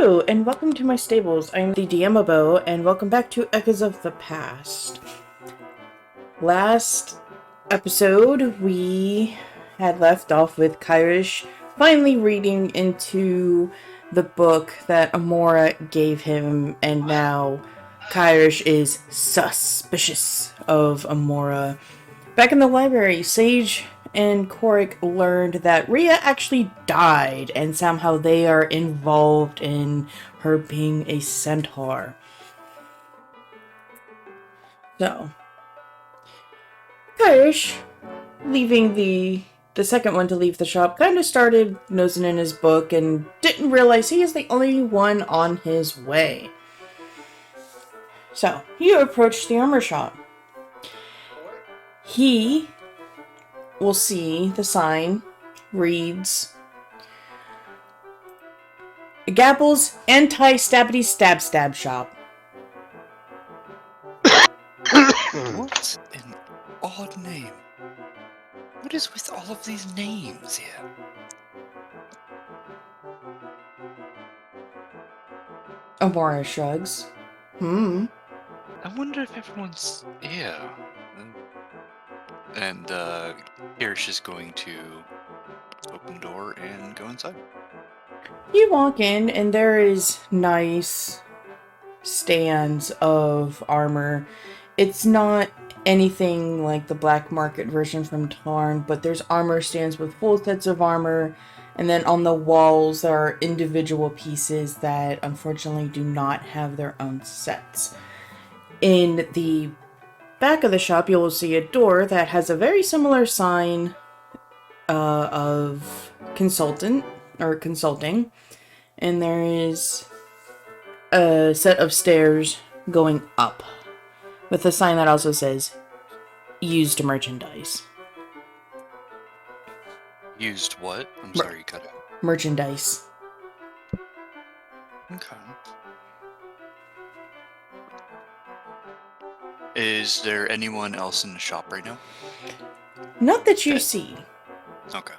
Hello, and welcome to my stables. I'm the DMobo, and welcome back to Echoes of the Past. Last episode, we had left off with Kyrish finally reading into the book that Emora gave him, and now Kyrish is suspicious of Emora. Back in the library, Sage and Korric learned that Rhea actually died, and somehow they are involved in her being a centaur. So, Kyrish, leaving the second one to leave the shop, kind of started nosing in his book and didn't realize he is the only one on his way. So, he approached the armor shop. He will see the sign reads Gabble's Anti-Stabbity Stab Stab Shop. What an odd name. What is with all of these names here? Emora shrugs. I wonder if everyone's here. And Kyrish is going to open the door and go inside. You walk in, and there is nice stands of armor. It's not anything like the black market version from Tarn, but there's armor stands with full sets of armor, and then on the walls there are individual pieces that unfortunately do not have their own sets. In the back of the shop, you will see a door that has a very similar sign of consulting, and there is a set of stairs going up with a sign that also says used merchandise. Used what? I'm sorry, you cut out. Merchandise. Okay. Is there anyone else in the shop right now? Not that you see. Okay.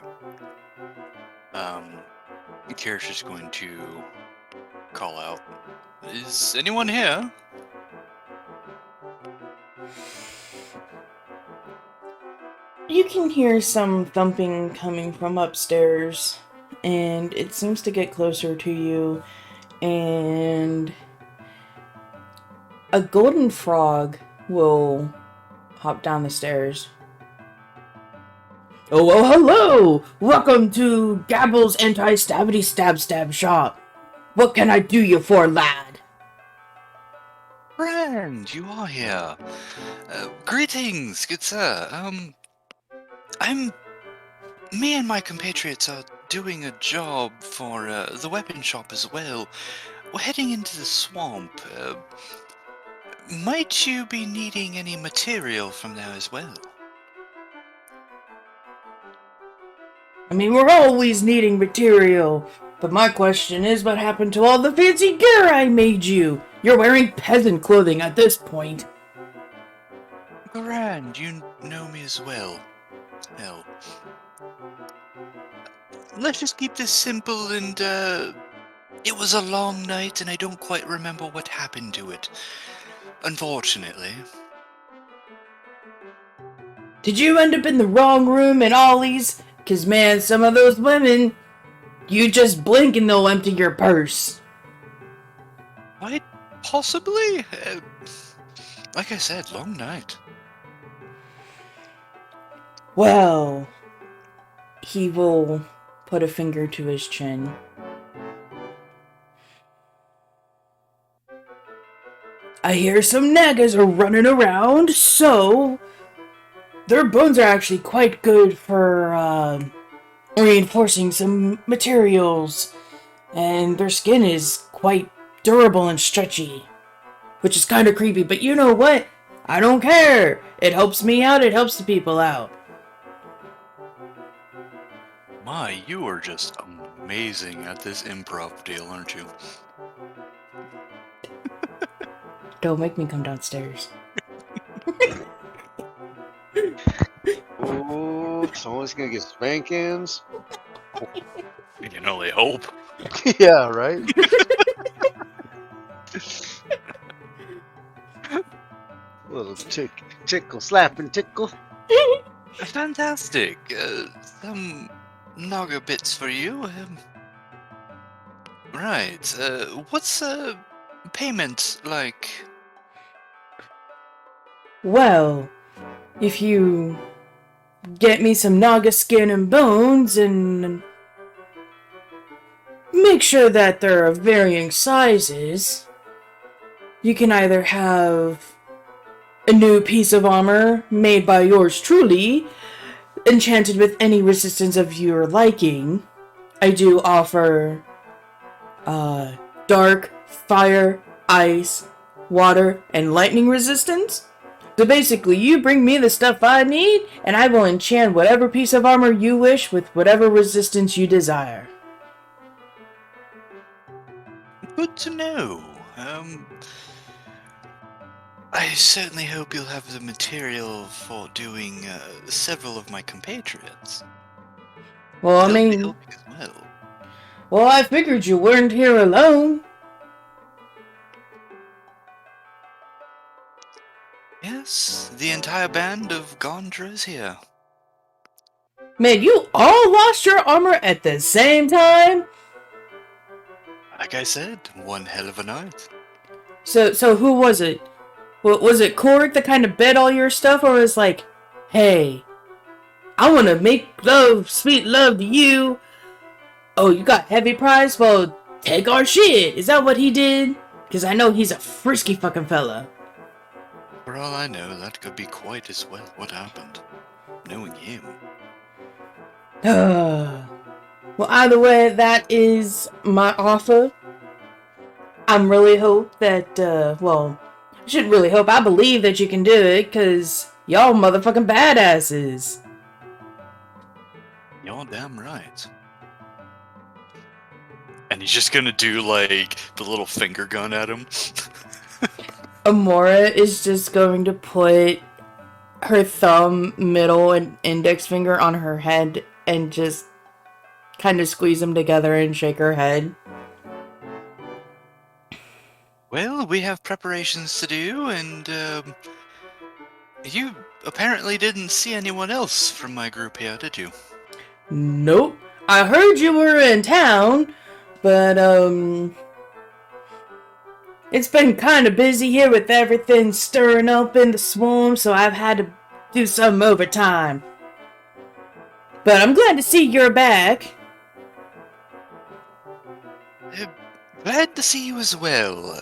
Kyrish is going to call out, is anyone here? You can hear some thumping coming from upstairs, and it seems to get closer to you, and a golden frog will hop down the stairs. Oh, well, hello! Welcome to Gabble's Anti-Stabbity Stab Stab Shop. What can I do you for, lad? Friend, you are here. Greetings, good sir. Me and my compatriots are doing a job for the weapon shop as well. We're heading into the swamp. Might you be needing any material from there as well? I mean, we're always needing material. But my question is, what happened to all the fancy gear I made you? You're wearing peasant clothing at this point. Grand, you know me as well. Hell. Let's just keep this simple and, it was a long night and I don't quite remember what happened to it. Unfortunately. Did you end up in the wrong room in Ollie's? 'Cause man, some of those women, you just blink and they'll empty your purse. Quite possibly. Like I said, long night. Well, he will put a finger to his chin. I hear some nagas are running around, so their bones are actually quite good for reinforcing some materials, and their skin is quite durable and stretchy, which is kind of creepy, but you know what? I don't care. It helps me out, it helps the people out. My, you are just amazing at this improv deal, aren't you? Don't make me come downstairs. Oh, someone's gonna get spankings. You can only hope. Yeah, right? Little tickle, slap and tickle. Fantastic. Some Naga bits for you. Right. What's payment like? Well, if you get me some Naga skin and bones and make sure that they're of varying sizes, you can either have a new piece of armor made by yours truly, enchanted with any resistance of your liking. I do offer dark, fire, ice, water, and lightning resistance. So basically, you bring me the stuff I need, and I will enchant whatever piece of armor you wish with whatever resistance you desire. Good to know. I certainly hope you'll have the material for doing several of my compatriots. Well, I They'll be mean, helping as well. well, I figured you weren't here alone. Yes, the entire band of Gondra is here. Man, you all lost your armor at the same time? Like I said, one hell of a night. So who was it? Was it Korric that kind of bet all your stuff, or was like, hey, I want to make love, sweet love to you. Oh, you got heavy prize? Well, take our shit. Is that what he did? Because I know he's a frisky fucking fella. For all I know, that could be quite as well what happened. Knowing him. Well, either way, that is my offer. I'm really hope that, well, I shouldn't really hope. I believe that you can do it, because y'all motherfucking badasses. You're damn right. And he's just gonna do, like, the little finger gun at him. Emora is just going to put her thumb, middle, and index finger on her head and just kind of squeeze them together and shake her head. Well, we have preparations to do, and, you apparently didn't see anyone else from my group here, did you? Nope. I heard you were in town, but, it's been kind of busy here with everything stirring up in the swarm, so I've had to do some overtime. But I'm glad to see you're back. Glad to see you as well.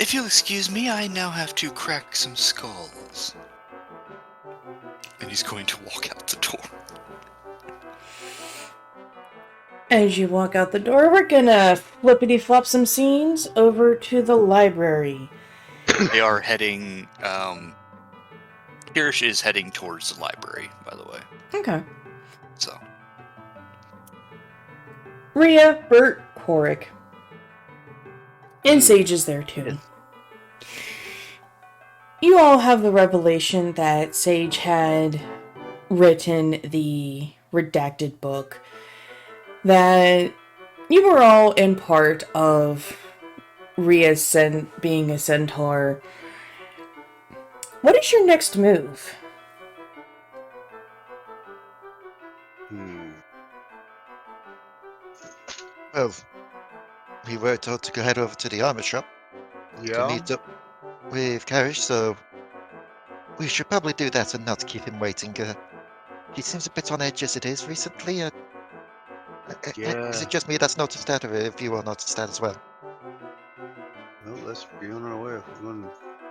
If you'll excuse me, I now have to crack some skulls. And he's going to walk out the door. As you walk out the door, we're gonna flippity-flop some scenes over to the library. They are heading, Kyrish is heading towards the library, by the way. Okay. So. Rhea, Bert, Korric. And Sage is there too. You all have the revelation that Sage had written the redacted book. That you were all in part of Rhea's being a centaur. What is your next move? Well, we were told to go head over to the armor shop to Yeah. meet up with Kyrish, so we should probably do that and not keep him waiting. He seems a bit on edge as it is recently. Yeah. Is it just me that's noticed that, or if you all noticed that as well? Well, let's be on our way if we're going to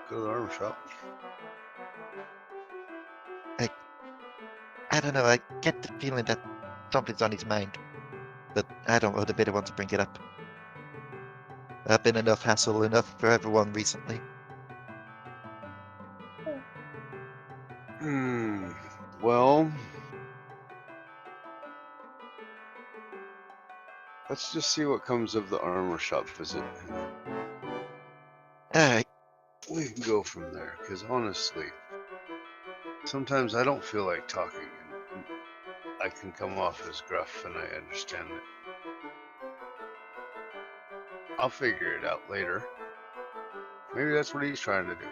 go to the armor shop. I don't know, I get the feeling that something's on his mind, but I don't know the bit I want to bring it up. I've been enough hassle enough for everyone recently. Well, let's just see what comes of the armor shop visit. Alright, We can go from there, because honestly, sometimes I don't feel like talking, and I can come off as gruff, and I understand it. I'll figure it out later. Maybe that's what he's trying to do.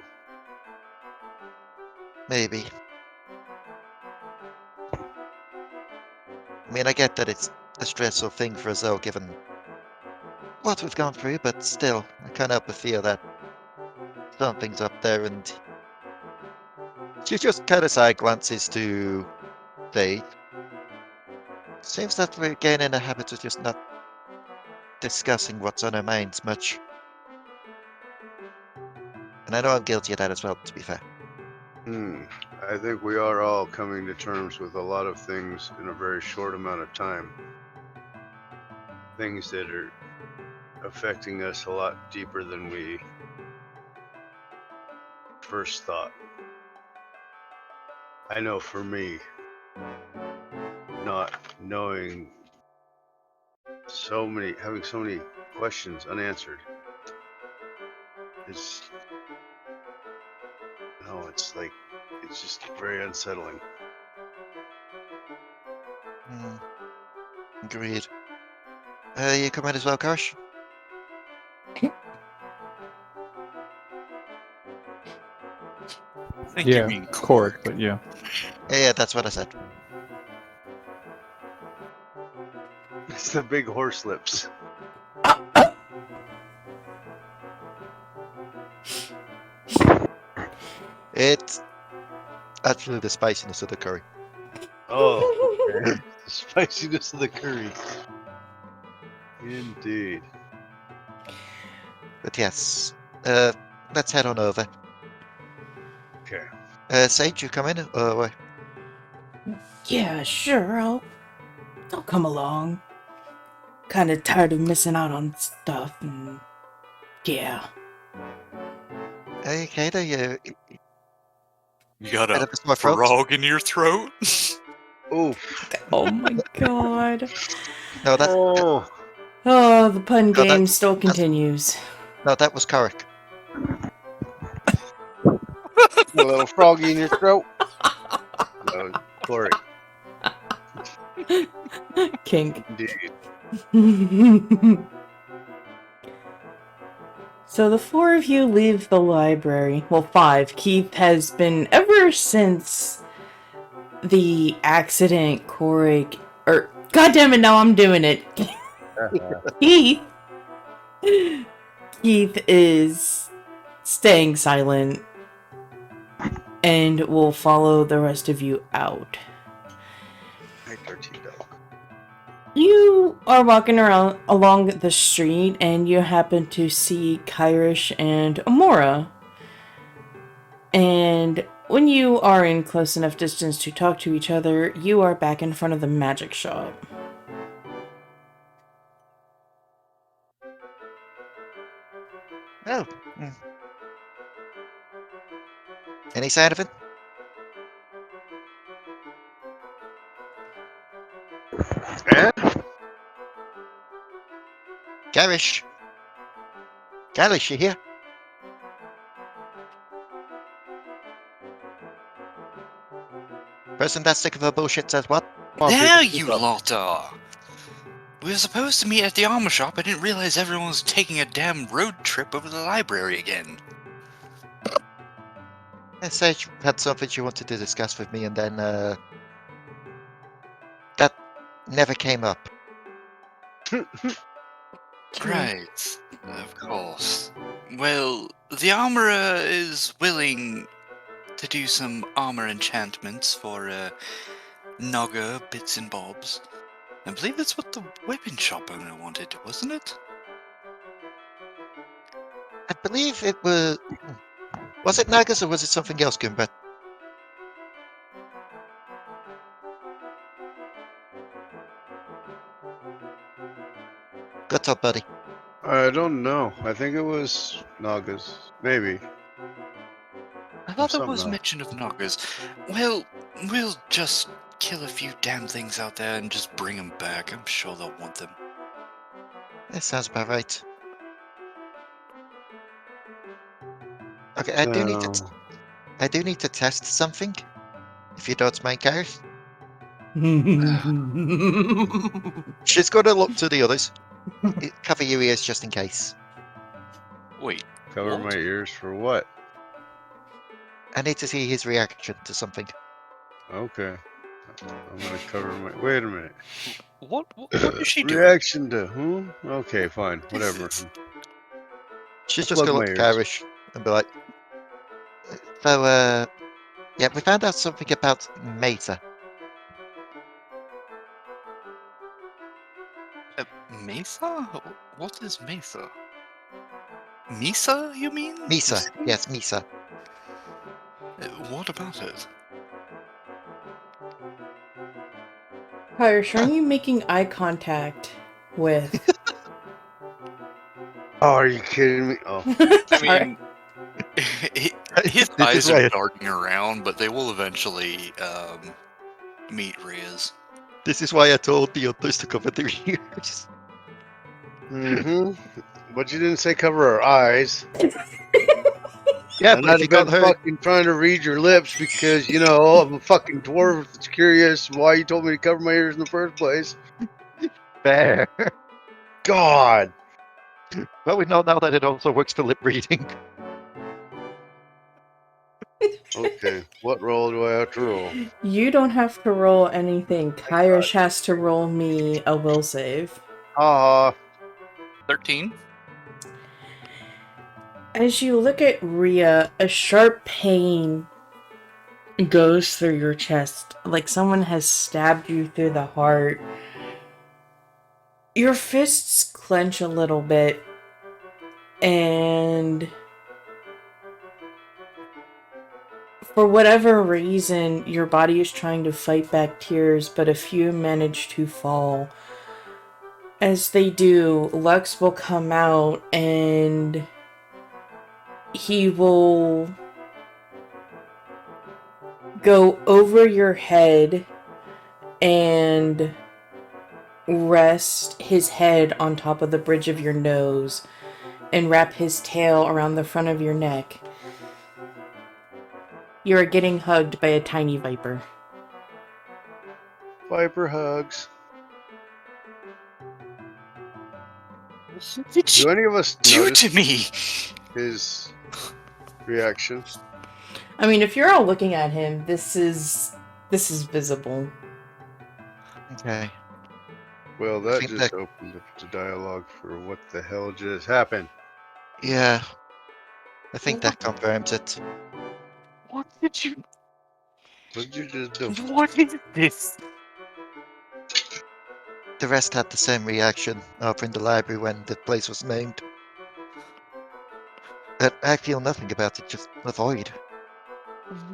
Maybe. I mean, I get that it's a stressful thing for us all, given what we've gone through, but still, I can't help but feel that something's up there, and she just kind of side glances to Leigh. Seems that we're getting in a habit of just not discussing what's on our minds much. And I know I'm guilty of that as well, to be fair. I think we are all coming to terms with a lot of things in a very short amount of time. Things that are affecting us a lot deeper than we first thought. I know for me, not knowing having so many questions unanswered, it's just very unsettling. Agreed. You come in as well, Kyrish? I think Yeah, you mean Korric, Korric. but yeah. Yeah, that's what I said. It's the big horse lips. It's actually the spiciness of the curry. Oh, okay. The spiciness of the curry. Indeed. But yes, let's head on over. Okay. Sage, you come in? Or Yeah, sure, I'll come along. Kind of tired of missing out on stuff, and yeah. okay, there you You got bit a of a sore throat. frog in your throat? Oof. Oh my god. No, that Oh. Oh, the pun No, game still continues. that was Korric. A little froggy in your throat. No, Korric. Kink. Indeed. So the four of you leave the library. Well, five. Keith has been, ever since the accident, Korric, or goddammit, now I'm doing it. Keith is staying silent and will follow the rest of you out. You are walking around along the street and you happen to see Kyrish and Emora. And when you are in close enough distance to talk to each other, you are back in front of the magic shop. Oh. Any sign of it? Eh? Kyrish? Kyrish, you here? Person that's sick of her bullshit says what? There you lot are! We were supposed to meet at the armor shop. I didn't realize everyone was taking a damn road trip over the library again. Sage had something she wanted to discuss with me, and then that never came up. Right, of course. Well, the armorer is willing to do some armor enchantments for Naga bits and bobs. I believe that's what the weapon shop owner wanted, wasn't it? I believe it was. Was it Nagas or was it something else, Goombert? Good talk, buddy. I don't know. I think it was Nagas. Maybe. I thought there Something was else. mention of Nagas. Well, we'll just kill a few damn things out there and just bring them back. I'm sure they'll want them. That sounds about right. Okay, I do need to test something. If you don't mind, Gareth. She's gonna look to the others. Cover your ears just in case. Wait, Cover What? my ears for what? I need to see his reaction to something. Okay. I'm gonna cover my. Wait a minute. what is she doing? Reaction to who? Okay, fine. Whatever. She's I'll just plug gonna my look at ears. Kyrish and be like, so, yeah, we found out something about Mesa. Mesa? What is Mesa? Misa, you mean? The Mesa, city? yes, Mesa. What about it? Kyrish, are you making eye contact with? Oh, are you kidding me? Oh, I Sorry. mean, his This is eyes why are I- darting around, but they will eventually meet Rhea's. This is why I told the others to cover their ears. mm-hmm. But you didn't say cover our eyes. Yeah, And but if I'd you have got been her, fucking trying to read your lips because, you know, I'm a fucking dwarf that's curious why you told me to cover my ears in the first place. fair. God. Well, we know now that it also works for lip reading. Okay, what roll do I have to roll? You don't have to roll anything. Kyrish has to roll me a will save. Ah, 13? As you look at Rhea, a sharp pain goes through your chest, like someone has stabbed you through the heart. Your fists clench a little bit, and for whatever reason, your body is trying to fight back tears, but a few manage to fall. As they do, Lux will come out and he will go over your head and rest his head on top of the bridge of your nose and wrap his tail around the front of your neck. You are getting hugged by a tiny viper. viper hugs. What did Do you any of us do notice to me? his reaction? I mean, if you're all looking at him, this is visible. Okay. Well, I that think just that- opened up the dialogue for what the hell just happened. Yeah. I think that confirms it. What did you... What did you just do? What is this? The rest had the same reaction over in the library when the place was named. But I feel nothing about it, just a void.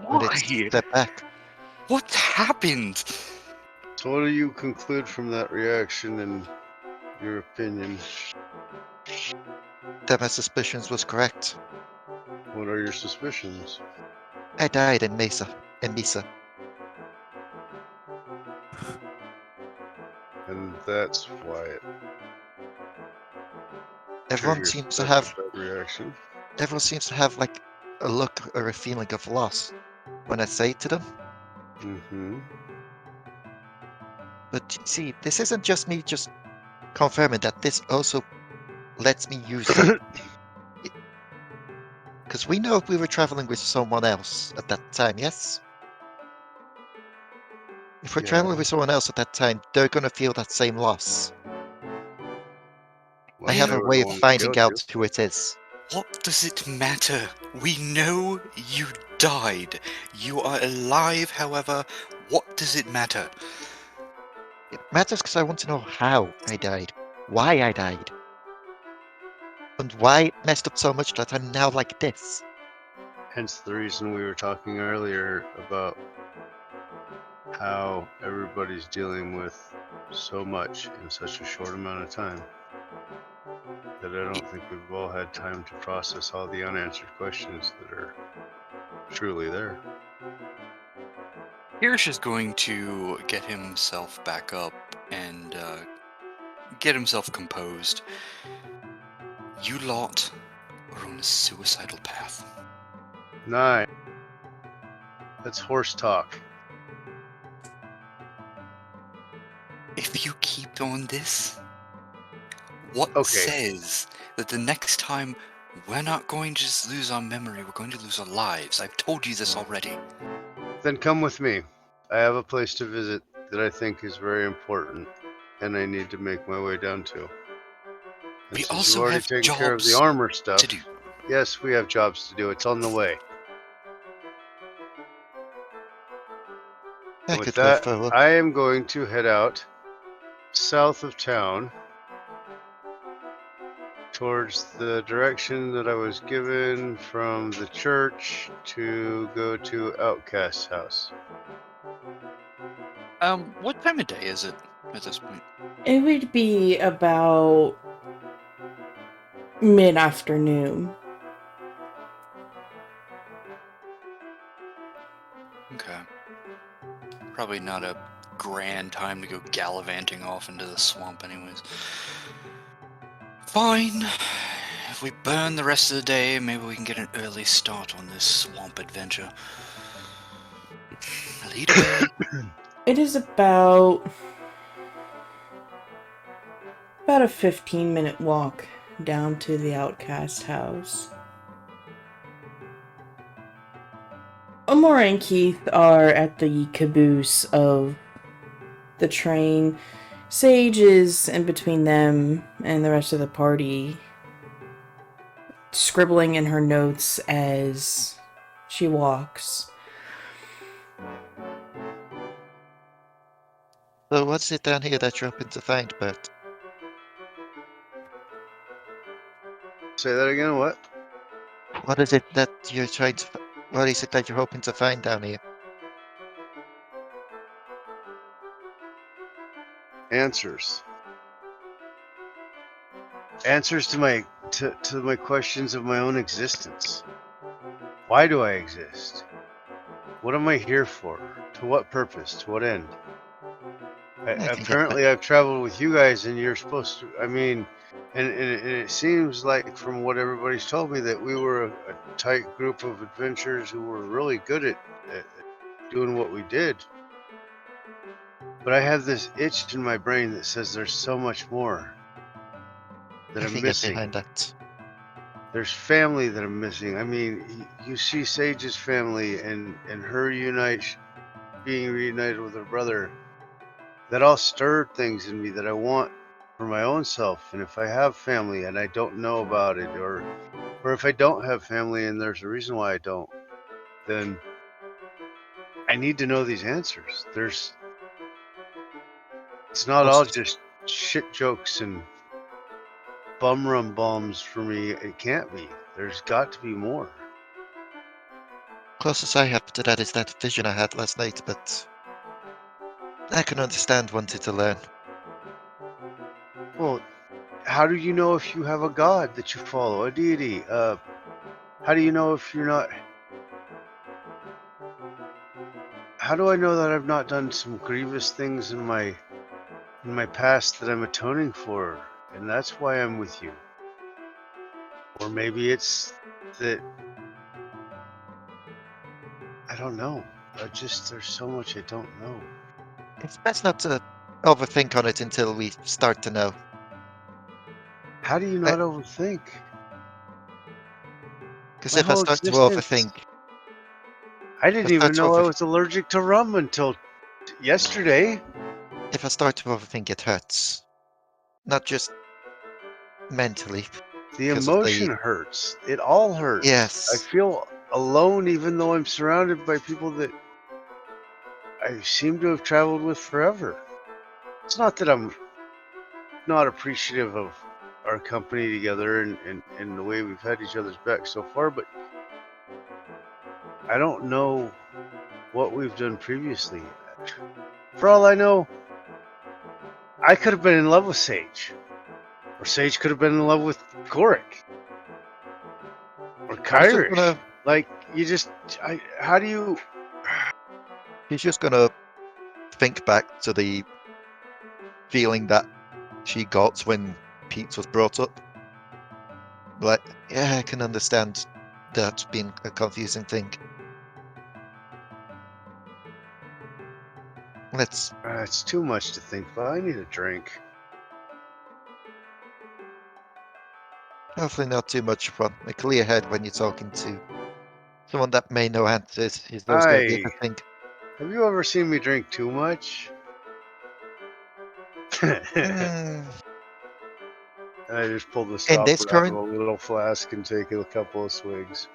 When it's Why? stepped back. What happened? So, what do you conclude from that reaction in your opinion? That my suspicions was correct. What are your suspicions? I died in Mesa. In Mesa. And that's why it Everyone triggers seems to such have a bad reaction. everyone seems to have like a look or a feeling of loss when I say it to them. Mm-hmm. But you see, this isn't just me just confirming that this also lets me use them. Because we know we were traveling with someone else at that time, yes? If we're traveling with someone else at that time, they're gonna feel that same loss. I have They a were way the of one who finding killed out who it is. What does it matter? We know you died. You are alive, however. What does it matter? It matters because I want to know how I died, why I died, and why it messed up so much that I'm now like this. Hence the reason we were talking earlier about how everybody's dealing with so much in such a short amount of time that I don't think we've all had time to process all the unanswered questions that are truly there. Kyrish is going to get himself back up and get himself composed. You lot are on a suicidal path. 9. That's horse talk. If you keep on this, What Okay. says that the next time we're not going to just lose our memory, we're going to lose our lives? I've told you this already. Then come with me. I have a place to visit that I think is very important, and I need to make my way down to. And We since also you've already have taken care of the jobs armor stuff, to do. yes, we have jobs to do. It's on the way. I And with could go that, forward. I am going to head out south of town towards the direction that I was given from the church to go to Outcast's house. What time of day is it at this point? It would be about mid-afternoon. Okay. Probably not a grand time to go gallivanting off into the swamp anyways. Fine. If we burn the rest of the day, maybe we can get an early start on this swamp adventure. Lead away. It is about a 15-minute walk down to the outcast house. Emora and Keith are at the caboose of the train. Sage is in between them and the rest of the party, scribbling in her notes as she walks. So what's it down here that you're hoping to find, Bert? Say that again, what? What is it that you're trying to... What is it that you're hoping to find down here? Answers. Answers to my my questions of my own existence. Why do I exist? What am I here for? To what purpose? To what end? I can get Apparently, I've traveled with you guys, and you're supposed to. I mean, and it seems like from what everybody's told me that we were a tight group of adventurers who were really good at doing what we did. But I have this itch in my brain that says there's so much more that I I'm can get missing. behind that. There's family that I'm missing. I mean, you see Sage's family and her being reunited with her brother. That all stirred things in me that I want for my own self. And if I have family and I don't know about it, or if I don't have family and there's a reason why I don't, then I need to know these answers. It's not all just shit jokes and bum rum bombs for me. It can't be. There's got to be more. Closest I have to that is that vision I had last night, but I can understand wanting to learn. Well, how do you know if you have a god that you follow, a deity? How do you know if you're not? How do I know that I've not done some grievous things in my past that I'm atoning for, and that's why I'm with you? Or maybe it's that I don't know. There's so much I don't know. It's best not to overthink on it until we start to know. How do you not overthink? Because My if I whole start to existence. overthink, I didn't even know I was allergic to rum until yesterday. if I start to overthink, it hurts. Not just mentally. The because of emotion hurts. It all hurts. I Yes. feel alone even though I'm surrounded by people that I seem to have traveled with forever. It's not that I'm not appreciative of our company together and the way we've had each other's back so far, but I don't know what we've done previously. For all I know, I could have been in love with Sage. Or Sage could have been in love with Korric. Or Kyrish. Like, how do you... He's just gonna think back to the feeling that she got when Pete was brought up. Like, yeah, I can understand that being a confusing thing. It's too much to think about. I need a drink. Hopefully not too much fun. A clear head when you're talking to someone that may know answers is always going to be a good thing. Have you ever seen me drink too much? Hmm. I just pull the this stopper out of current- a little flask and take a couple of swigs.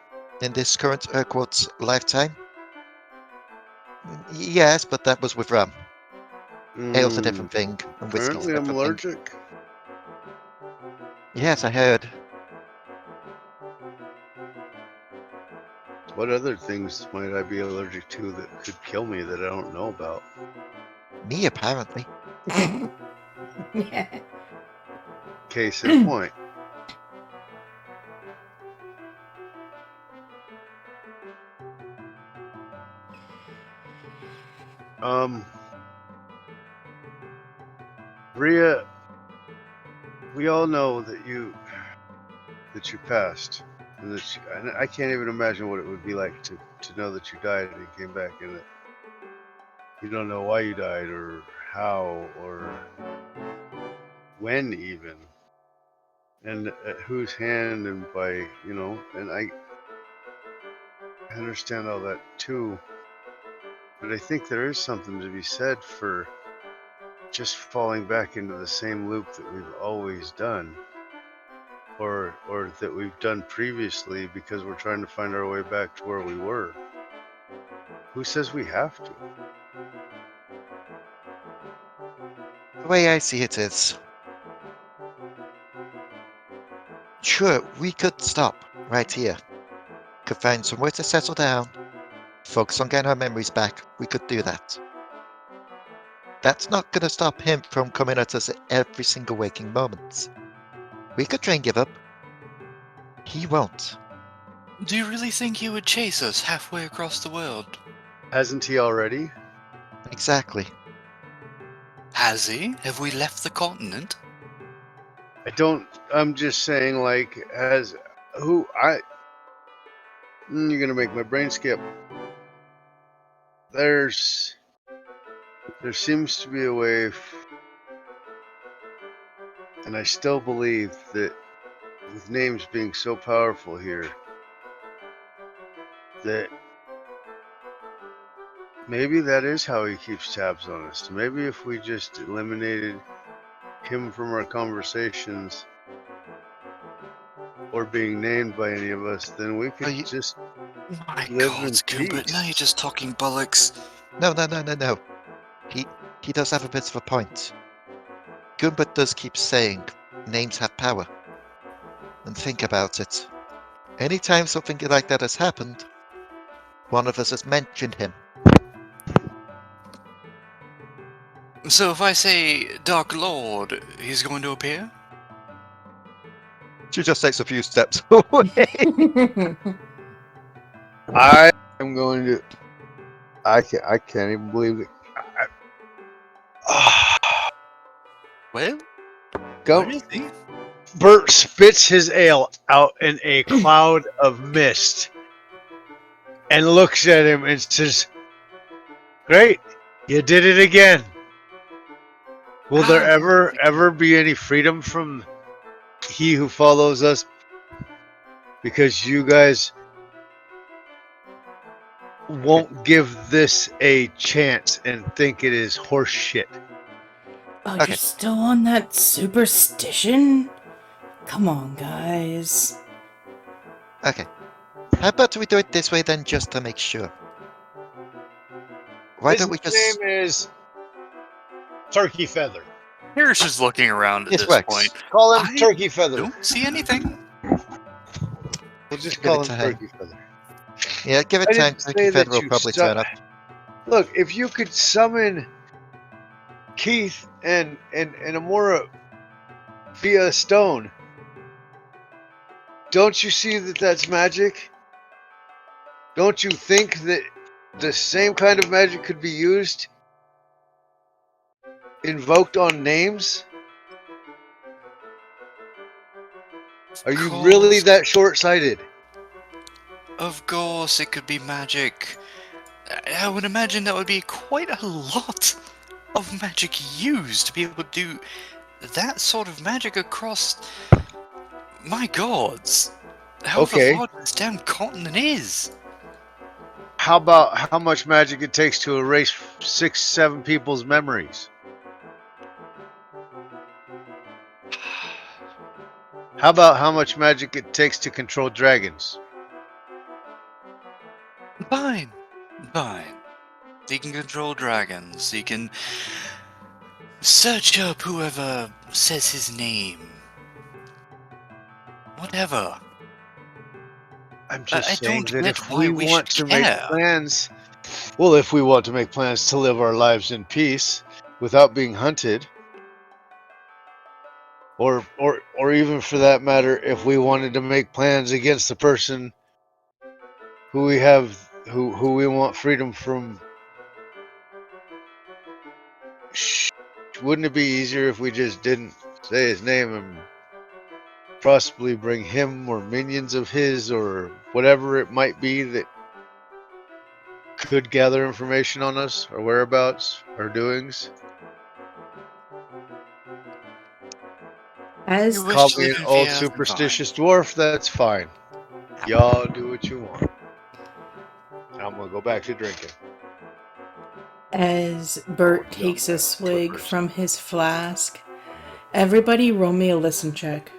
In this current quotes lifetime? Yes, but that was with rum. Ale's a different thing, and whiskey's a Apparently I'm different thing. allergic. Yes, I heard. What other things might I be allergic to that could kill me that I don't know about? Me, apparently. Yeah. Case in point. Rhea, we all know that you passed, and and I can't even imagine what it would be like to know that you died and came back, and that you don't know why you died or how or when even, and at whose hand and by, and I understand all that too, but I think there is something to be said for just falling back into the same loop that we've always done, or that we've done previously because we're trying to find our way back to where we were. Who says we have to? The way I see it is, sure, we could stop right here. Could find somewhere to settle down, focus on getting our memories back. We could do that. That's not going to stop him from coming at us at every single waking moment. We could try and give up. He won't. Do you really think he would chase us halfway across the world? Hasn't he already? Exactly. Has he? Have we left the continent? I'm just saying, like, you're gonna make my brain skip. There seems to be a way, and I still believe that with names being so powerful here, that maybe that is how he keeps tabs on us. Maybe if we just eliminated him from our conversations or being named by any of us, then we could just My live God, in Goombert, peace. now you're just talking bollocks. No. He does have a bit of a point. Goombert does keep saying names have power. And think about it. Anytime something like that has happened, one of us has mentioned him. So if I say Dark Lord, he's going to appear? She just takes a few steps away. I am going to. I can't even believe it. Well, Go. where is he? Bert spits his ale out in a cloud of mist and looks at him and says, "Great, you did it again. Will there ever be any freedom from he who follows us? Because you guys won't give this a chance and think it is horse shit." Oh, Okay. you're still on that superstition? Come on, guys. Okay. How about we do it this way then, just to make sure? Why His don't we just... name is Turkey Feather. Kyrish is looking around at This this works. point. Call him I Turkey Feather. Don't see anything. We'll just Give call it him time. Turkey Feather. Yeah, give it I time. didn't Turkey say Feather that will you probably turn up. Look, if you could summon Keith and Emora via stone, don't you see that that's magic? Don't you think that the same kind of magic could be used, invoked on names? Are you really that short-sighted? Of course, it could be magic. I would imagine that would be quite a lot of magic used to be able to do that sort of magic across My gods! How Okay. large this damn continent is! How about how much magic it takes to erase 6, 7 people's memories? How about how much magic it takes to control dragons? Fine. Fine. He can control dragons. He can search up whoever says his name. Whatever. I'm just I saying don't that get if why we we want should to make care. plans, well, if we want to make plans to live our lives in peace without being hunted, or even for that matter, if we wanted to make plans against the person who we have, who we want freedom from, wouldn't it be easier if we just didn't say his name and possibly bring him or minions of his or whatever it might be that could gather information on us, our whereabouts, our doings? As You wish Call to me live an in old fear, then fine. superstitious dwarf, that's fine. Y'all do what you want. I'm gonna go back to drinking. as Oh, Bert young takes a man, swig clippers. from his flask, everybody roll me a listen check.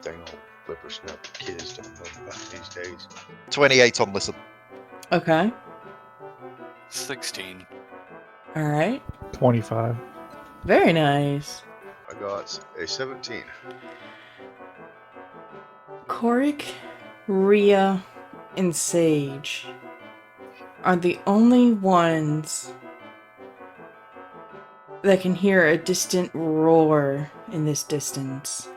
Dang old flipper snap kids don't know about these days. 28 on listen. Okay. 16. All right. 25. Very nice. I got a 17. Korric, Rhea, and Sage are the only ones that can hear a distant roar in this distance.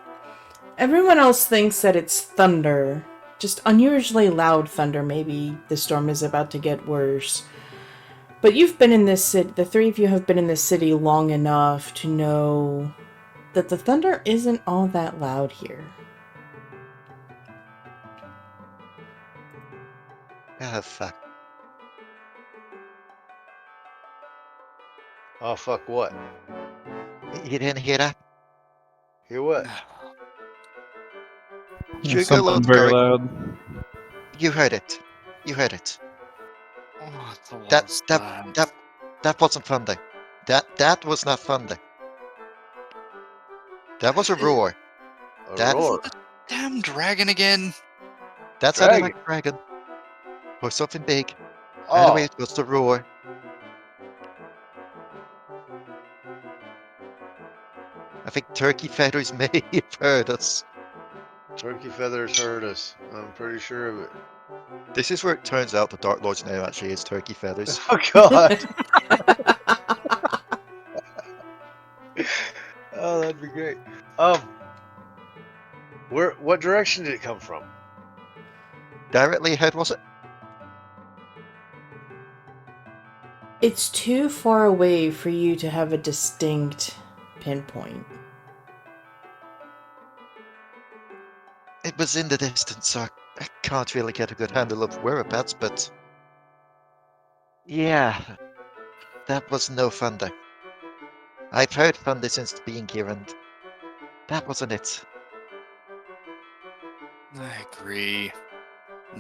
Everyone else thinks that it's thunder, just unusually loud thunder. Maybe the storm is about to get worse. But you've been in this city, the three of you have been in this city long enough to know that the thunder isn't all that loud here. Ah, fuck. Oh, fuck what? You didn't hear that? Hear what? Sugar Something load, very Korric. loud. You heard it. You heard it. What That was that that? that that wasn't thunder. That was not thunder. That was a roar. A That- roar. Damn dragon again. That sounded Dragon. like a dragon. Or something big. Oh, Either way, it was the roar. I think turkey feathers may have heard us. turkey feathers heard us. I'm pretty sure of it. This is where it turns out the Dark Lord's name actually is Turkey Feathers. Oh, God. Oh, that'd be great. What direction did it come from? Directly ahead, was it? It's too far away for you to have a distinct pinpoint. It was in the distance, so I can't really get a good handle of whereabouts, but... Yeah, that was no thunder. I've heard thunder since being here, and that wasn't it. I agree.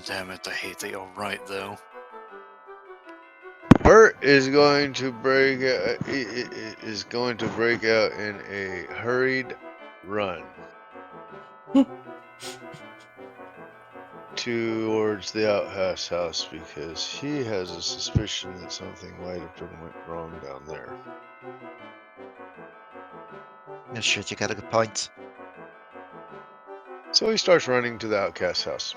Damn it, I hate that you're right, though. Bert is going to break out in a hurried run towards the outhouse house because he has a suspicion that something might have been went wrong down there. Yeah, shit, you got a good point. So he starts running to the outcast house.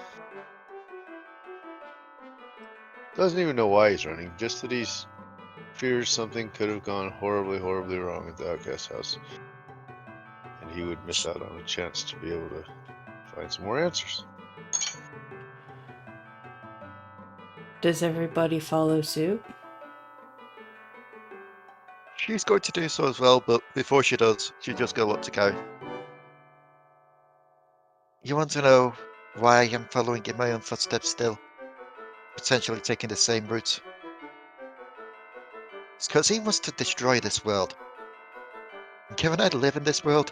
Doesn't even know why he's running, just that he's fears something could have gone horribly, horribly wrong at the outcast house. And he would miss out on a chance to be able to find some more answers. Does everybody follow suit? She's going to do so as well, but before she does, she just got a lot to go. You want to know why I'm following in my own footsteps still? Potentially taking the same route? It's because he wants to destroy this world. And given I live in this world,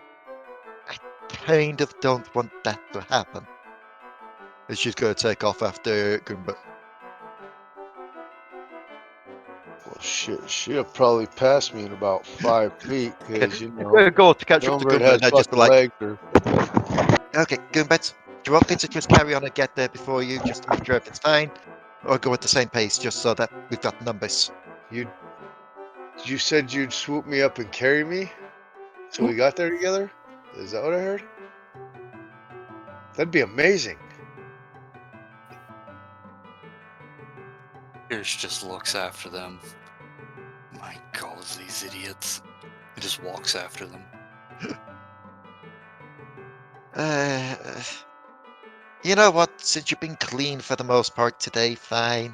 kind of don't want that to happen. And she's gonna take off after Goombert. Well, shit, she'll probably pass me in about 5 feet, because, you I'm know, gonna go to catch up to Goombert Goombert has and I just be fucking like, legs. Or... okay, Goombert, do you want me to just carry on and get there before you, just to make sure everything's fine? Or go at the same pace, just so that we've got numbers? You said you'd swoop me up and carry me? So we got there together? Is that what I heard? That'd be amazing. Kyrish just looks after them. My God, these idiots. He just walks after them. You know what? Since you've been clean for the most part today, fine.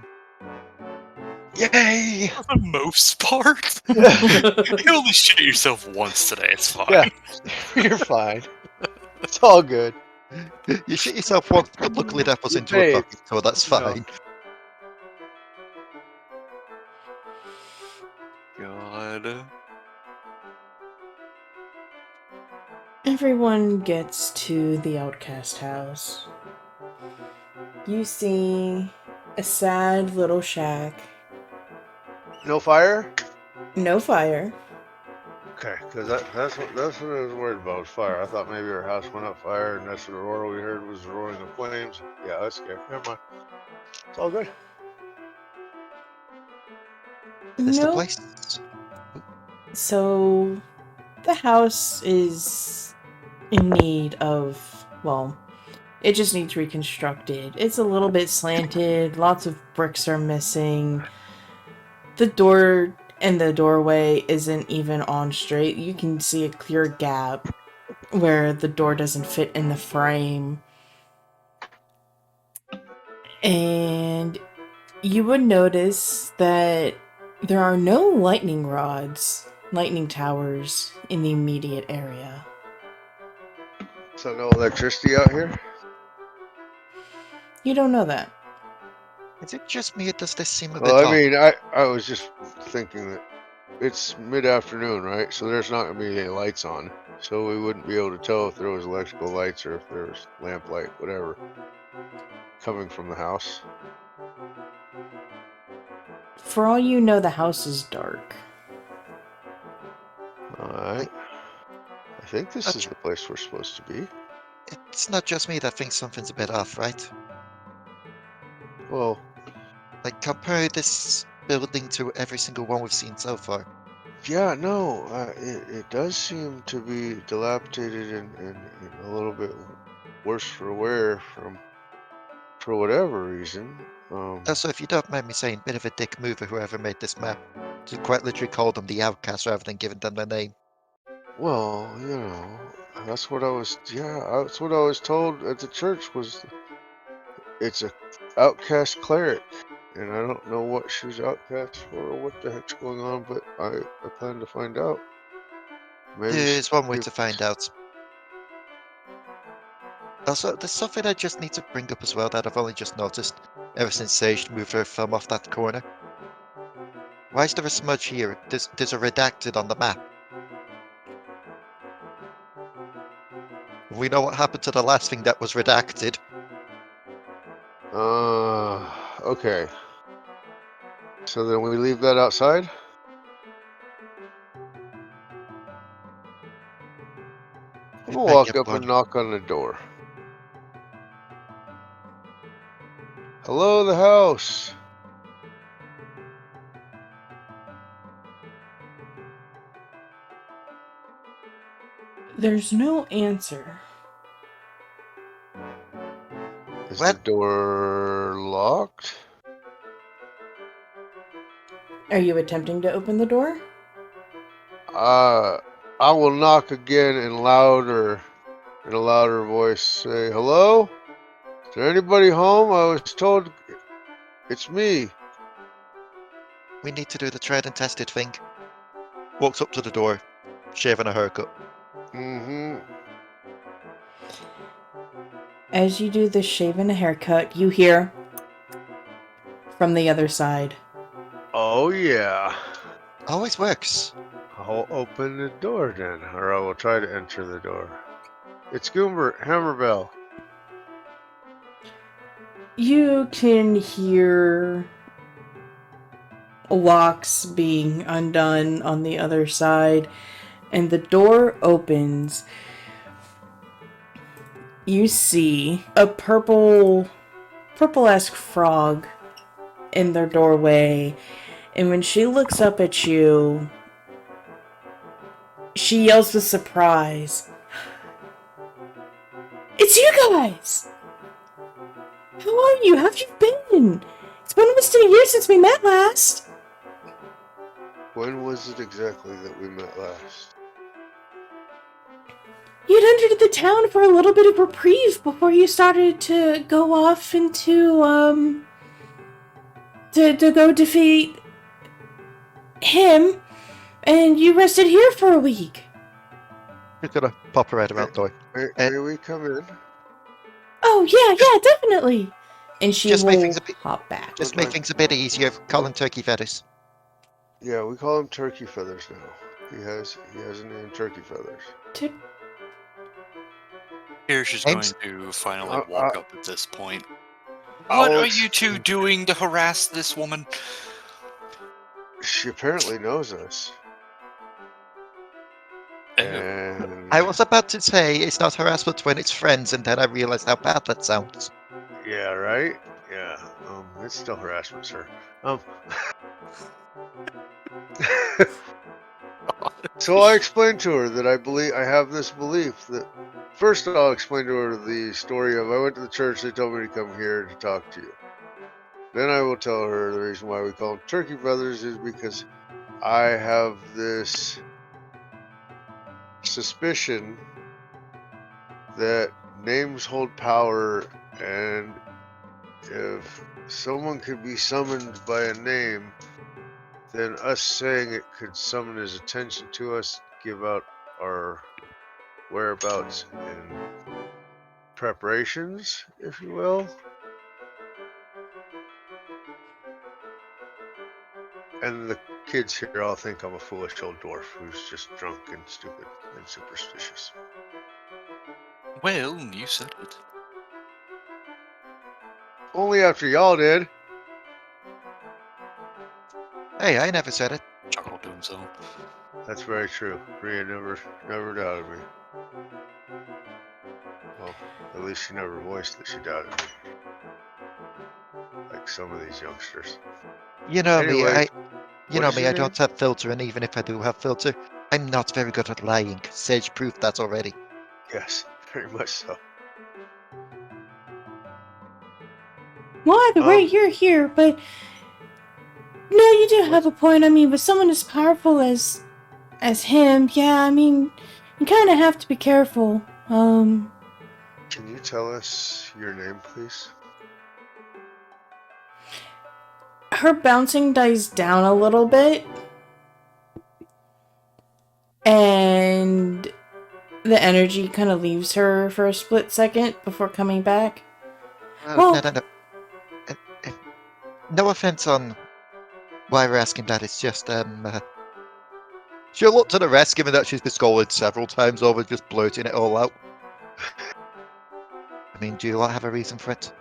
Yay! For the most part? You only shit yourself once today, it's fine. Yeah, you're fine. It's all good. You shit yourself once, but luckily that was You into a bathed, bucket, so that's you know. fine. God. Everyone gets to the outcast house. You see a sad little shack. No fire? No fire. Okay, because that's what I was worried about, was fire. I thought maybe our house went up fire, and that's what the roar we heard was the roaring of flames. Yeah, that's scary. Never mind. It's all good. This the Nope. place? So, the house is in need of, well, it just needs reconstructed. It's a little bit slanted, lots of bricks are missing. The door and the doorway isn't even on straight. You can see a clear gap where the door doesn't fit in the frame. And you would notice that there are no lightning rods, lightning towers in the immediate area. So no electricity out here? You don't know that. Is it just me or does this seem a bit Well, I off? mean, I was just thinking that it's mid-afternoon, right? So there's not going to be any lights on. So we wouldn't be able to tell if there was electrical lights or if there was lamplight, whatever, coming from the house. For all you know, the house is dark. Alright. I think this is the place we're supposed to be. It's not just me that thinks something's a bit off, right? Well, Like, compare this building to every single one we've seen so far. yeah, no, it does seem to be dilapidated and a little bit worse for wear for whatever reason. Also, if you don't mind me saying, bit of a dick move of whoever made this map to quite literally call them the outcast rather than giving them their name. Well, you know, that's what I was. Yeah, that's what I was told at the church. Was it's a outcast cleric, and I don't know what she's outcast for or what the heck's going on, but I plan to find out. Maybe There's one way if- to find out. Also, there's something I just need to bring up as well that I've only just noticed ever since Sage moved her thumb off that corner. Why is there a smudge here? There's a redacted on the map. We know what happened to the last thing that was redacted. Okay. So then we leave that outside? I'm It gonna might walk get up blown. and knock on the door. Hello, the house. There's no answer. Is What? the door locked? Are you attempting to open the door? I will knock again in a louder voice. Say, hello? Is there anybody home? I was told it's me. We need to do the tried and tested thing. Walks up to the door, shaving a haircut. Mm-hmm. As you do the shave and a haircut, you hear from the other side. Oh, yeah. Always works. I'll open the door then, or I will try to enter the door. It's Goombert, Hammerbell. You can hear locks being undone on the other side, and the door opens. You see a purple-esque frog in their doorway, and when she looks up at you, she yells with surprise. It's you guys! How are you? How have you been? It's been almost a year since we met last. When was it exactly that we met last? You'd entered the town for a little bit of reprieve before you started to go off into, to go defeat him, and you rested here for a week. She's gonna pop her head around the door. May we come in? Oh, yeah, definitely. And she Just make will things a bit- hop back. Just make things a bit easier. Call him Turkey Feathers. Yeah, we call him Turkey Feathers now. He has a name, Turkey Feathers. Kyrish is James? going to finally walk up at this point. I'll What are you two doing to harass this woman? She apparently knows us. Oh. And I was about to say it's not harassment when it's friends, and then I realized how bad that sounds. yeah, right? Yeah. It's still harassment, sir. So I explained to her that I have this belief that first I'll explain to her the story of I went to the church, they told me to come here to talk to you. Then I will tell her the reason why we call them Turkey Feathers is because I have this suspicion that names hold power, and if someone could be summoned by a name, then us saying it could summon his attention to us, give out our whereabouts and preparations, if you will. And the kids here all think I'm a foolish old dwarf who's just drunk and stupid and superstitious. Well, you said it. Only after y'all did. Hey, I never said it. Chuckled to himself. That's very true. Rhea never doubted me. Well, at least she never voiced that she doubted me. Like some of these youngsters. You know me, Anyway, I what is your don't have filter, and even if I do have filter, I'm not very good at lying. Sage proved that already. Yes, very much so. Well, either way, you're here, but no, you do have a point. I mean, with someone as powerful as him, yeah, I mean, you kind of have to be careful. Can you tell us your name, please? Her bouncing dies down a little bit, and the energy kind of leaves her for a split second before coming back. Well- No. No offense on why we're asking that. It's just, she'll look to the rest, given that she's been scolded several times over just blurting it all out. I mean, do you all have a reason for it?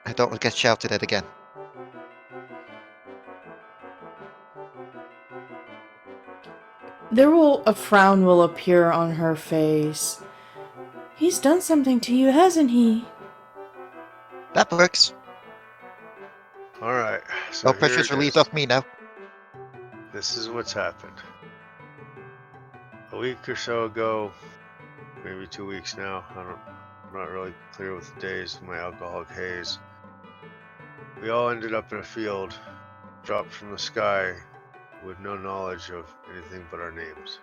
I don't want to get shouted at again. A frown will appear on her face. He's done something to you, hasn't he? That works. Alright, so No here pressure's it relieved is. off me now. This is what's happened. A week or so ago, maybe 2 weeks now, I'm not really clear with the days of my alcoholic haze. We all ended up in a field, dropped from the sky, with no knowledge of anything but our names.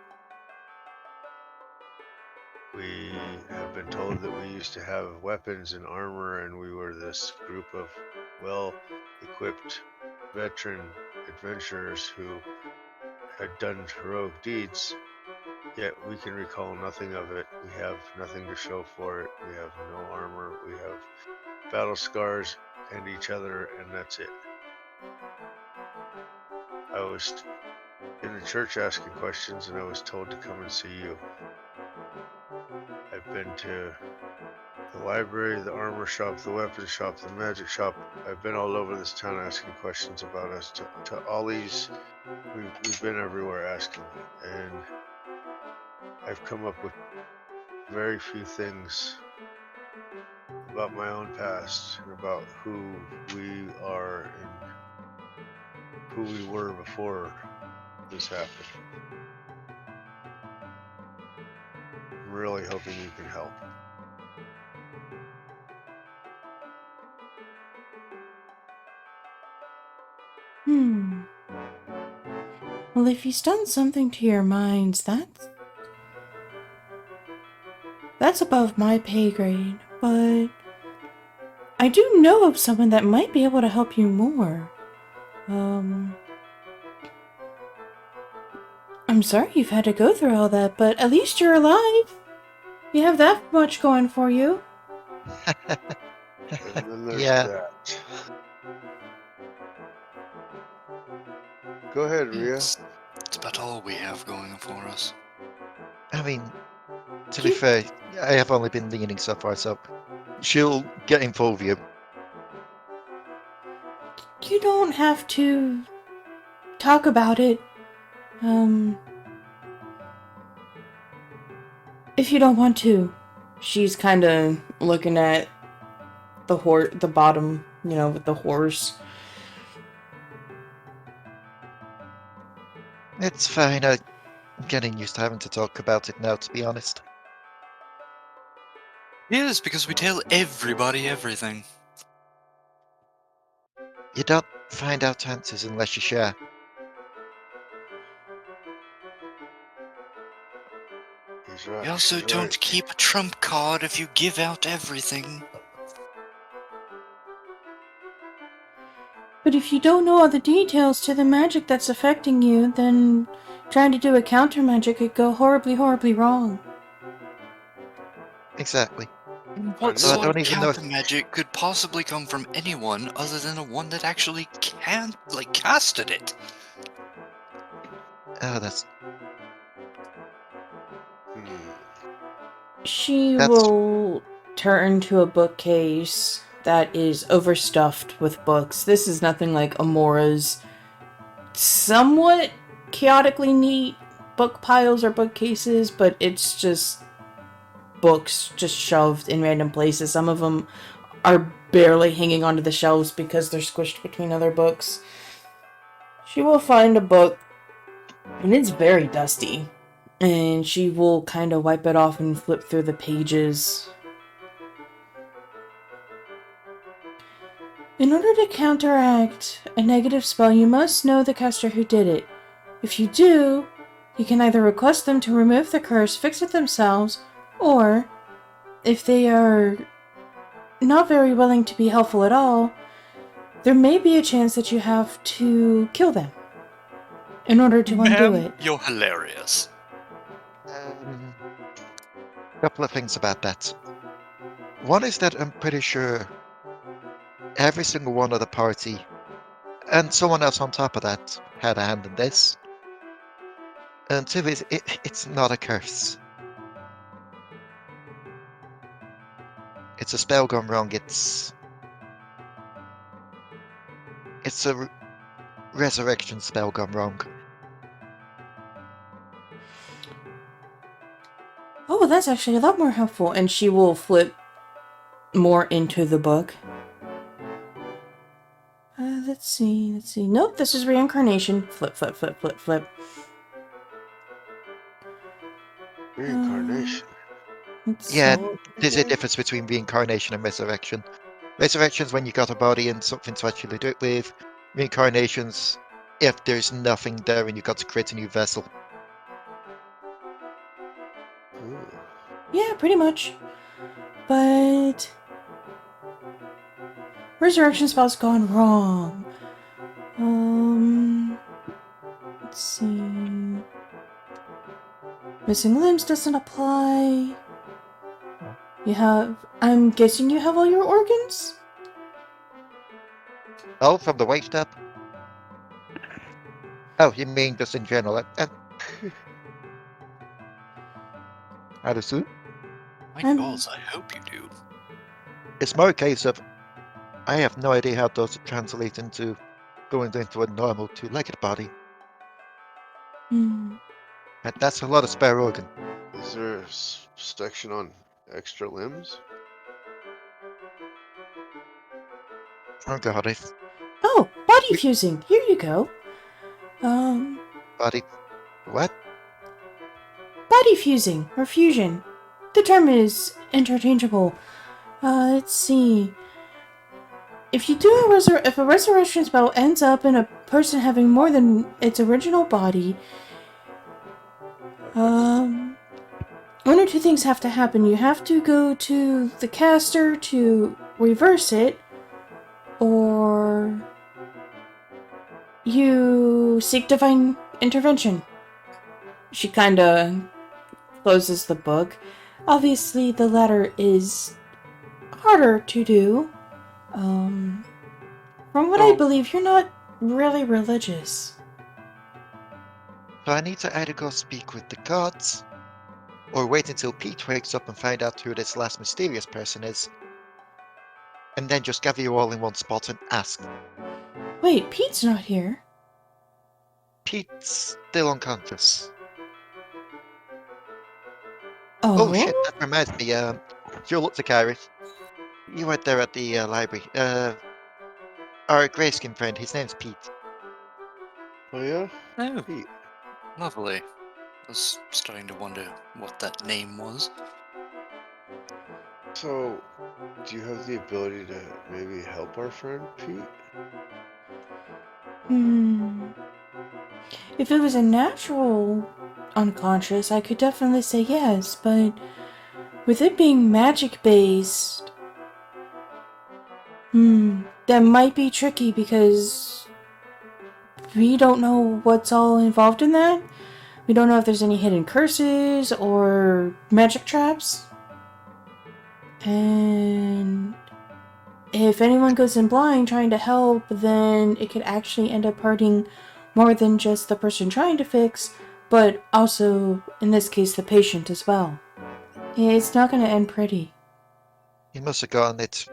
We have been told that we used to have weapons and armor, and we were this group of well-equipped veteran adventurers who had done heroic deeds, yet we can recall nothing of it. We have nothing to show for it. We have no armor. We have battle scars and each other, and that's it. I was in the church asking questions, and I was told to come and see you. I've been to the library, the armor shop, the weapon shop, the magic shop. I've been all over this town asking questions about us. To Ollie's, we've been everywhere asking. And I've come up with very few things about my own past and about who we are and who we were before this happened. I'm really hoping you can help. Well, if he's done something to your minds, that's above my pay grade, but I do know of someone that might be able to help you more. I'm sorry you've had to go through all that, but at least you're alive. You have that much going for you. And then there's Yeah. that. Go ahead, Rhea. It's about all we have going for us. I mean, to be fair, I have only been leaning so far, so she'll get involved with you. You don't have to talk about it. If you don't want to. She's kind of looking at the bottom, with the horse. It's fine. I'm getting used to having to talk about it now, to be honest. Yes, because we tell everybody everything. You don't find out answers unless you share. He's right. You also She's don't right. keep a trump card if you give out everything. But if you don't know all the details to the magic that's affecting you, then trying to do a counter magic could go horribly, horribly wrong. Exactly. What So I sort don't of even know if- counter magic could possibly come from anyone other than the one that actually casted it? Oh, that's... She That's- will turn to a bookcase that is overstuffed with books. This is nothing like Emora's somewhat chaotically neat book piles or bookcases, but it's just books just shoved in random places. Some of them are barely hanging onto the shelves because they're squished between other books. She will find a book, and it's very dusty, and she will kind of wipe it off and flip through the pages. In order to counteract a negative spell, you must know the caster who did it. If you do, you can either request them to remove the curse, fix it themselves, or, if they are not very willing to be helpful at all, there may be a chance that you have to kill them in order to undo Ma'am, it. you're hilarious. Couple of things about that. One is that I'm pretty sure every single one of the party, and someone else on top of that, had a hand in this. And two is, it's not a curse. It's a spell gone wrong. It's a resurrection spell gone wrong. Oh, that's actually a lot more helpful. And she will flip more into the book. Let's see. Nope, this is reincarnation. Flip, flip, flip, flip, flip. Reincarnation. Yeah, there's a difference between reincarnation and resurrection. Resurrection's when you got a body and something to actually do it with. Reincarnation's if there's nothing there and you got to create a new vessel. Ooh. Yeah, pretty much. But resurrection spell's gone wrong. Let's see. Missing limbs doesn't apply. I'm guessing you have all your organs? Oh, from the waist up? Oh, you mean just in general? I'd assume? My I'm- gods, I hope you do. It's more a case of I have no idea how those translate into going into a normal two-legged body. Hmm. And that's a lot of spare organ. Is there a section on extra limbs? Oh god, Oh, body fusing. Here you go. body. What? Body fusing or fusion. The term is interchangeable. Let's see. If you do if a resurrection spell ends up in a person having more than its original body, one or two things have to happen. You have to go to the caster to reverse it, or you seek divine intervention. She kinda closes the book. Obviously, the latter is harder to do. From what I believe, you're not really religious. So I need to either go speak with the gods, or wait until Pete wakes up and find out who this last mysterious person is, and then just gather you all in one spot and ask. Wait, Pete's not here. Pete's still unconscious. Oh, Oh shit, that reminds me, you'll look to Kyrish. You went there at the library. Our grayskin friend, his name's Pete. Oh yeah? Oh, Pete. lovely. I was starting to wonder what that name was. So, do you have the ability to maybe help our friend Pete? If it was a natural unconscious, I could definitely say yes, but with it being magic based, that might be tricky because we don't know what's all involved in that. We don't know if there's any hidden curses or magic traps. And if anyone goes in blind trying to help, then it could actually end up hurting more than just the person trying to fix, but also, in this case, the patient as well. It's not going to end pretty. He must have gotten it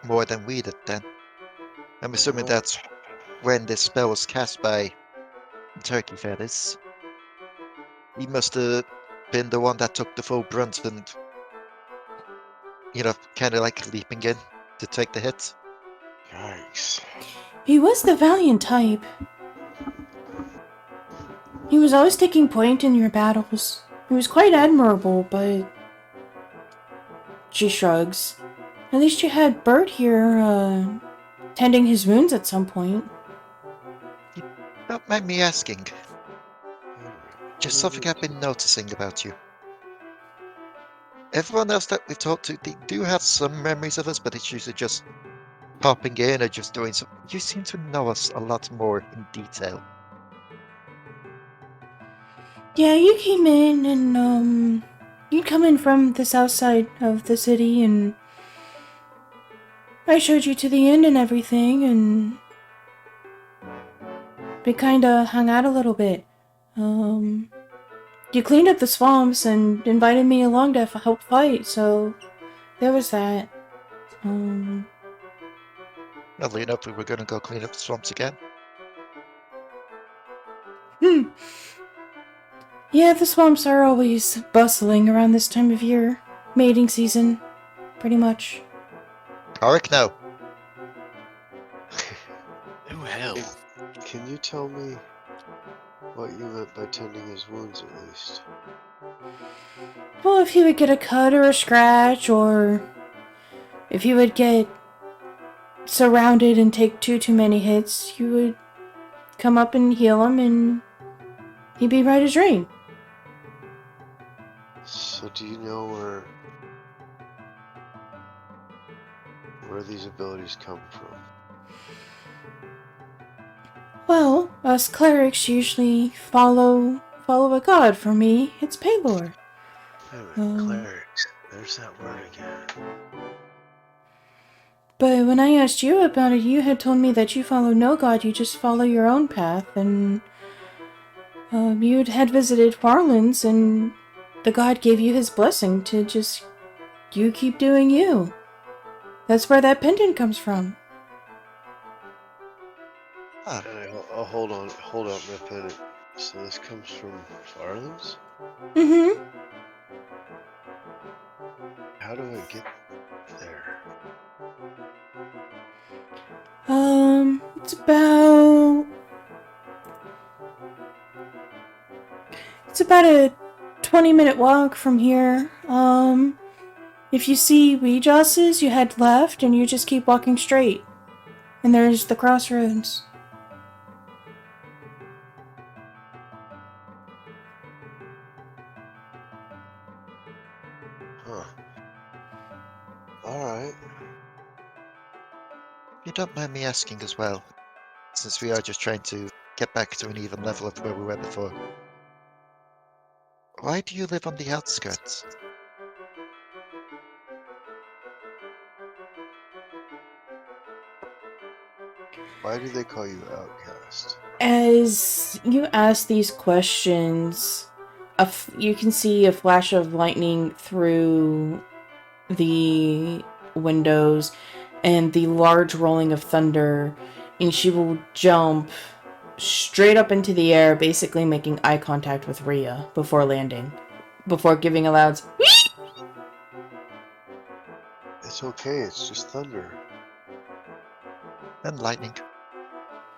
more than we did then. I'm assuming that's when this spell was cast by Turkey Feathers. He must have been the one that took the full brunt and, kind of like leaping in to take the hit. Yikes. He was the valiant type. He was always taking point in your battles. He was quite admirable, but... She shrugs. At least you had Bert here, tending his wounds at some point. Don't mind me asking. Just something I've been noticing about you. Everyone else that we've talked to, they do have some memories of us, but it's usually just popping in or just doing something. You seem to know us a lot more in detail. Yeah, you came in and, you'd come in from the south side of the city and I showed you to the inn and everything and we kinda hung out a little bit. You cleaned up the swamps and invited me along to help fight, so there was that. Oddly enough, we were going to go clean up the swamps again. Yeah, the swamps are always bustling around this time of year. Mating season, pretty much. Korric, no. Oh hell. Can you tell me what you meant by tending his wounds at least? Well, if he would get a cut or a scratch, or if he would get surrounded and take too many hits, you would come up and heal him and he'd be right as rain. So do you know where these abilities come from? Well, us clerics usually follow a god. For me, it's Paylor. Clerics. There's that word again. But when I asked you about it, you had told me that you follow no god, you just follow your own path, and you had visited Fharlangh, and the god gave you his blessing to just you keep doing you. That's where that pendant comes from. Ah, I'll hold on my pendant. So this comes from Fharlangh's? Mm-hmm. How do I get there? It's about... It's about a 20-minute walk from here. If you see rejoins, you head left and you just keep walking straight. And there's the crossroads. Huh. Alright. you don't mind me asking as well, since we are just trying to get back to an even level of where we were before. Why do you live on the outskirts? Why do they call you outcast? As you ask these questions, you can see a flash of lightning through the windows and the large rolling of thunder, and she will jump straight up into the air, basically making eye contact with Rhea before landing, before giving a loud It's okay, it's just thunder. And lightning.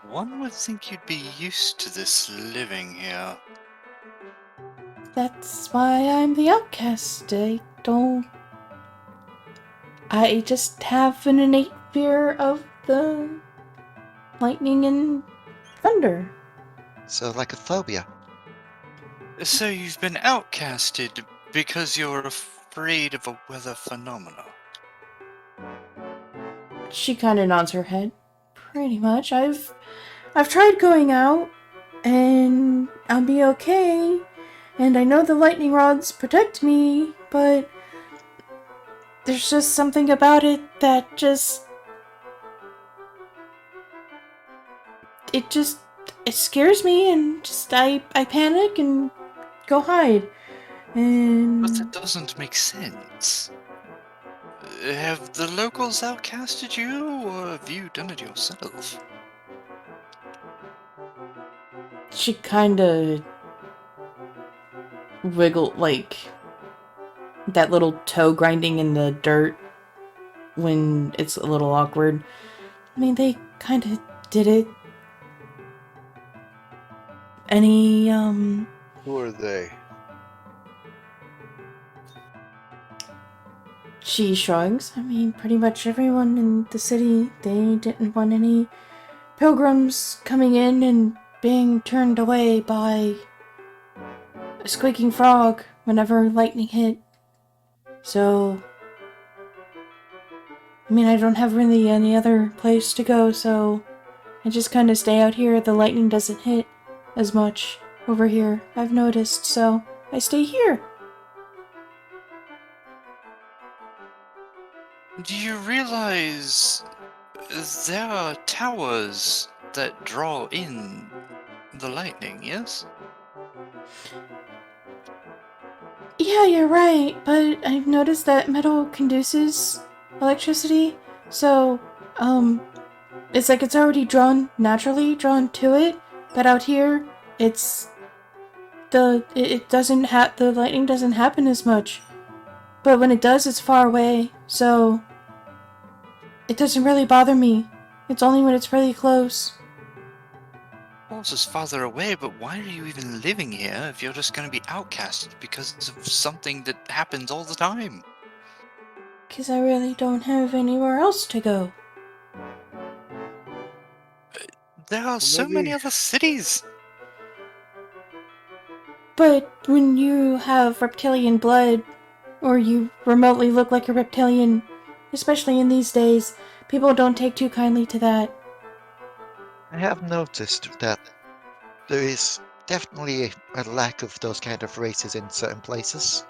One would think you'd be used to this living here. That's why I'm the outcast. I just have an innate fear of the lightning and thunder. So, like a phobia. So you've been outcasted because you're afraid of a weather phenomena. She kind of nods her head. Pretty much. I've tried going out, and I'll be okay. And I know the lightning rods protect me, but there's just something about it that it scares me, and I panic and go hide. But And that doesn't make sense. Have the locals outcasted you, or have you done it yourself? she kind of wiggled, like that little toe grinding in the dirt when it's a little awkward. I mean, they kind of did it. Any, Who are they? she shrugs. I mean, pretty much everyone in the city, they didn't want any pilgrims coming in and being turned away by a squeaking frog whenever lightning hit. So, I mean, I don't have really any other place to go, so I just kind of stay out here. The lightning doesn't hit as much over here, I've noticed, so I stay here. Do you realize there are towers that draw in the lightning, yes? Yeah, you're right, but I've noticed that metal conduces electricity, so, it's like it's already naturally drawn to it, but out here, it doesn't the lightning doesn't happen as much. But when it does, it's far away, so it doesn't really bother me. It's only when it's really close. Of course, it's farther away, but why are you even living here if you're just going to be outcasted because of something that happens all the time? 'Cause I really don't have anywhere else to go. There are so many other cities. But when you have reptilian blood, or you remotely look like a reptilian, especially in these days, people don't take too kindly to that. I have noticed that there is definitely a lack of those kind of races in certain places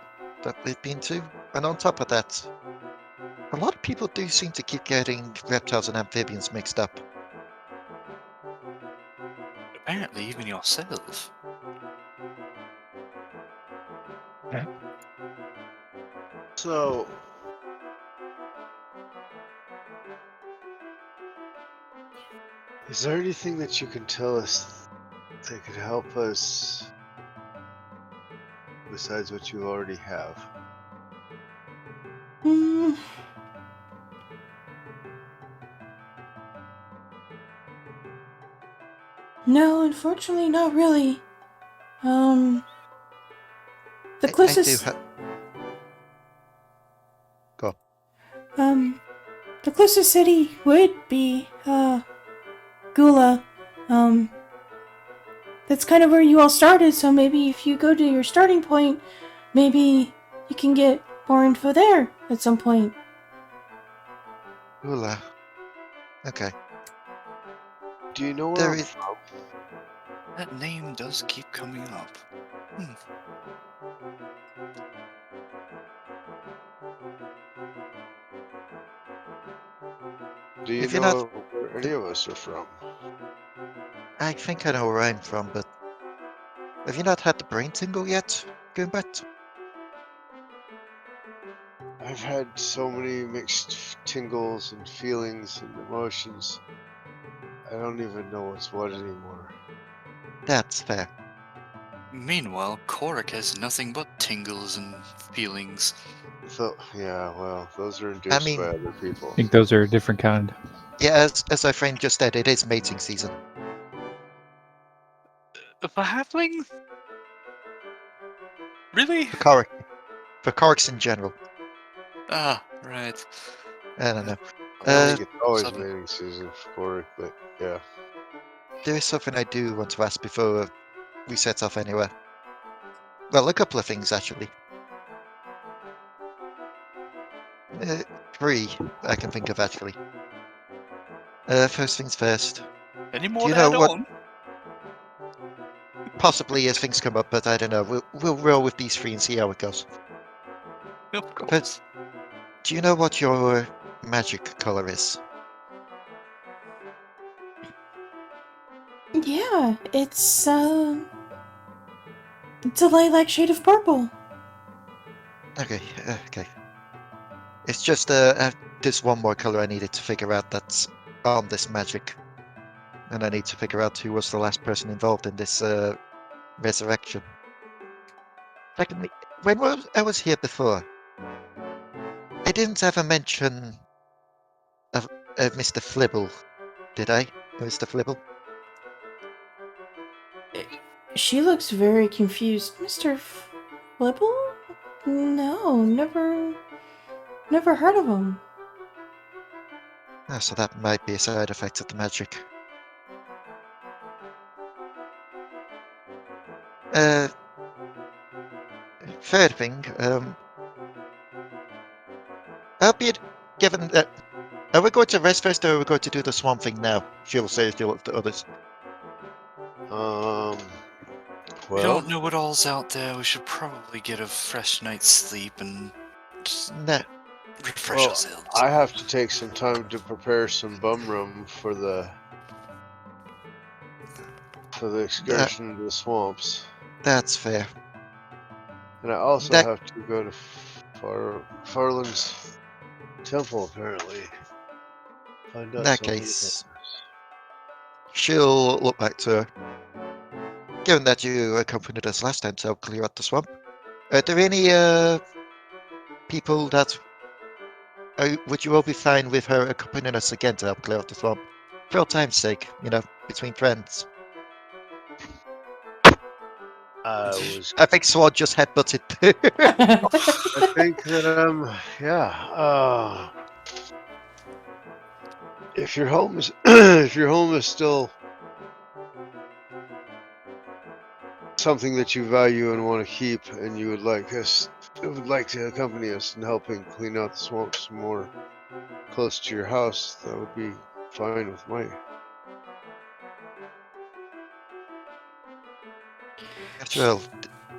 that we've been to. And on top of that, a lot of people do seem to keep getting reptiles and amphibians mixed up. Apparently, even yourself. So, Is there anything that you can tell us that could help us besides what you already have? Hmm. No, unfortunately, not really. The I do closest, Go. the closest city would be, Gula. That's kind of where you all started, so maybe if you go to your starting point, maybe you can get more info there at some point. Hula. Okay. Do you know where There I'm is. from? That name does keep coming up. Do you If you're not, know where any of us are from? I think I know where I'm from, but have you not had the brain tingle yet, Goombert? I've had so many mixed tingles and feelings and emotions. I don't even know what's what anymore. That's fair. Meanwhile, Korric has nothing but tingles and feelings. So, yeah, well, those are I induced mean, by other people. I think those are a different kind. yeah, as our friend just said, it is mating season. For halfling? Really? For Korrics in general. Ah, right. I don't know. I think it's always Sudden. mating season for Korric, but yeah. There is something I do want to ask before we set off anywhere. Well, a couple of things actually. Three I can think of actually. First things first. Any Do more you to know add what? on? Possibly as things come up, but I don't know. We'll roll with these three and see how it goes. Of course. But do you know what your magic color is? Yeah, it's a lilac shade of purple. Okay, okay. It's just there's one more color I needed to figure out that's on this magic, and I need to figure out who was the last person involved in this resurrection. Secondly, when I was here before, I didn't ever mention of Mr. Flibble, did I? Mr. Flibble? She looks very confused. Mr. Flibble? No, never heard of him. Oh, so that might be a side effect of the magic. Uh, Third thing, albeit given that, are we going to rest first or are we going to do the swan thing now? She'll say to the others. We Well, don't know what all's out there. We should probably get a fresh night's sleep and just No, refresh ourselves. I have to take some time to prepare some bum rum for the excursion into the swamps. that's fair. And I also That have to go to Fharlangh's temple, apparently. Find in out that something case, about this. she'll look back to her. Given that you accompanied us last time to help clear out the swamp, are there any people that would you all be fine with her accompanying us again to help clear out the swamp? For old time's sake, between friends. I I think Swad just headbutted. think that yeah. If your home is if your home is still something that you value and want to keep, and you would like to accompany us in helping clean out the swamps more close to your house, that would be fine with me. After all,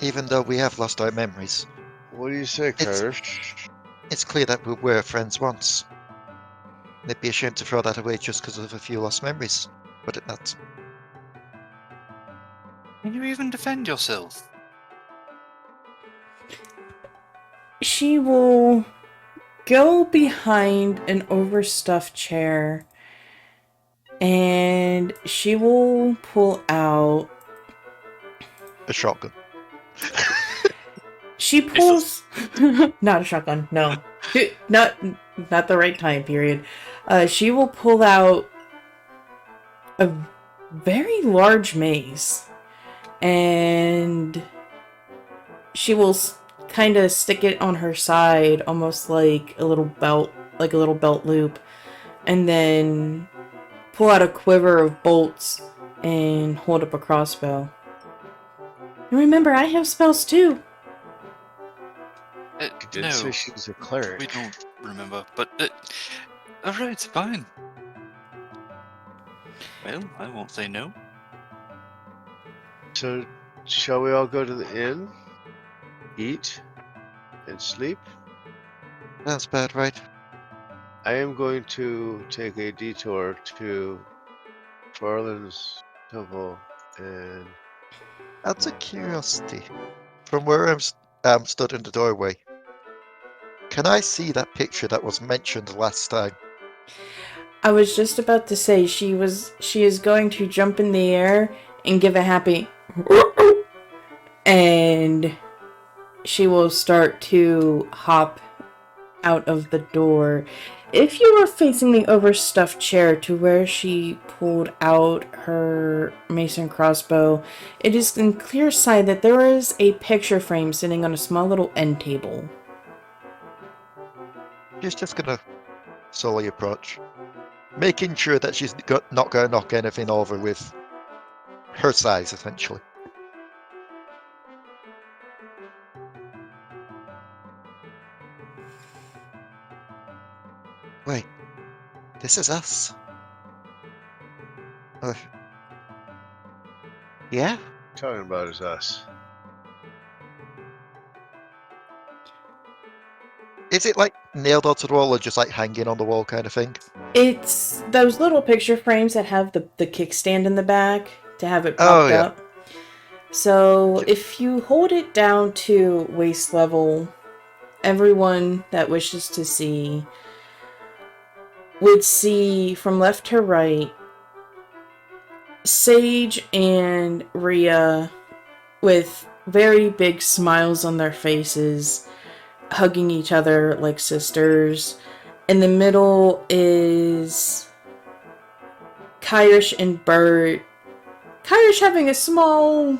even though we have lost our memories, What do you say, it's Kyrish? it's clear that we were friends once. It'd be a shame to throw that away just because of a few lost memories, would it not? Can you even defend yourself? She will go behind an overstuffed chair and she will pull out. A shotgun. She pulls not a shotgun, no. Not the right time period. She will pull out a very large mace, and she will kind of stick it on her side, almost like a little belt loop, and then pull out a quiver of bolts and hold up a crossbow. And remember, I have spells too. You did No, say she's a cleric. we don't remember, but alright, fine. Well, I won't say no. So, shall we all go to the inn, eat, and sleep? That's bad, right? I am going to take a detour to Fharlangh's temple and Out of curiosity, from where I'm stood in the doorway, can I see that picture that was mentioned last time? I was just about to say she is going to jump in the air and give a happy and she will start to hop out of the door. If you were facing the overstuffed chair to where she pulled out her mason crossbow, it is in clear sight that there is a picture frame sitting on a small little end table. She's just gonna slowly approach, making sure that she's not gonna knock anything over with her size, essentially. Wait, this is us. Yeah? talking about is us. Is it like nailed onto the wall or just like hanging on the wall kind of thing? It's those little picture frames that have the kickstand in the back to have it propped yeah. up. So if you hold it down to waist level, everyone that wishes to see would see from left to right Sage and Rhea with very big smiles on their faces, hugging each other like sisters. In the middle is Kyrish and Bert. Kyrish having a small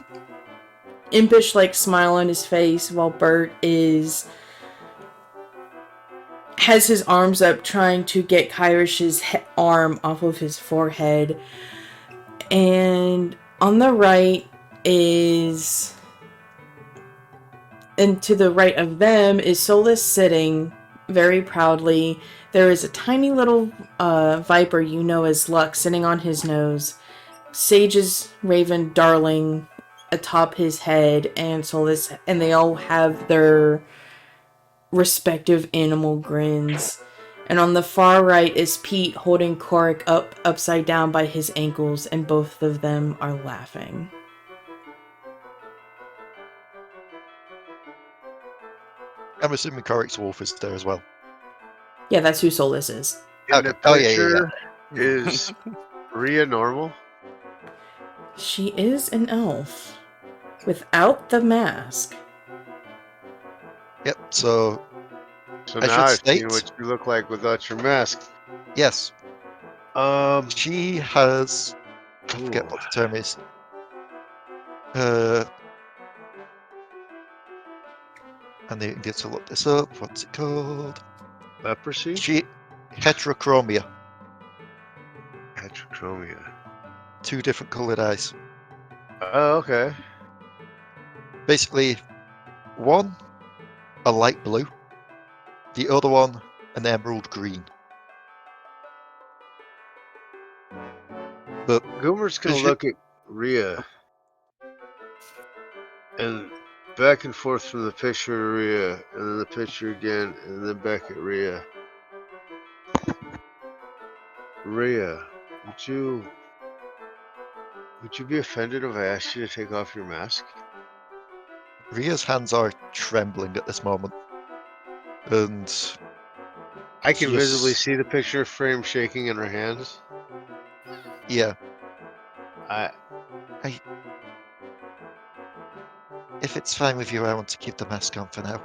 impish-like smile on his face, while Bert has his arms up trying to get Kyrish's arm off of his forehead. And on the right is... And to the right of them is Solus sitting very proudly. There is a tiny little viper you know as Luck sitting on his nose. Sage's raven darling atop his head, and Solus, and they all have their respective animal grins. And on the far right is Pete holding Korric upside down by his ankles, and both of them are laughing. I'm assuming Korric's wolf is there as well. Yeah, that's who Solus is. In Okay. the Oh, yeah, picture is Rhea normal? She is an elf. Without the mask. Yep, so So I now should I've state- seen what you look like without your mask. yes, Um, she has... I forget what the term is. I need to look this up. What's it called? leprosy? Heterochromia. Heterochromia. 2 different coloured eyes. Oh, okay. Basically, one, a light blue. The other one, an emerald green. But Goombert's gonna Is you- look at Rhea and back and forth from the picture to Rhea, and then the picture again, and then back at Rhea. Rhea, would you be offended if I asked you to take off your mask? Rhea's hands are trembling at this moment. And I can Yes. visibly see the picture frame shaking in her hands. Yeah. I If it's fine with you, I want to keep the mask on for now.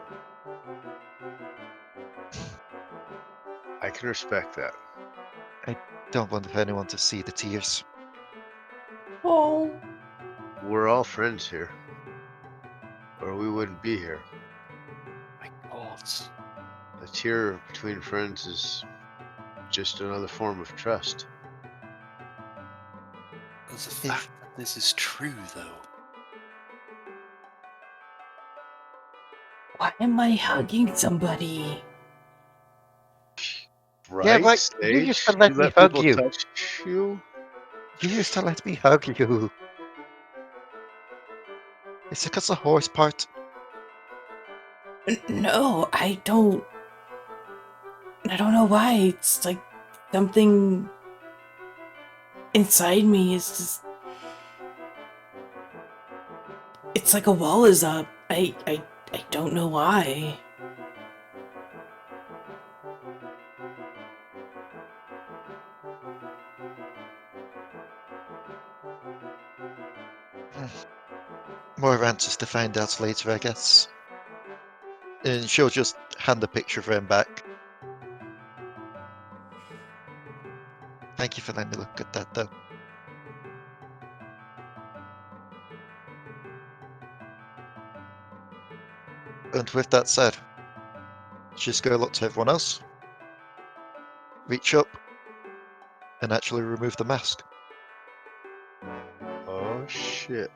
can respect that. Don't want anyone to see the tears. Oh, We're all friends here, or we wouldn't be here. My God. A tear between friends is just another form of trust. The fact that this is true, though. why am I hugging somebody? Right? Yeah, right. You Sage? used to let You me let hug people you. touch you? You used to let me hug you. Is it because the horse part? No, I don't know why. It's like something inside me is just. It's like a wall is up. I don't know why. More answers to find out later, I guess. And she'll just hand the picture frame back. Thank you for letting me look at that, though. And with that said, she's going to look to everyone else, reach up, and actually remove the mask. Oh shit.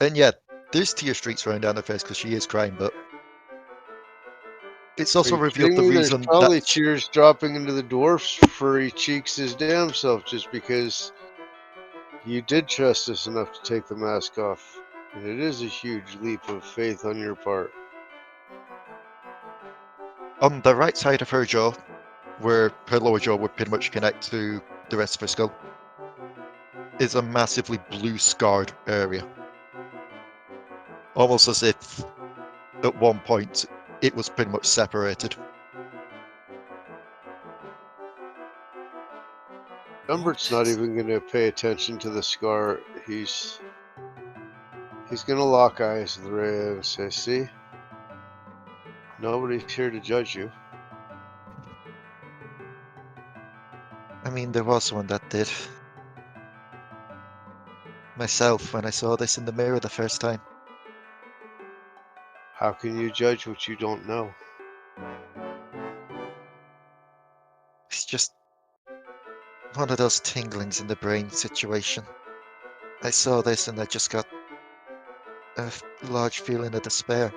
And yeah, there's tear streaks running down her face because she is crying, but it's Are also you revealed the kidding me? There's reason probably that tears dropping into the dwarf's furry cheeks his damn self just because you did trust us enough to take the mask off. And it is a huge leap of faith on your part. on the right side of her jaw, where her lower jaw would pretty much connect to the rest of her skull, is a massively blue scarred area. Almost as if at one point it was pretty much separated. Gumbert's not even going to pay attention to the scar. He's going to lock eyes with Rhea and say, see? Nobody's here to judge you. I mean, there was one that did. Myself, when I saw this in the mirror the first time. How can you judge what you don't know? It's just one of those tinglings in the brain situation. I saw this and I just got a large feeling of despair.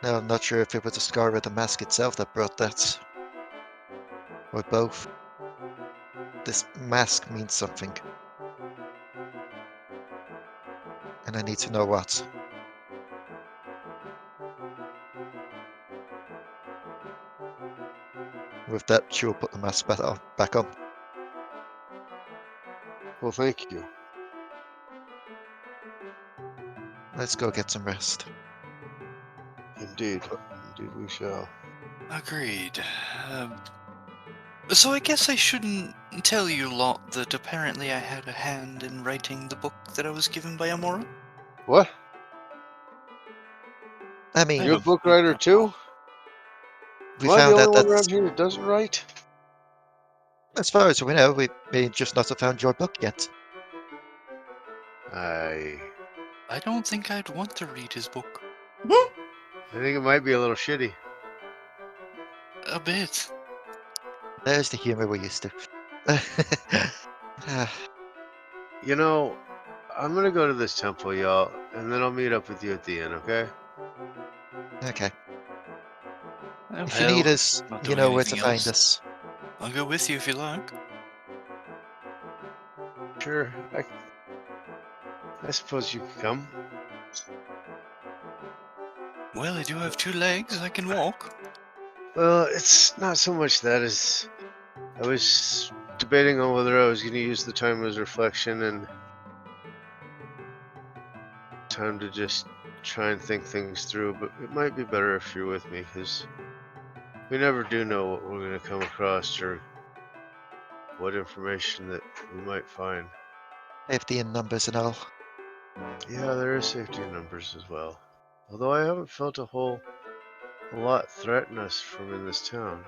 Now, I'm not sure if it was the scar or the mask itself that brought that, or both. This mask means something, and I need to know what. With that, she will put the mask back on. Well, thank you. Let's go get some rest. Indeed. Indeed we shall. Agreed. So I guess I shouldn't tell you lot that apparently I had a hand in writing the book that I was given by Emora. What? I mean, You're a book writer too? we Am I the found only out one that, around here that doesn't write? as far as we know, we may just not have found your book yet. I don't think I'd want to read his book. think it might be a little shitty. A bit. There's the humor we're used to. You know, I'm gonna go to this temple, y'all, and then I'll meet up with you at the end, okay? Okay. Well, If you need hell, us, not you doing know where to anything find else. us. I'll go with you if you like. Sure, I suppose you can come. Well, I do have 2 legs. I can walk. Well, it's not so much that as I was debating on whether I was gonna use the time as reflection and time to just try and think things through, but it might be better if you're with me, because we never do know what we're going to come across or what information that we might find. Safety in numbers and all. Yeah, there is safety in numbers as well. Although I haven't felt a lot threaten us from in this town.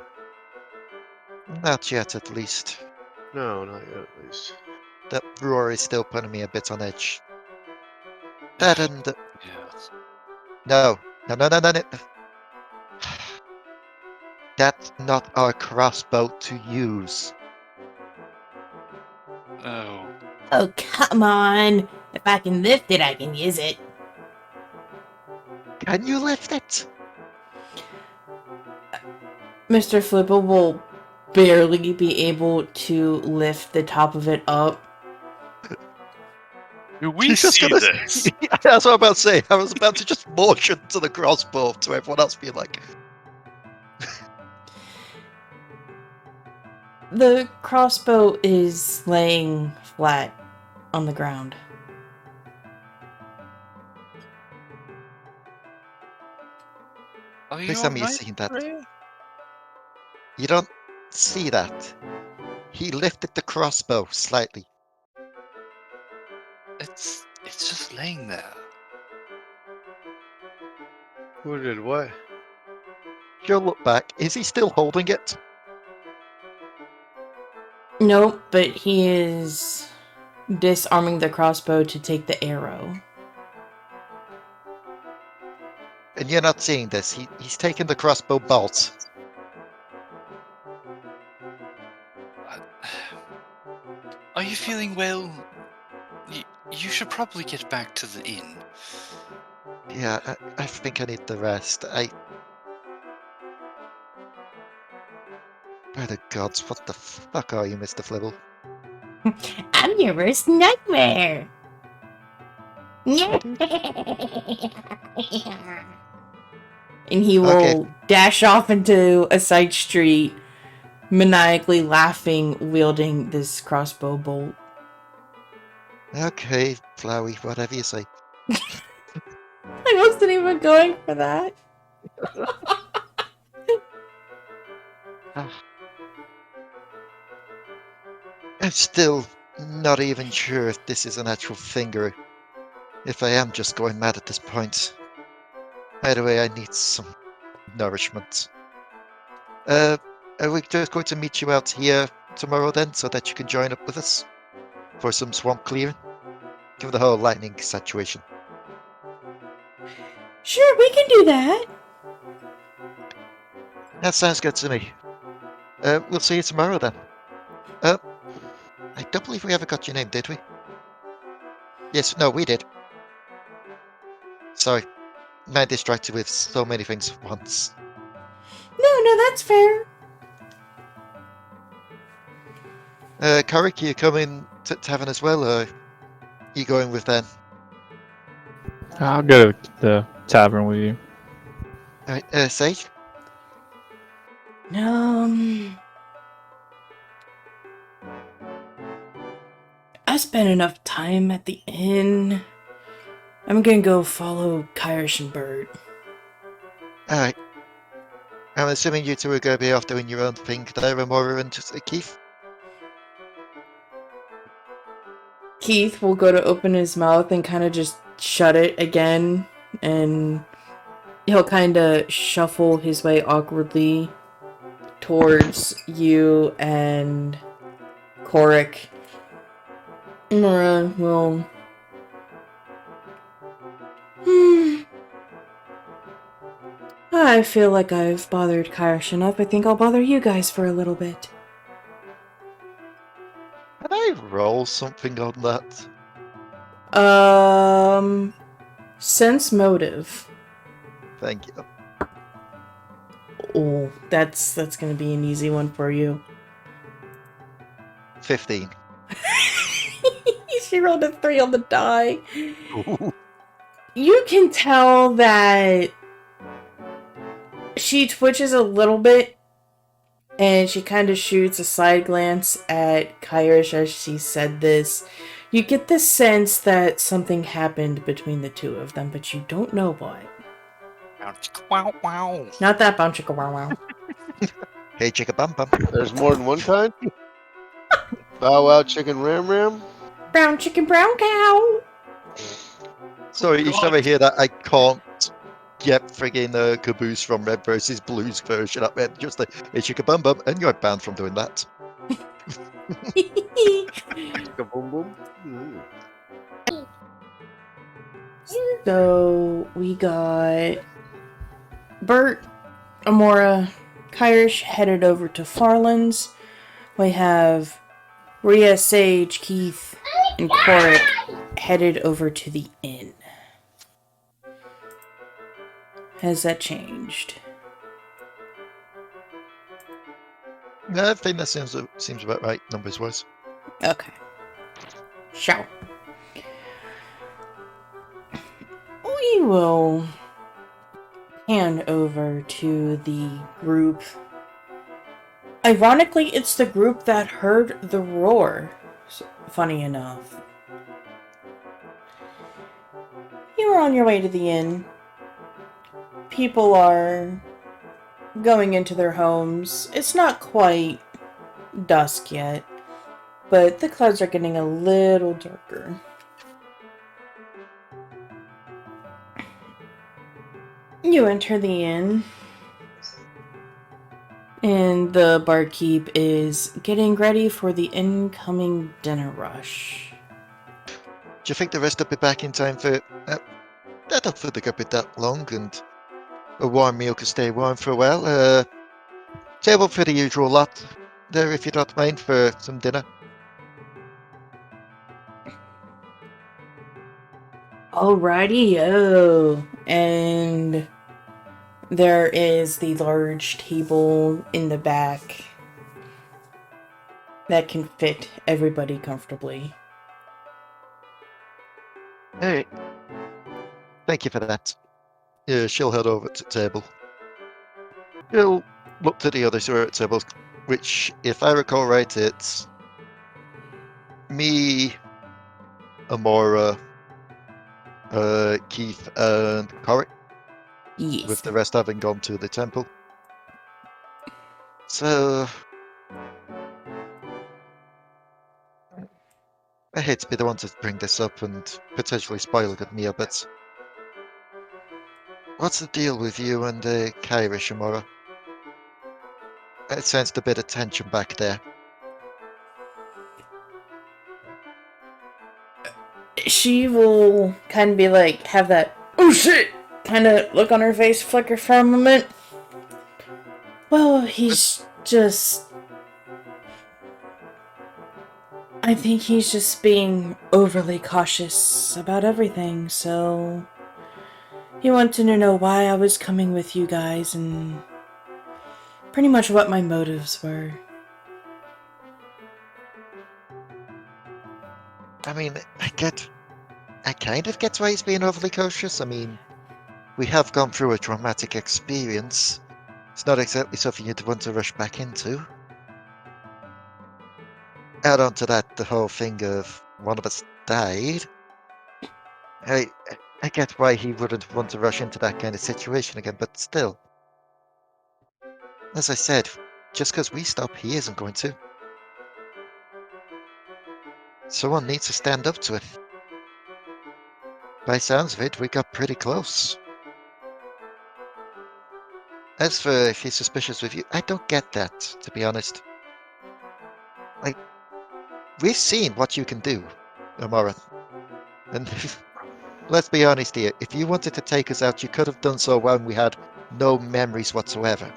Not yet, at least. No, not yet at least. That roar is still putting me a bit on edge. That and... Yes. No. No. That's not our crossbow to use. Oh. Oh, come on. If I can lift it, I can use it. Can you lift it? Mr. Flippo will barely be able to lift the top of it up. Do we He's just see gonna- this? That's what I'm about to say. I was about to just motion to the crossbow to everyone else being like, The crossbow is laying flat on the ground. Are you Please tell me you've alright, seen that. Rhea? you don't see that. He lifted the crossbow slightly. It's just laying there. Who did what? You'll look back. Is he still holding it? Nope, but he is disarming the crossbow to take the arrow. And you're not seeing this. He's taken the crossbow bolt. Are you feeling well? You should probably get back to the inn. Yeah, I think I need the rest. By the gods, what the fuck are you, Mr. Flibble? I'm your worst nightmare. And he will Okay. dash off into a side street, maniacally laughing, wielding this crossbow bolt. Okay, Flowey, whatever you say. I wasn't even going for that. I'm still not even sure if this is an actual thing or if I am just going mad at this point. Either way, I need some nourishment. Are we just going to meet you out here tomorrow then, so that you can join up with us for some swamp clearing? Given the whole lightning situation. Sure, we can do that. That sounds good to me. We'll see you tomorrow then. I don't believe we ever got your name, did we? Yes, no, we did. Sorry. Man distracted with so many things at once. No, that's fair. Korric, you coming to tavern as well, or you going with them? I'll go to the tavern with you. Alright, Sage? I spent enough time at the inn. I'm gonna go follow Kyrish and Bert. Alright. I'm assuming you two are going to be off doing your own thing there, Emora and Keith? Keith will go to open his mouth and kind of just shut it again, and he'll kind of shuffle his way awkwardly towards you and Korric. Emora will... I feel like I've bothered Kyrish enough. I think I'll bother you guys for a little bit. Can I roll something on that? Sense motive. Thank you. Oh, that's gonna be an easy one for you. 15. She rolled a 3 on the die. You can tell that she twitches a little bit, and she kind of shoots a side glance at Kyrish as she said this. You get the sense that something happened between the two of them, but you don't know what. Wow, wow. Not that bounce chicka wow wow. Hey, chicka bum bum. There's more than one kind? Bow wow chicken ram ram? Brown chicken, brown cow. Sorry, each time I hear that, I can't get friggin' Caboose from Red vs. Blues version up there. Just like, hey, chicka bum bum, and you're banned from doing that. Chicka boom boom? Mm. So we got Bert, Emora, Kyrish headed over to Fharlangh's. We have Rhea, Sage, Keith, and Korric headed over to the inn. Has that changed? I think that seems about right, numbers wise. Okay. Sure. We will hand over to the group. Ironically, it's the group that heard the roar. Funny enough. You are on your way to the inn. People are going into their homes. It's not quite dusk yet, but the clouds are getting a little darker. You enter the inn, and the barkeep is getting ready for the incoming dinner rush. Do you think the rest will be back in time for... I don't think they'll be that long, and a warm meal can stay warm for a while. Table for the usual lot there, if you don't mind, for some dinner. Alrighty-o. And there is the large table in the back that can fit everybody comfortably. Hey, thank you for that. Yeah, she'll head over to the table. She'll look to the others who are at tables, which, if I recall right, it's me, Emora, Keith, and Korric, Yes. with the rest having gone to the temple. So, I hate to be the one to bring this up and potentially spoil a good meal, but what's the deal with you and Kyrish, Emora? I sensed a bit of tension back there. She will kind of be like, have that, oh shit, kind of look on her face, flicker for a moment. Well, he's just... I think he's just being overly cautious about everything, so... He wanted to know why I was coming with you guys and pretty much what my motives were. I mean, I kind of get why he's being overly cautious. I mean, we have gone through a traumatic experience. It's not exactly something you'd want to rush back into. Add on to that the whole thing of one of us died. I get why he wouldn't want to rush into that kind of situation again, but still. As I said, just because we stop, he isn't going to. Someone needs to stand up to it. By sounds of it, we got pretty close. As for if he's suspicious with you, I don't get that, to be honest. Like, we've seen what you can do, Emora. And let's be honest here, if you wanted to take us out, you could have done so when we had no memories whatsoever.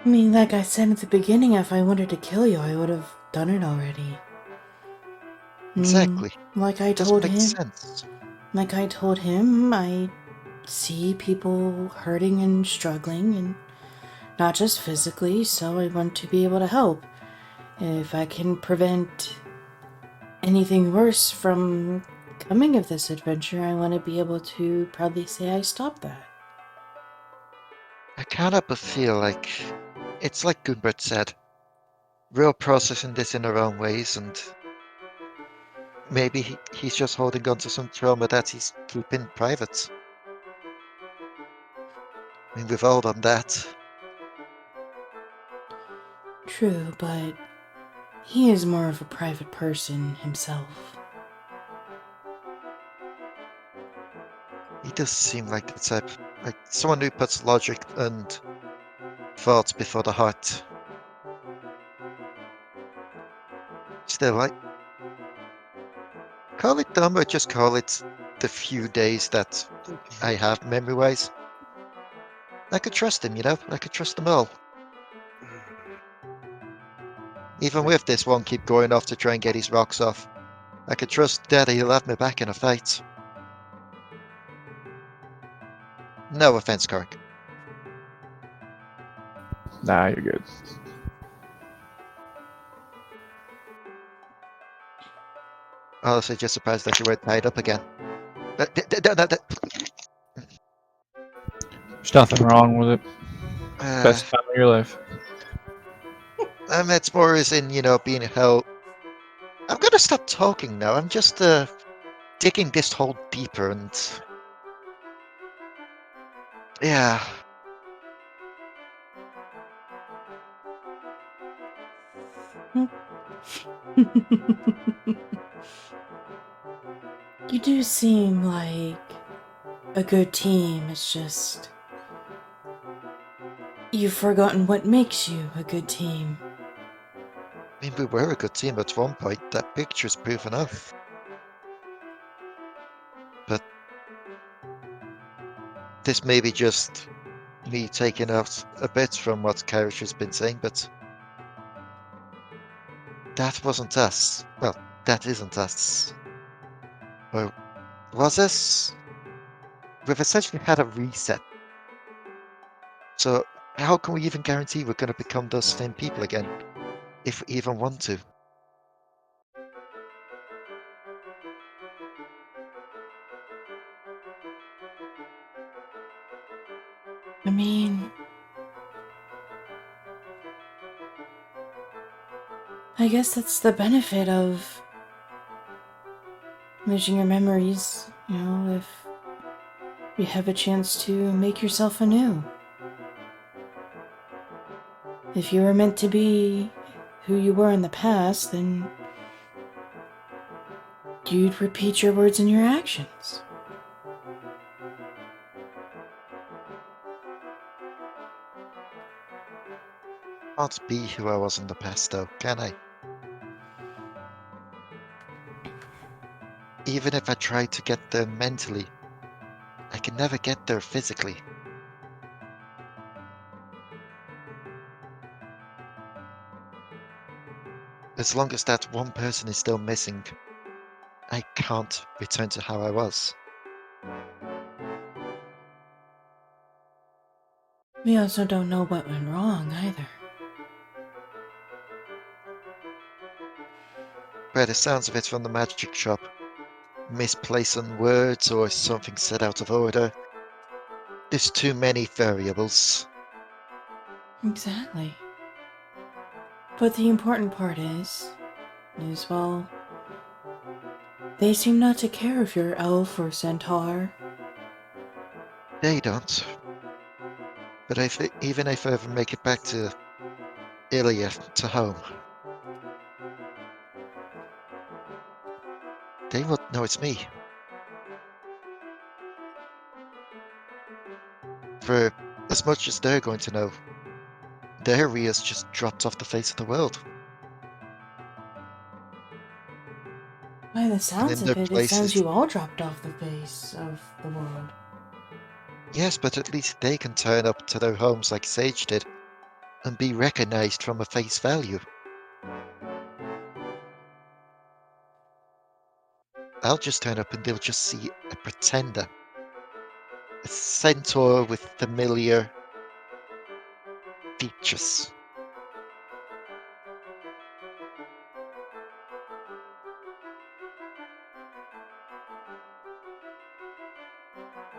I mean, like I said at the beginning, if I wanted to kill you, I would have done it already. Exactly. Like I Doesn't told make him. sense. Like I told him, I see people hurting and struggling, and not just physically, so I want to be able to help. If I can prevent anything worse from coming of this adventure, I want to be able to proudly say I stopped that. I cannot but feel like It's like Goombert said. We're all processing this in our own ways, and maybe he's just holding on to some trauma that he's keeping private. I mean, we've all done that. True, but he is more of a private person himself. He does seem like the type, like someone who puts logic and thoughts before the heart. Still, call it dumb or just call it the few days that I have memory-wise. I could trust him, you know? I could trust them all. Even with this one keep going off to try and get his rocks off. I could trust that he'll have me back in a fight. No offense, Korric. Nah, you're good. Honestly, just surprised that you weren't tied up again. There's nothing wrong with it. Best time of your life. It's more as in, you know, being held. I'm gonna stop talking now. I'm just digging this hole deeper and yeah. You do seem like a good team. It's just you've forgotten what makes you a good team. I mean, we were a good team at one point. That picture's proof enough. But this may be just me taking out a bit from what Kyrish has been saying, but that wasn't us. Well, that isn't us. Or was us? We've essentially had a reset. So how can we even guarantee we're going to become those same people again? If we even want to. I mean, I guess that's the benefit of losing your memories, you know, if you have a chance to make yourself anew. If you were meant to be who you were in the past, then you'd repeat your words and your actions. Can't be who I was in the past, though, can I? Even if I try to get there mentally, I can never get there physically. As long as that one person is still missing, I can't return to how I was. We also don't know what went wrong either. By the sounds of it from the magic shop, misplacing words or something said out of order. There's too many variables. Exactly. But the important part is, well, they seem not to care if you're elf or centaur. They don't. But even if I ever make it back to Ilya, to home, they won't know it's me. For as much as they're going to know, their Rhea's just dropped off the face of the world. By the sounds in of their it, it sounds places- you all dropped off the face of the world. Yes, but at least they can turn up to their homes like Sage did and be recognized from a face value. I'll just turn up and they'll just see a pretender. A centaur with familiar features.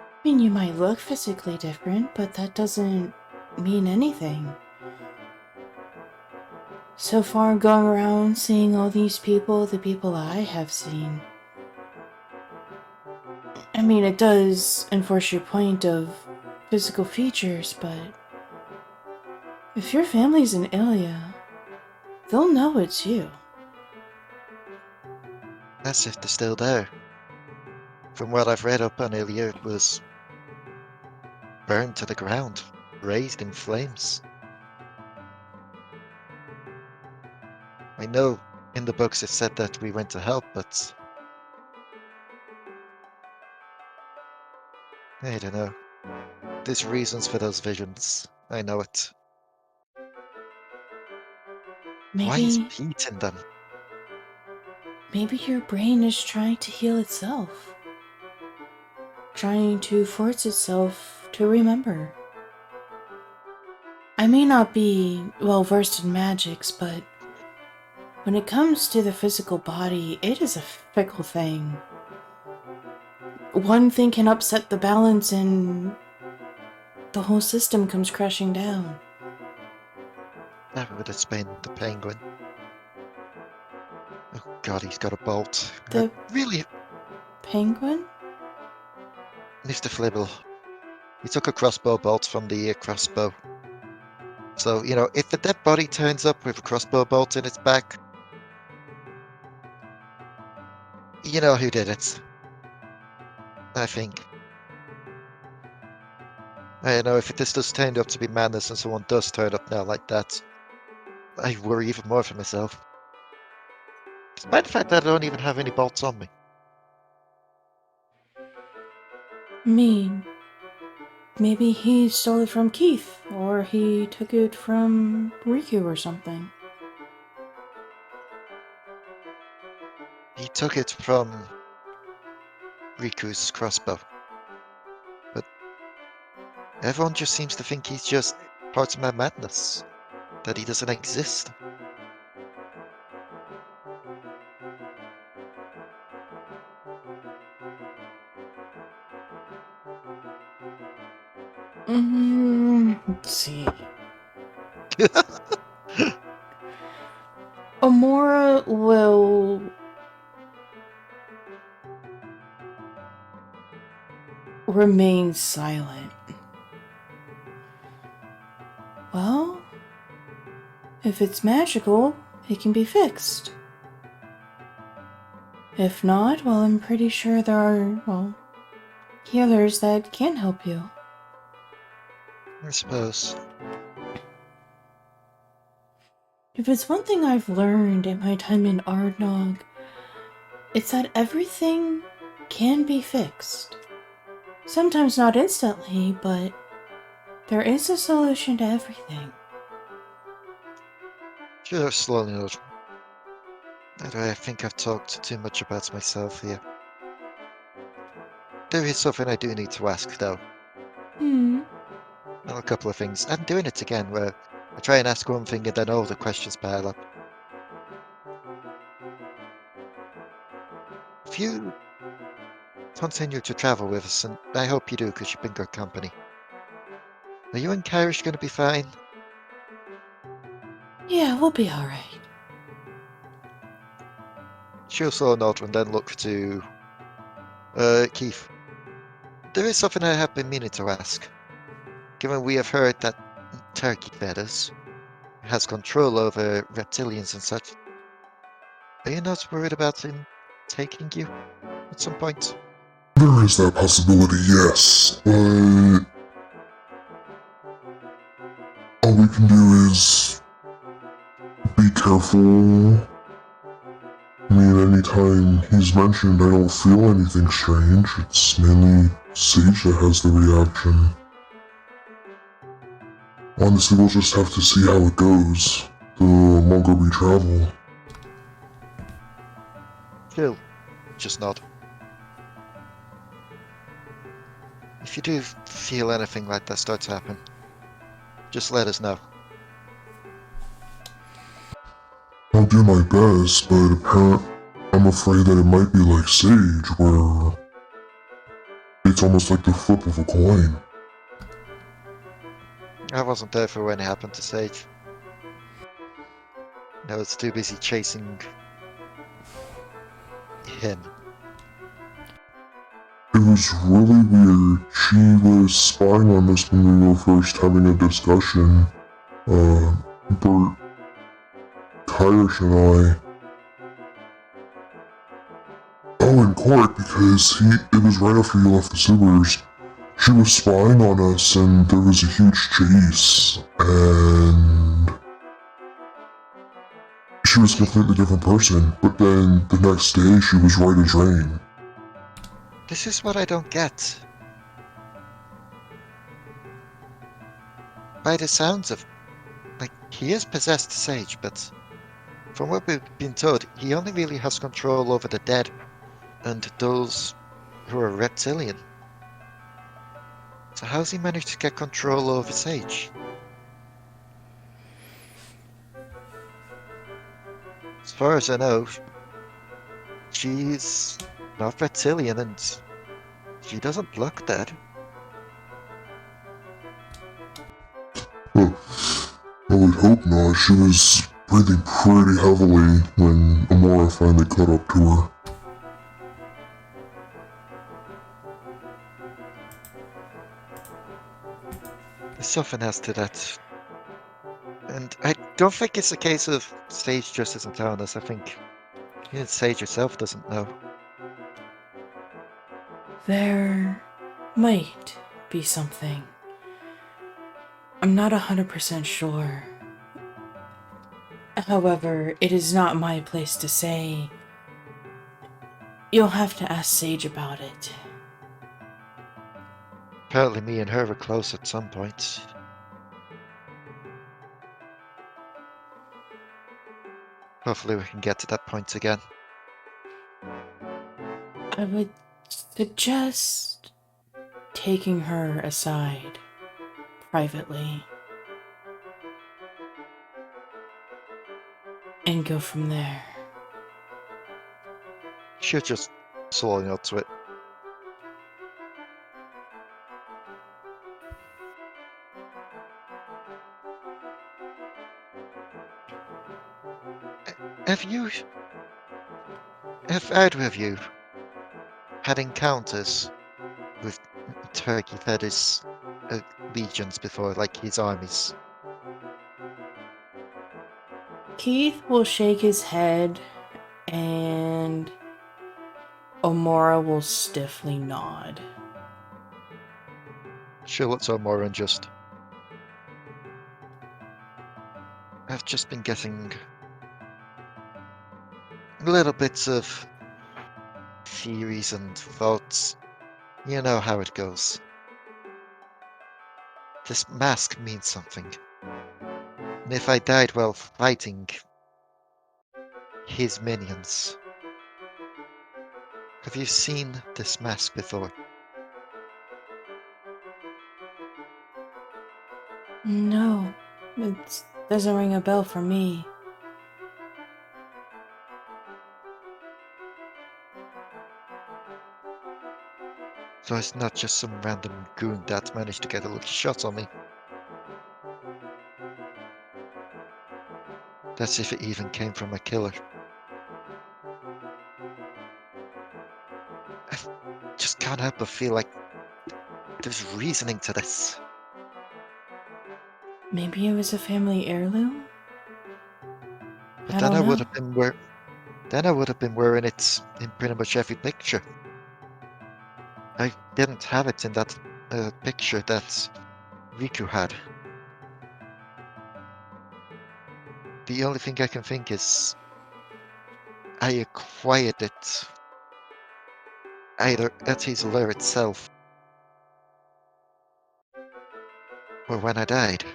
I mean, you might look physically different, but that doesn't mean anything. so far going around seeing all these people, the people I have seen. I mean, it does enforce your point of physical features, but if your family's in Ilya, they'll know it's you. As if they're still there. From what I've read up on Ilya, it was burned to the ground, raised in flames. I know in the books it said that we went to help, but I don't know. There's reasons for those visions. I know it. Why is Maybe, Pete in them? maybe your brain is trying to heal itself. Trying to force itself to remember. I may not be well versed in magics, but when it comes to the physical body, it is a fickle thing. One thing can upset the balance and the whole system comes crashing down. That would explain the penguin. Oh god, he's got a bolt. The Really, penguin? Mr. Flibble. He took a crossbow bolt from the crossbow. So, you know, if the dead body turns up with a crossbow bolt in its back, you know who did it. I think. I know if this does turn out to be madness and someone does turn up now like that, I worry even more for myself. Despite the fact that I don't even have any bolts on me. Mean. Maybe he stole it from Keith, or he took it from Rikku or something. He took it from Riku's crossbow. But everyone just seems to think he's just part of my madness. That he doesn't exist. Let's see. Emora will remain silent. Well, if it's magical, it can be fixed. If not, well, I'm pretty sure there are, well, healers that can help you. I suppose. If it's one thing I've learned in my time in Ardnog, it's that everything can be fixed. Sometimes not instantly, but there is a solution to everything. Sure, slowly enough. I think I've talked too much about myself here. There is something I do need to ask, though. Well, a couple of things. I'm doing it again, where I try and ask one thing and then all the questions pile up. If you continue to travel with us, and I hope you do because you've been good company, are you and Kyrish going to be fine? Yeah, we'll be alright. She'll slow nod and then look to Keith. There is something I have been meaning to ask. Given we have heard that Turkey Feathers has control over reptilians and such, are you not worried about him taking you at some point? There is that possibility, yes, but all we can do is be careful. I mean, anytime he's mentioned, I don't feel anything strange. It's mainly Sage that has the reaction. Honestly, we'll just have to see how it goes the longer we travel. She'll just nod. If you do feel anything like that start to happen, just let us know. I'll do my best, but I'm afraid that it might be like Sage, where it's almost like the flip of a coin. I wasn't there for when it happened to Sage. I was too busy chasing him. It was really weird. She was spying on us when we were first having a discussion. Bert, Kyrish and I. Oh, and Korric, because it was right after you left the sewers. She was spying on us and there was a huge chase. And she was a completely different person. But then the next day she was right as rain. This is what I don't get. By the sounds of... Like, he is possessed sage, but from what we've been told, he only really has control over the dead and those who are reptilian. So how's he managed to get control over sage? As far as I know, she's not reptilian and she doesn't look dead. Huh. I would hope not. She was breathing pretty heavily when Emora finally caught up to her. There's something else to that. And I don't think it's a case of Sage just isn't telling us. I think even Sage herself doesn't know. There might be something. I'm not 100% sure. However, it is not my place to say. You'll have to ask Sage about it. Apparently me and her were close at some point. Hopefully we can get to that point again. I would suggest taking her aside privately and go from there. She'll just slowly nod to it. Have either of you had encounters with Turkey Feather's legions before, like his armies? Keith will shake his head and Emora will stiffly nod. She'll look to Emora and just... I've just been getting little bits of theories and thoughts. You know how it goes. This mask means something. And if I died while fighting his minions... Have you seen this mask before? No, it doesn't ring a bell for me. So it's not just some random goon that managed to get a lucky shot on me. That's if it even came from a killer. I just can't help but feel like there's reasoning to this. Maybe it was a family heirloom? But I then don't I would know. have been then I would have been wearing it in pretty much every picture. I didn't have it in that picture that Rikku had. The only thing I can think is I acquired it either at his lair itself or when I died.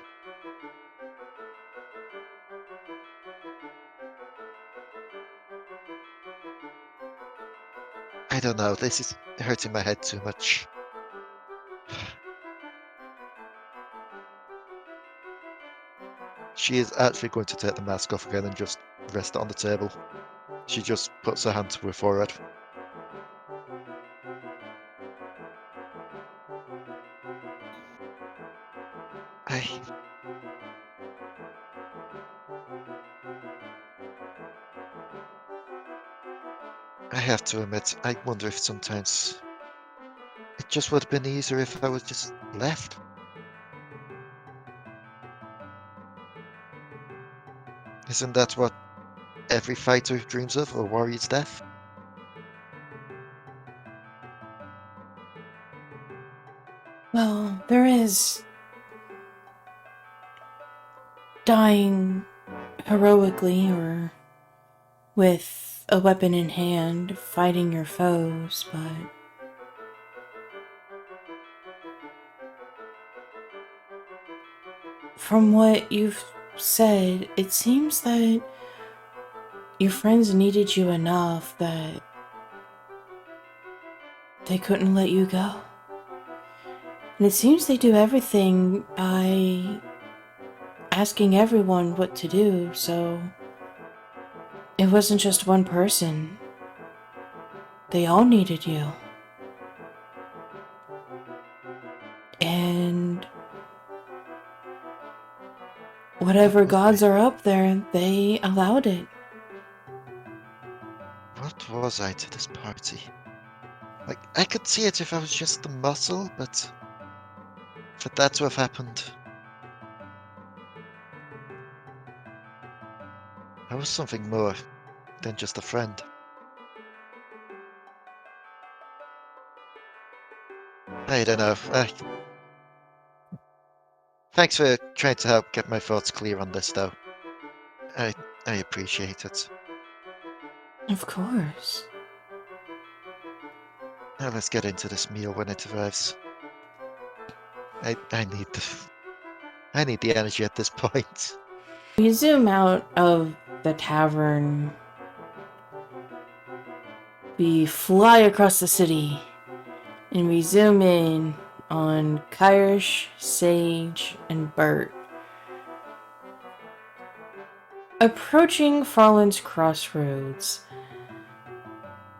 I don't know, this is hurting my head too much. She is actually going to take the mask off again and just rest it on the table. She just puts her hand to her forehead. I have to admit, I wonder if sometimes it just would have been easier if I was just left. Isn't that what every fighter dreams of, or warrior's death? Well, there is dying heroically or with a weapon in hand, fighting your foes, but from what you've said, it seems that your friends needed you enough that they couldn't let you go. And it seems they do everything by asking everyone what to do, so it wasn't just one person. They all needed you. And whatever gods are up there, they allowed it. What was I to this party? Like, I could see it if I was just the muscle, but for that to have happened, I was something more than just a friend. I don't know. Thanks for trying to help get my thoughts clear on this, though. I appreciate it. Of course. Now let's get into this meal when it arrives. I need the energy at this point. You zoom out of the tavern. We fly across the city. And we zoom in on Kyrish, Sage, and Bert. Approaching Fharlangh's crossroads.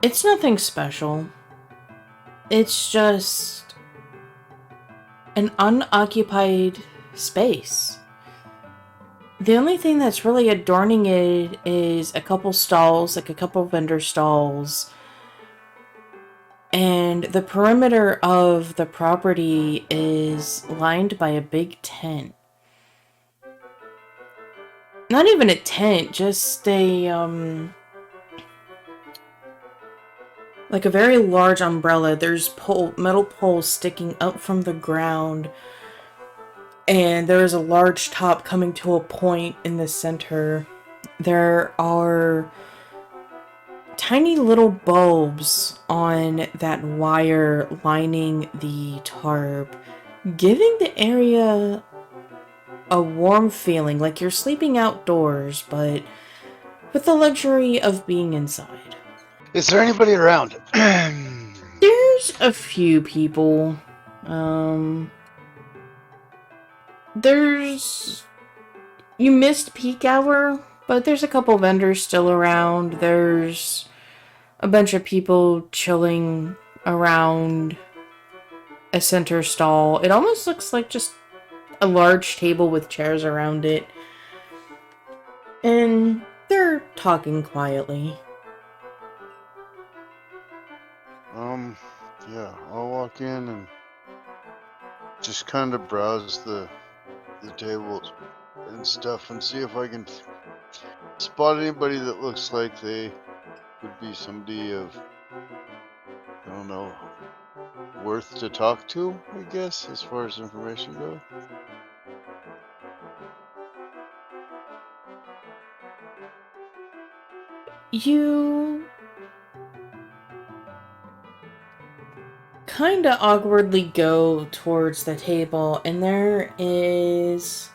It's nothing special. It's just an unoccupied space. The only thing that's really adorning it is a couple stalls, like a couple vendor stalls. And the perimeter of the property is lined by a big tent. Not even a tent, just a, like a very large umbrella. There's metal poles sticking up from the ground. And there is a large top coming to a point in the center. There are tiny little bulbs on that wire lining the tarp, giving the area a warm feeling, like you're sleeping outdoors, but with the luxury of being inside. Is there anybody around? There's a few people. You missed peak hour, but there's a couple vendors still around. There's a bunch of people chilling around a center stall. It almost looks like just a large table with chairs around it. And they're talking quietly. Yeah, I'll walk in and just kind of browse the tables and stuff and see if I can spot anybody that looks like they would be somebody of, I don't know, worth to talk to, I guess, as far as information goes. You kind of awkwardly go towards the table, and there is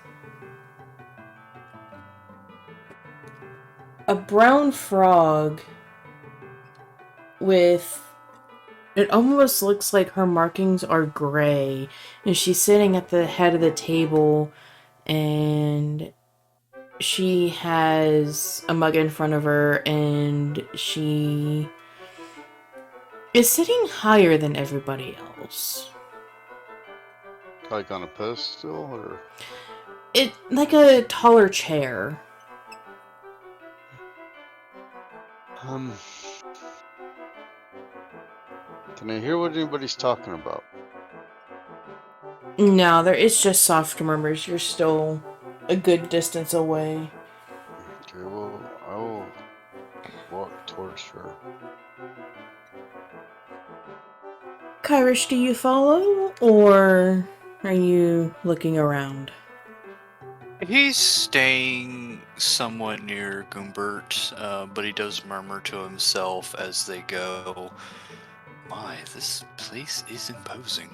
a brown frog with, it almost looks like her markings are gray, and she's sitting at the head of the table, and she has a mug in front of her, and she is sitting higher than everybody else. Like on a pedestal, or? It, like a taller chair. Can I hear what anybody's talking about? No, there is just soft murmurs. You're still a good distance away. Okay, well, I will walk towards her. Kyrish, do you follow, or are you looking around? He's staying somewhat near Goombert, but he does murmur to himself as they go, "My, this place is imposing."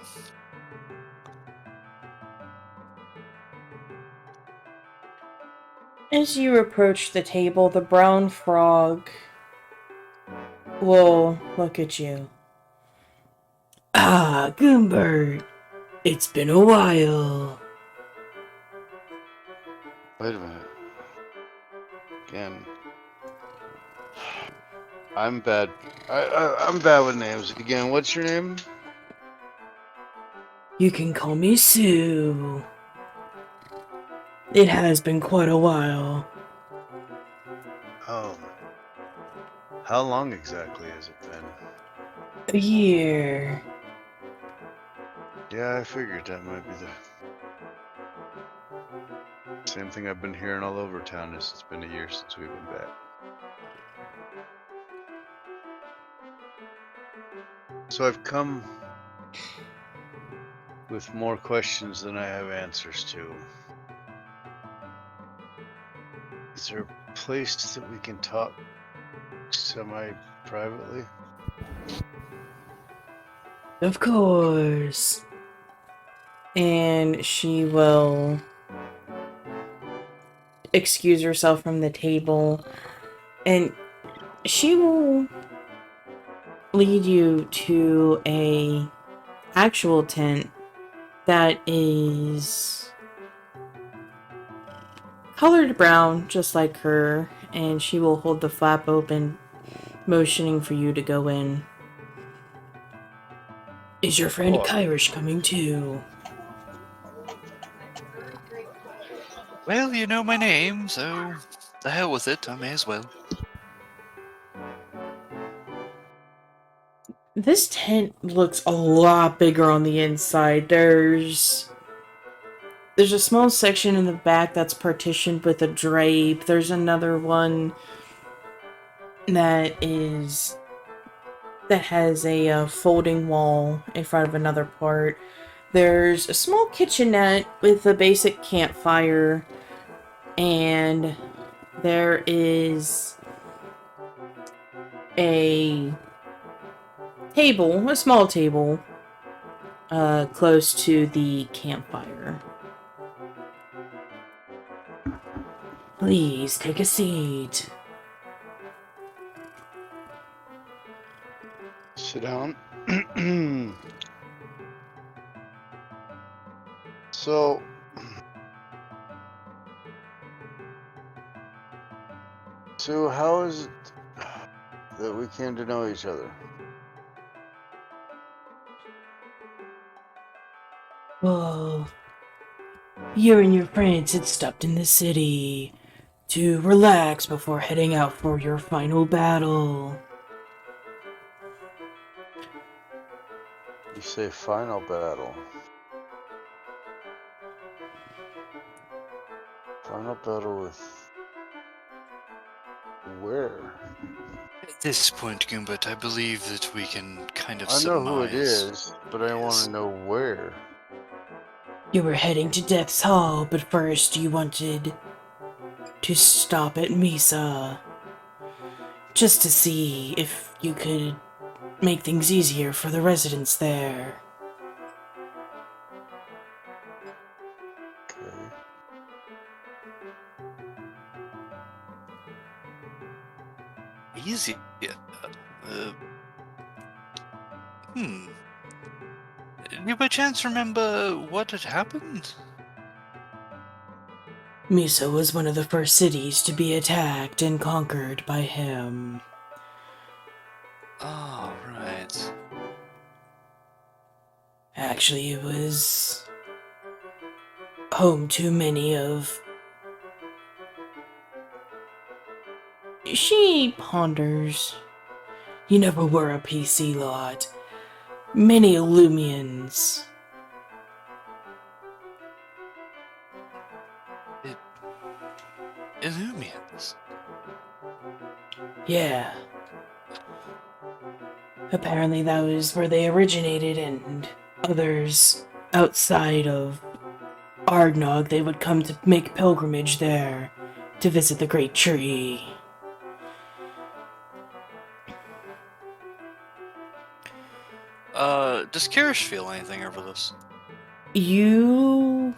As you approach the table, the brown frog will look at you. Ah, Goombert, it's been a while. Wait a minute. Again. I'm bad. I'm bad with names. Again, what's your name? You can call me Sue. It has been quite a while. How long exactly has it been? A year. Yeah, I figured that might be the same thing I've been hearing all over town. Is it's been a year since we've been back. So I've come with more questions than I have answers to. Is there a place that we can talk semi-privately? Of course. And she will excuse herself from the table, and she will lead you to a actual tent that is colored brown, just like her, and she will hold the flap open, motioning for you to go in. Is your friend Kyrish coming too? Well, you know my name, so the hell with it, I may as well. This tent looks a lot bigger on the inside. There's a small section in the back that's partitioned with a drape. There's another one that has a folding wall in front of another part. There's a small kitchenette with a basic campfire, and there is a table, a small table, close to the campfire. Please take a seat. Sit down. So, how is it that we came to know each other? Well, you and your friends had stopped in the city to relax before heading out for your final battle. You say final battle. Final battle with where? At this point, Goombert, I believe that we can kind of I know who it surmise. is, but I want Yes. to know where. You were heading to Death's Hall, but first you wanted to stop at Misa, just to see if you could make things easier for the residents there. Okay. Easy. Hmm. Do you by chance remember what had happened? Misa was one of the first cities to be attacked and conquered by him. Oh, right. Actually, it was home to many of... She ponders. You never were a PC lot. many Illumians. Illumians. Yeah. Apparently that was where they originated, and others outside of Ardnog, they would come to make pilgrimage there to visit the Great Tree. Does Kyrish feel anything over this? You're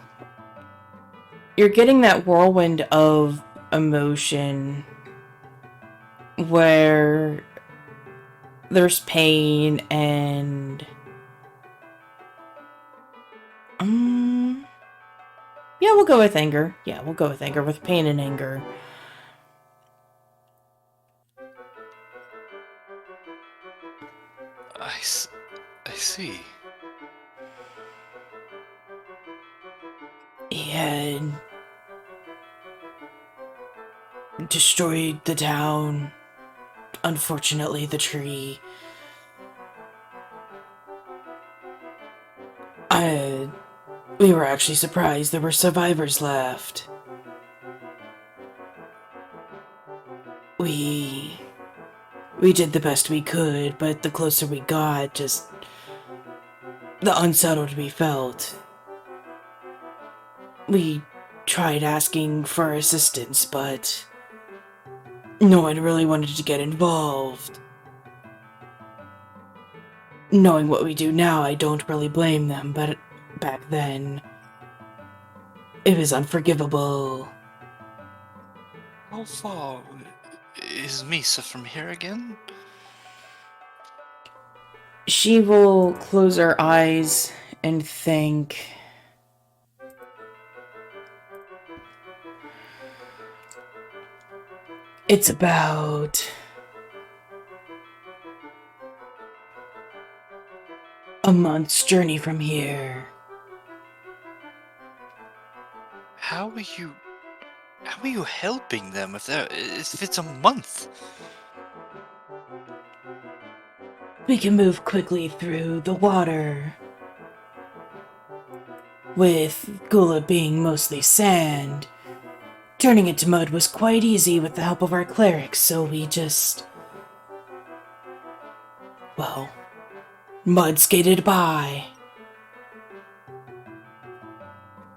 getting that whirlwind of emotion where there's pain and yeah, we'll go with anger. Yeah, we'll go with anger, with pain and anger. I see. He had destroyed the town. Unfortunately, the tree. We were actually surprised there were survivors left. We did the best we could, but the closer we got, just the unsettled we felt. We tried asking for assistance, but no one really wanted to get involved. Knowing what we do now, I don't really blame them, but back then, it was unforgivable. How far is Misa from here again? She will close her eyes and think. It's about a month's journey from here. How are you helping them if it's a month? We can move quickly through the water. With Gula being mostly sand, turning it to mud was quite easy with the help of our clerics, so we just... well, mud skated by.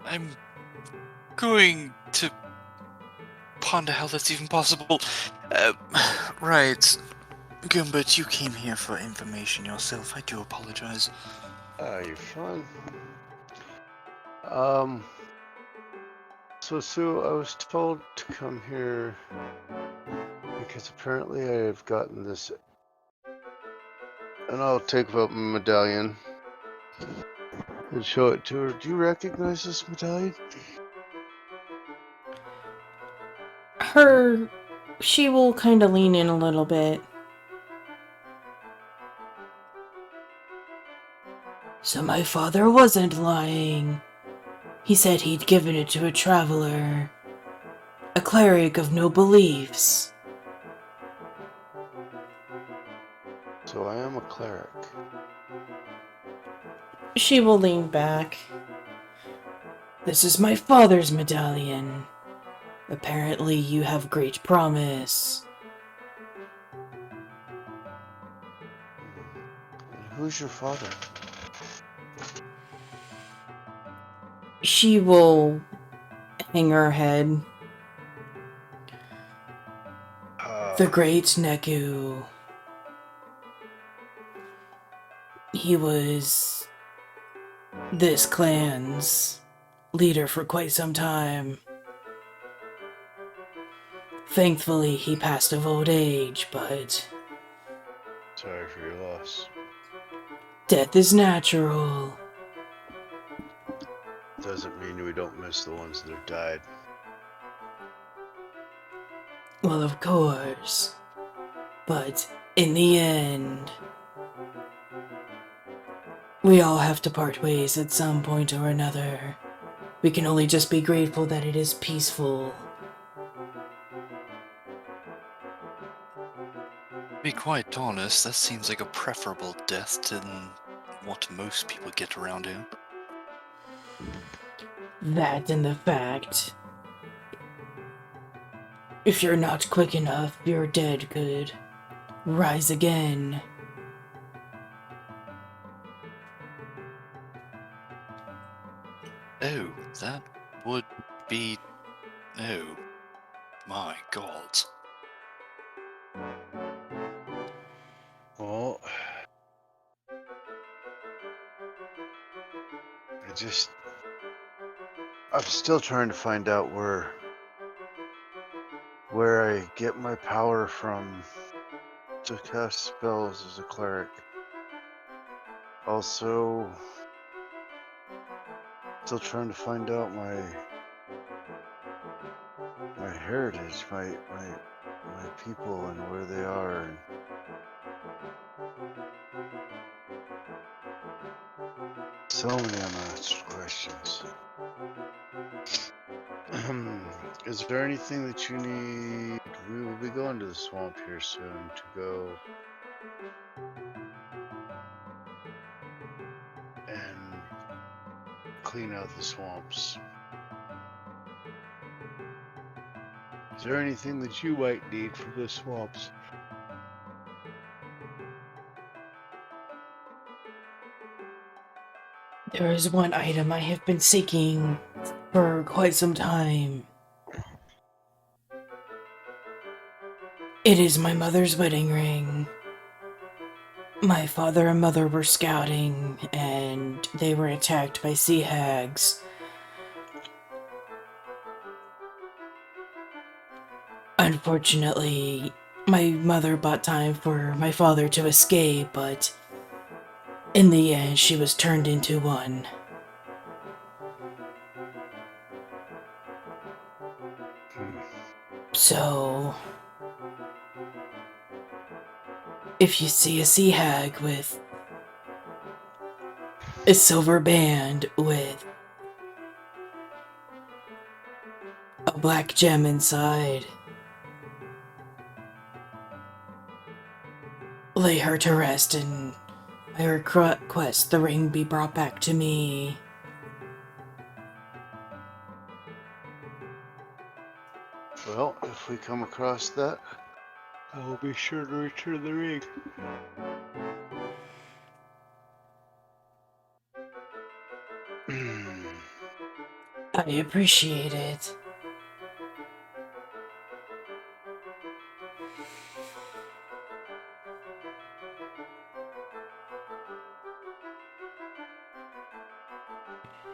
I'm going to ponder how that's even possible. Right. Goombert, you came here for information yourself. I do apologize. You're fine. So Sue, I was told to come here because apparently I have gotten this, and I'll take out my medallion and show it to her. Do you recognize this medallion? She will kind of lean in a little bit. So my father wasn't lying. He said he'd given it to a traveler. A cleric of no beliefs. So I am a cleric. She will lean back. This is my father's medallion. Apparently you have great promise. Who's your father? She will hang her head. The great Neku. He was this clan's leader for quite some time. Thankfully, he passed of old age, but Sorry for your loss. death is natural. Doesn't mean we don't miss the ones that have died. Well, of course. But in the end, we all have to part ways at some point or another. We can only just be grateful that it is peaceful. To be quite honest, that seems like a preferable death to what most people get around here. That and the fact, if you're not quick enough, your dead could rise again. Oh, that would be... Oh, my God. Well, I'm still trying to find out where I get my power from to cast spells as a cleric. Also, still trying to find out my heritage, my people and where they are. And so many unanswered questions. Is there anything that you need? We will be going to the swamp here soon to go and clean out the swamps. Is there anything that you might need from the swamps? There is one item I have been seeking for quite some time. It is my mother's wedding ring. My father and mother were scouting, and they were attacked by sea hags. Unfortunately, my mother bought time for my father to escape, but in the end, she was turned into one. So, if you see a sea hag with a silver band with a black gem inside, lay her to rest, and I request the ring be brought back to me. Well, if we come across that, I will be sure to return the ring. I appreciate it.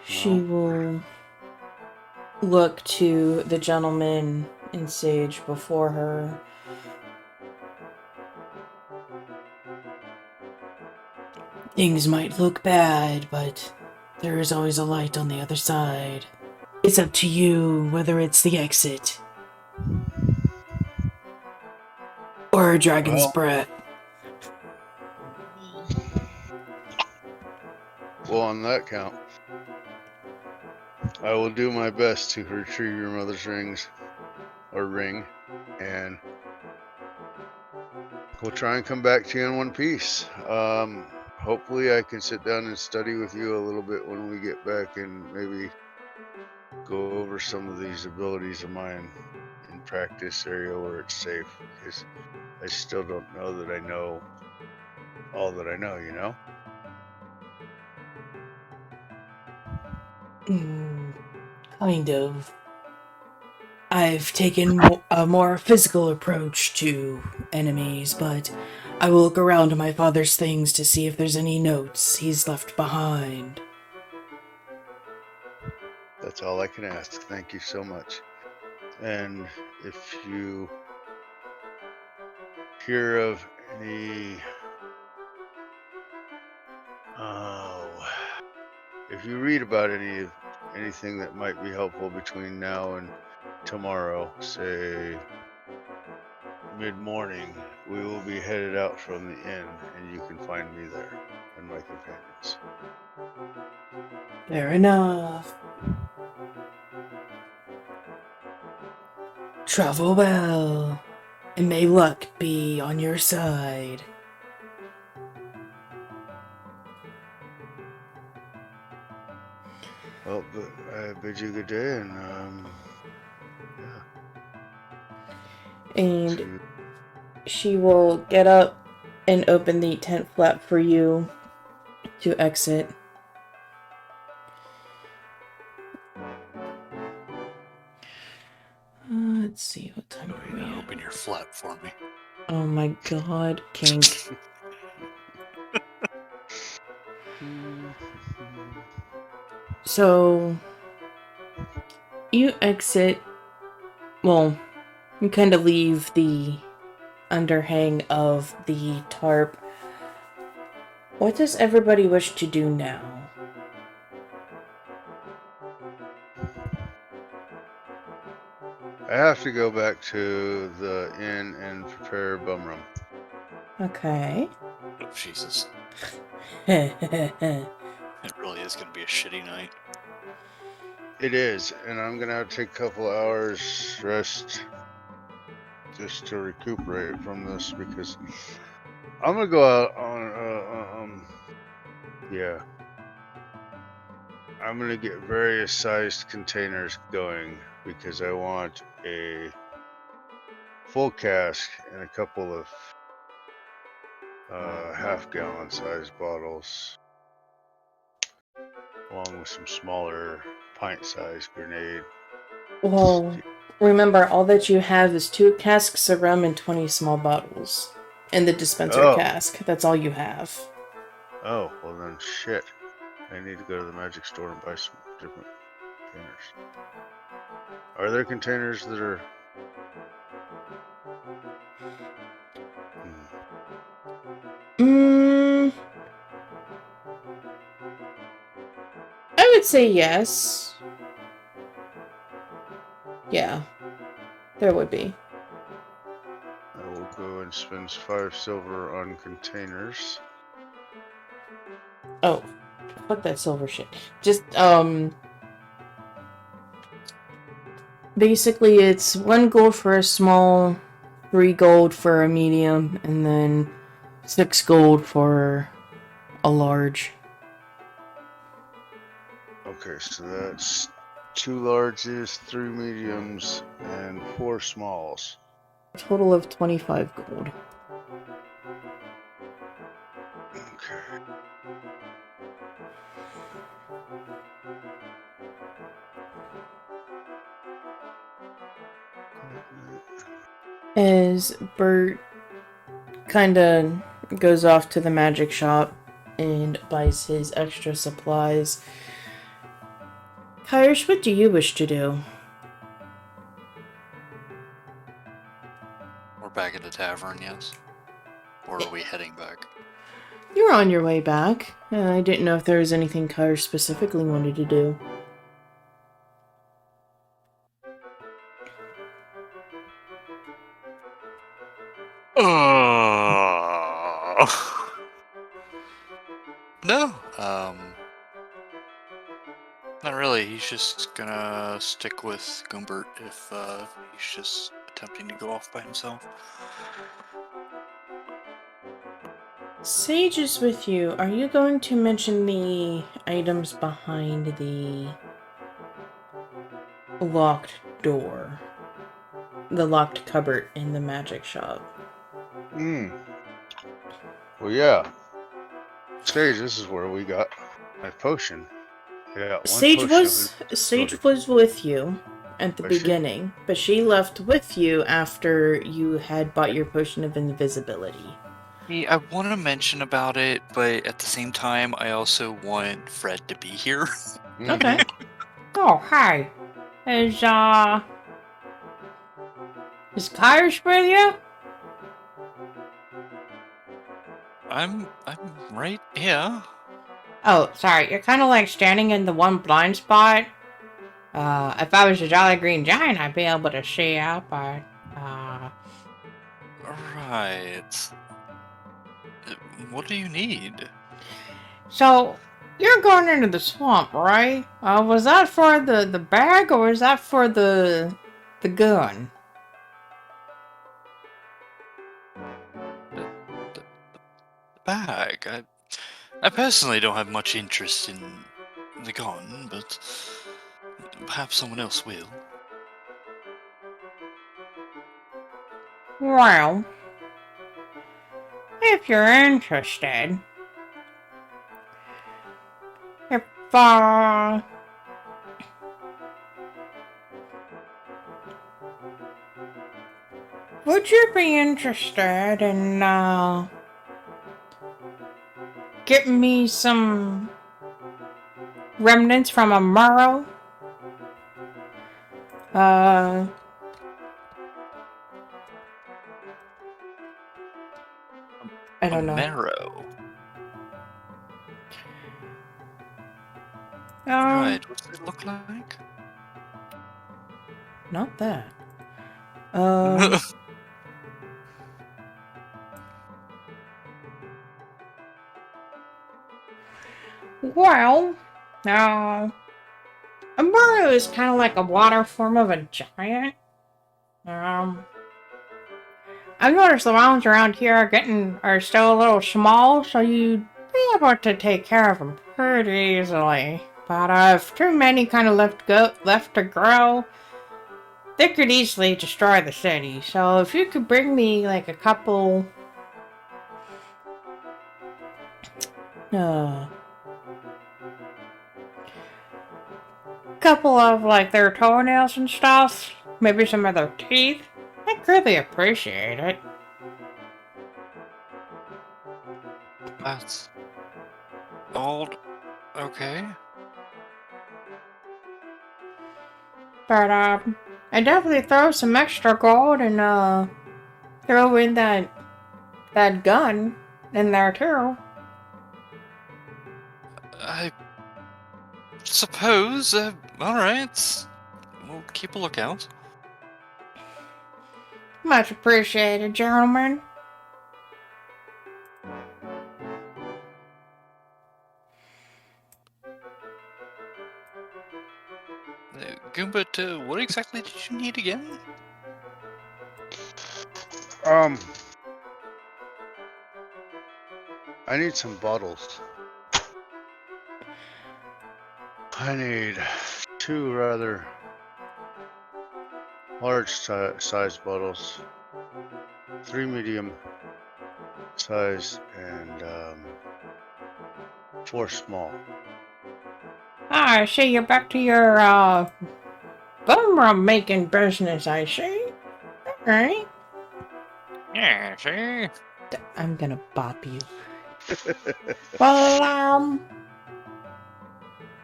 She will look to the gentleman in sage before her. Things might look bad, but there is always a light on the other side. It's up to you whether it's the exit or a dragon's breath. Well, on that count, I will do my best to retrieve your mother's ring, and we'll try and come back to you in one piece. Hopefully I can sit down and study with you a little bit when we get back and maybe go over some of these abilities of mine in practice area where it's safe, because I still don't know that I know all that I know, you know? Kind of. I've taken a more physical approach to enemies, but I will look around to my father's things to see if there's any notes he's left behind. That's all I can ask. Thank you so much. And if you hear of any... if you read about anything that might be helpful between now and tomorrow, say mid-morning, we will be headed out from the inn, and you can find me there and my companions. Fair enough. Travel well, and may luck be on your side. Well, but I bid you good day, and yeah. And To she will get up and open the tent flap for you to exit. Let's see, what time No, are you we gotta at? open your flap for me. Oh my god, Kink. So, you exit. Well, you kind of leave the underhang of the tarp. What does everybody wish to do now? I have to go back to the inn and prepare bum rum. Okay. Oh, Jesus. Well, It really is gonna be a shitty night. It is, and I'm gonna have to take a couple hours rest just to recuperate from this because I'm gonna go out on yeah. I'm gonna get various sized containers going because I want a full cask and a couple of half-gallon sized bottles, along with some smaller pint-sized grenade. remember, all that you have is 2 casks of rum and 20 small bottles. And the dispenser Oh. cask. That's all you have. Oh, well then shit. I need to go to the magic store and buy some different containers. Are there containers that are... I would say yes. Yeah, there would be. I will go and spend 5 silver on containers. Oh, fuck that silver shit. Just, basically it's 1 gold for a small, 3 gold for a medium, and then 6 gold for a large. Okay, so that's 2 larges, 3 mediums, and 4 smalls. A total of 25 gold. Okay. As Bert kinda goes off to the magic shop and buys his extra supplies, Kyrish, what do you wish to do? We're back at the tavern, yes? Or are we heading back? You're on your way back. I didn't know if there was anything Kyrish specifically wanted to do. No, not really. He's just gonna stick with Goombert if he's just attempting to go off by himself. Sage is with you. Are you going to mention the items behind the locked door? The locked cupboard in the magic shop? Well, yeah. Sage, this is where we got my potion. Yeah, Sage was with you at the Was she? beginning, but she left with you after you had bought your potion of invisibility. I want to mention about it, but at the same time, I also want Fred to be here. Okay. Oh, hi. Is Kyrish with you? I'm right here. Oh, sorry, you're kind of like standing in the one blind spot. If I was a Jolly Green Giant, I'd be able to see you, but, Right. What do you need? So, you're going into the swamp, right? Was that for the bag, or was that for the gun? The bag. I personally don't have much interest in they're gone, but perhaps someone else will. Well, if you're interested, if, would you be interested in, getting me some remnants from Emora? I don't know. Marrow. Um, Right, what does it look like? Not that. well, Emora is kind of like a water form of a giant. I've noticed the mountains around here are still a little small, so you'd be able to take care of them pretty easily. But if too many kind of left to grow, they could easily destroy the city. So if you could bring me like a couple of like their toenails and stuff, maybe some of their teeth, I'd greatly appreciate it. That's all okay. But I definitely throw some extra gold and throw in that gun in there too. I suppose. Alright. We'll keep a lookout. Much appreciated, gentlemen. Goombert, what exactly did you need again? I need some bottles. I need 2 rather large size bottles, 3 medium size, and 4 small. I see you're back to your bone rum making business, I see. Alright. Yeah, see? I'm gonna bop you. Well,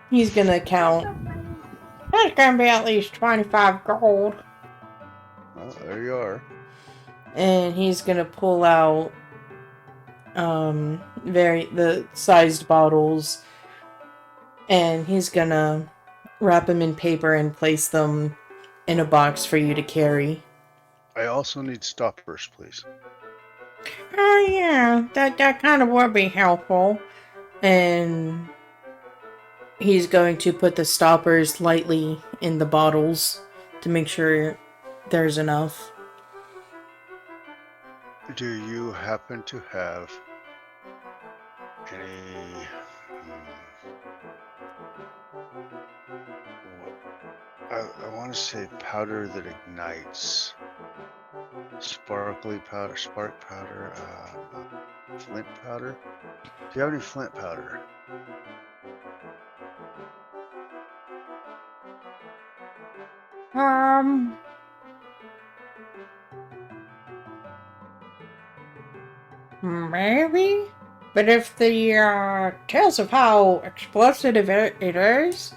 He's gonna count. that's gonna be at least 25 gold. Well, there you are. And he's gonna pull out the sized bottles, and he's gonna wrap them in paper and place them in a box for you to carry. I also need stoppers, please. Oh yeah, that kind of would be helpful. And he's going to put the stoppers lightly in the bottles to make sure there's enough. Do you happen to have any I want to say powder that ignites? Sparkly powder, spark powder, flint powder? Do you have any flint powder? Maybe? But if the tells of how explosive it is,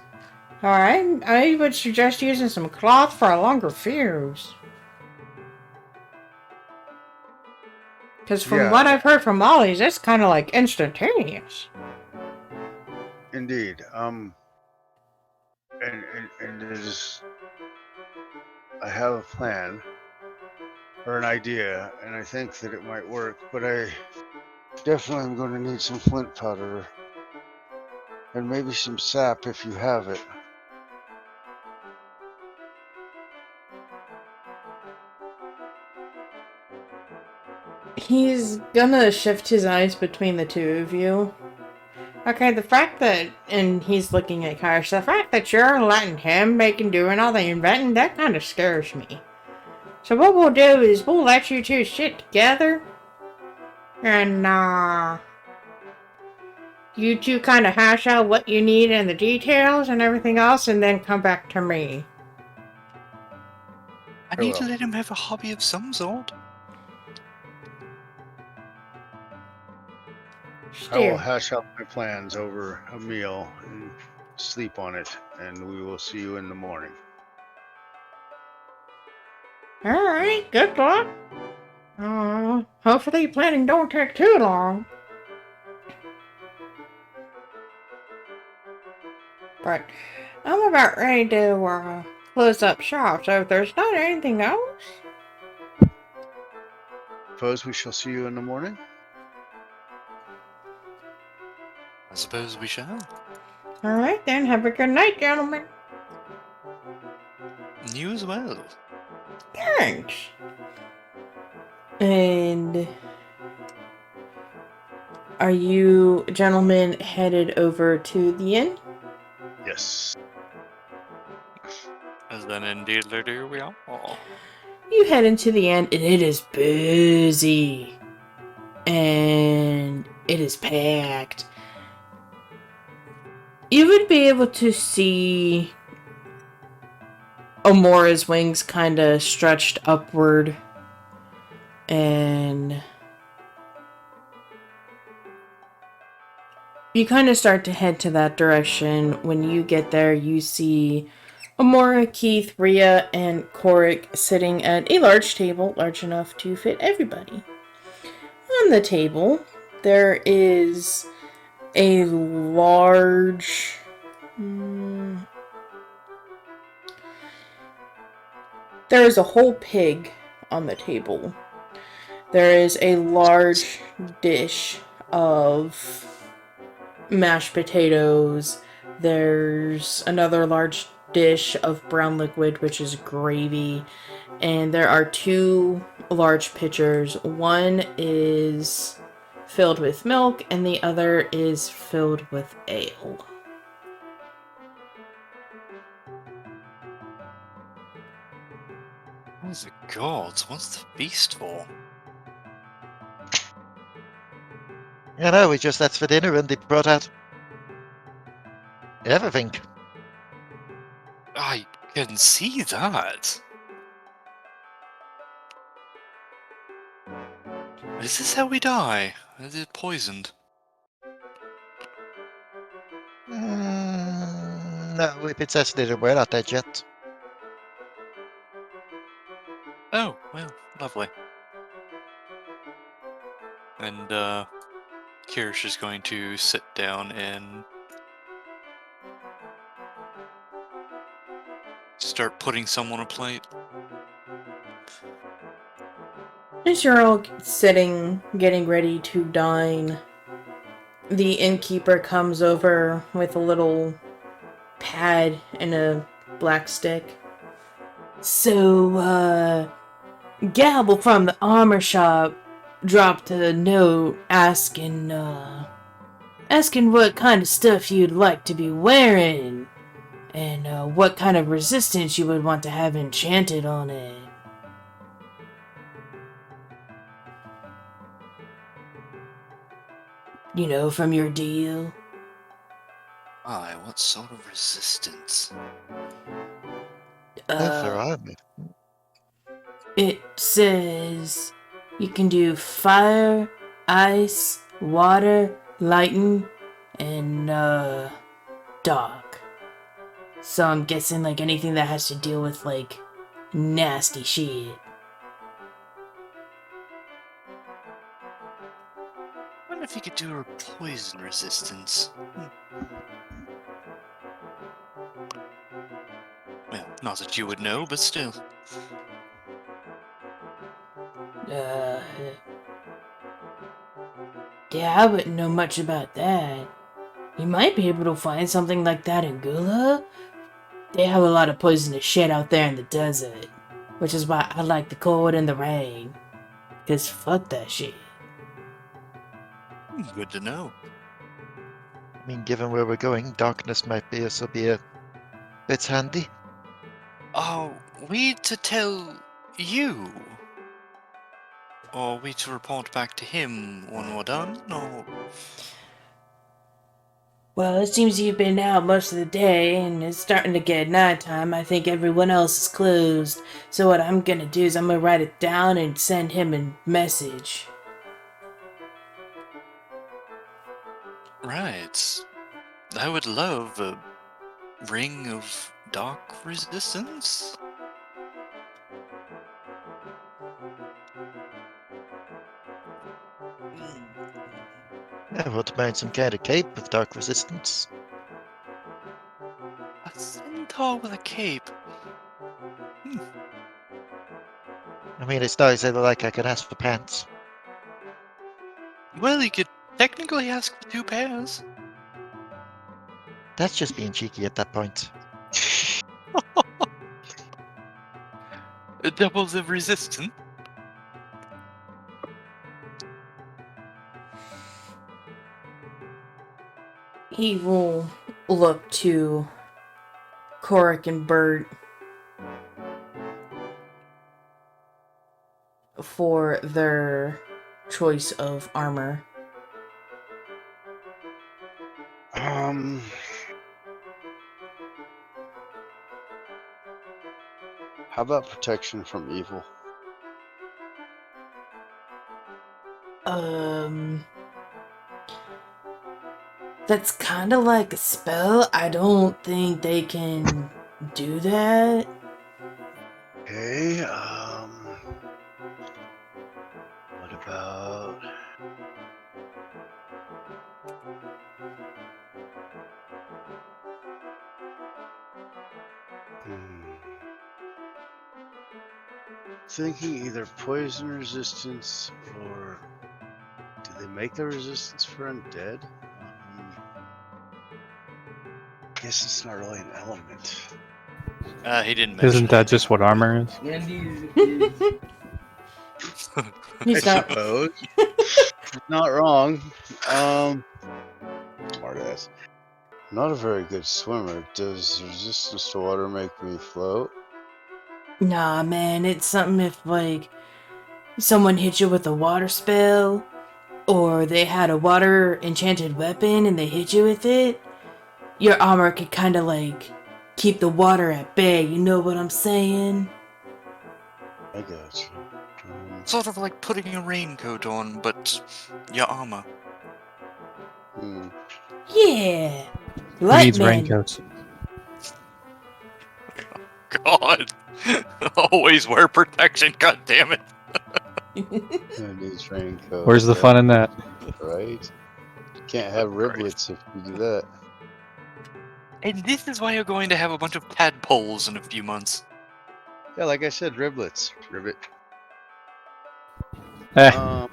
I would suggest using some cloth for a longer fuse. Because from what I've heard from Molly's, it's kind of like instantaneous. Indeed. And there's, I have a plan or an idea, and I think that it might work, but I definitely am going to need some flint powder and maybe some sap if you have it. He's gonna shift his eyes between the two of you, Okay, the fact that, and he's looking at Kyrish, the fact that you're letting him make and doing all the inventing, that kind of scares me. So what we'll do is we'll let you two sit together, and, you two kind of hash out what you need and the details and everything else, and then come back to me. I Very need to well. let him have a hobby of some sort. I will Still. hash out my plans over a meal and sleep on it, and we will see you in the morning. Alright, good luck. Hopefully planning don't take too long. But I'm about ready to close up shop, so if there's not anything else. Suppose we shall see you in the morning. I suppose we shall. Alright then, have a good night, gentlemen. You as well. Thanks. And are you gentlemen headed over to the inn? Yes. As then indeed, here we are. You head into the inn and it is busy. And it is packed. You would be able to see Emora's wings kind of stretched upward. And you kind of start to head to that direction. When you get there, you see Emora, Keith, Rhea, and Korric sitting at a large table, large enough to fit everybody. On the table, there is a large... there is a whole pig on the table. There is a large dish of mashed potatoes. There's another large dish of brown liquid, which is gravy. And there are two large pitchers. One is filled with milk, and the other is filled with ale. Oh, the gods, what's the feast for? You know, we just asked for dinner and they brought out everything. I can see that. Is this how we die? Is it poisoned? No, if it says dinner, we're not dead yet. Oh, well, lovely. And, Kyrish is going to sit down and start putting some on a plate. As you're all sitting, getting ready to dine, the innkeeper comes over with a little pad and a black stick. So, Gabble from the armor shop dropped a note asking what kind of stuff you'd like to be wearing, and what kind of resistance you would want to have enchanted on it. You know, from your deal. Aye, what sort of resistance? For army. It says you can do fire, ice, water, lightning, and dark. So I'm guessing like anything that has to deal with like nasty shit. I wonder if you could do a poison resistance. Well, not that you would know, but still. Yeah, I wouldn't know much about that. You might be able to find something like that in Gula. They have a lot of poisonous shit out there in the desert. Which is why I like the cold and the rain. 'Cause fuck that shit. Good to know. I mean, given where we're going, darkness might be also be a bit handy. Are we to tell you? Or are we to report back to him when we're done? Or... Well, it seems you've been out most of the day, and it's starting to get nighttime. I think everyone else is closed. So what I'm gonna do is I'm gonna write it down and send him a message. Right. I would love a ring of dark resistance. I wouldn't mind some kind of cape with dark resistance. A centaur with a cape. I mean, it's not exactly like I can ask for pants. Well, you could technically ask for 2 pairs. That's just being cheeky at that point. Doubles of resistance. He will look to Korric and Bert for their choice of armor. How about protection from evil? That's kind of like a spell. I don't think they can do that. Okay, what about... Thinking either poison resistance or... Do they make the resistance for undead? I guess it's not really an element. He didn't mention Isn't that just what armor is? He's I not. suppose. Not wrong. Smartass. I'm not a very good swimmer. Does resistance to water make me float? Nah, man, it's something if, like, someone hit you with a water spell, or they had a water enchanted weapon and they hit you with it, your armor could kind of, like, keep the water at bay, you know what I'm saying? I got you. Sort of like putting a raincoat on, but your armor. Yeah! Who needs Lightning! raincoats? God! Always wear protection, god damn it! Who needs raincoat? Where's the fun in that? Right? Can't have riblets if you do that. And this is why you're going to have a bunch of tadpoles in a few months. Yeah, like I said, riblets. Ribbit. Eh,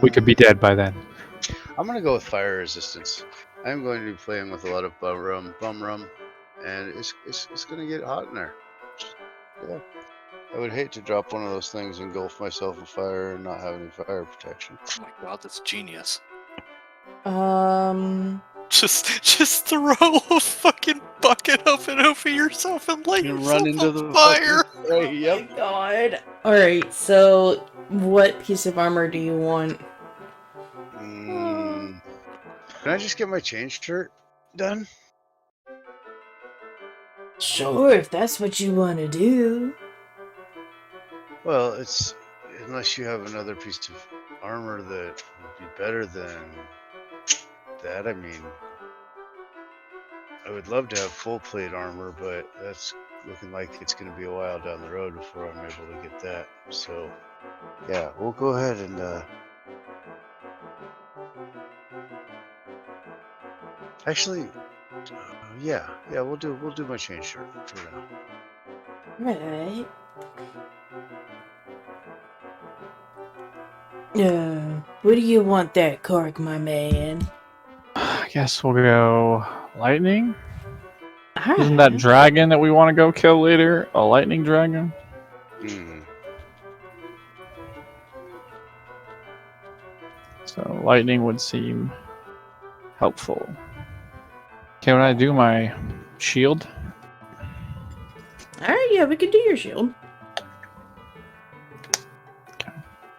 we could be dead by then. I'm gonna go with fire resistance. I'm going to be playing with a lot of bum rum, and it's gonna get hot in there. Yeah, I would hate to drop one of those things, engulf myself in fire, and not have any fire protection. Oh my god, that's genius. Just throw a fucking bucket of it over yourself and light You yourself run into on the fire. fucking spray, yep. Oh my god. Alright, so what piece of armor do you want? Can I just get my change shirt done? Sure, if that's what you want to do. Well, it's unless you have another piece of armor that would be better than that. I mean, I would love to have full plate armor, but that's looking like it's going to be a while down the road before I'm able to get that. So, yeah, we'll go ahead and actually, yeah, we'll do my change shirt for now. Right. What do you want there, Korric, my man? I guess we'll go lightning. Alright. Isn't that dragon that we want to go kill later a lightning dragon? So lightning would seem helpful. Can I do my shield? Alright, yeah, we could do your shield.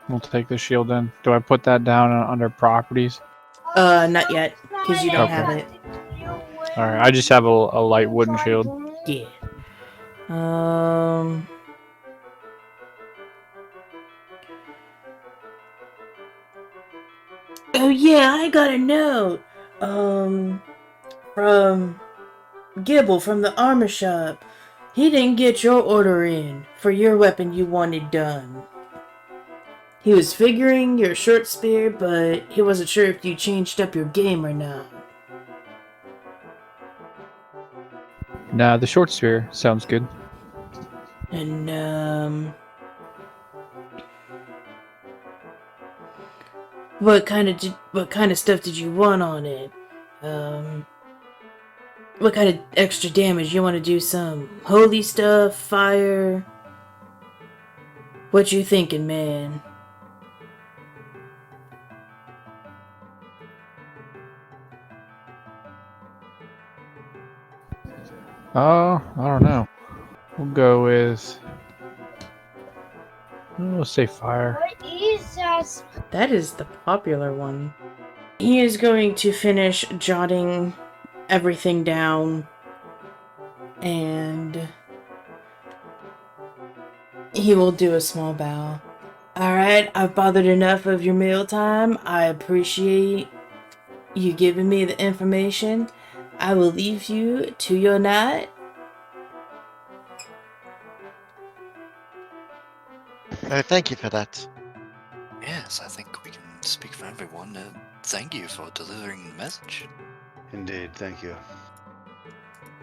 We'll take the shield then. Do I put that down under properties? Not yet, because you don't Okay. have it. Alright, I just have a light wooden shield. Yeah. Oh yeah, I got a note. From Gibble from the armor shop. He didn't get your order in for your weapon you wanted done. He was figuring your short spear, but he wasn't sure if you changed up your game or not. Nah, the short spear sounds good. And what kind of stuff did you want on it? What kind of extra damage? You want to do some holy stuff, fire? What you thinking, man? Oh, I don't know. We'll go with... We'll say fire. What is that? That is the popular one. He is going to finish jotting everything down, and he will do a small bow. Alright, I've bothered enough of your mealtime. I appreciate you giving me the information. I will leave you to your night. Thank you for that. Yes, I think we can speak for everyone. Thank you for delivering the message. Indeed, thank you.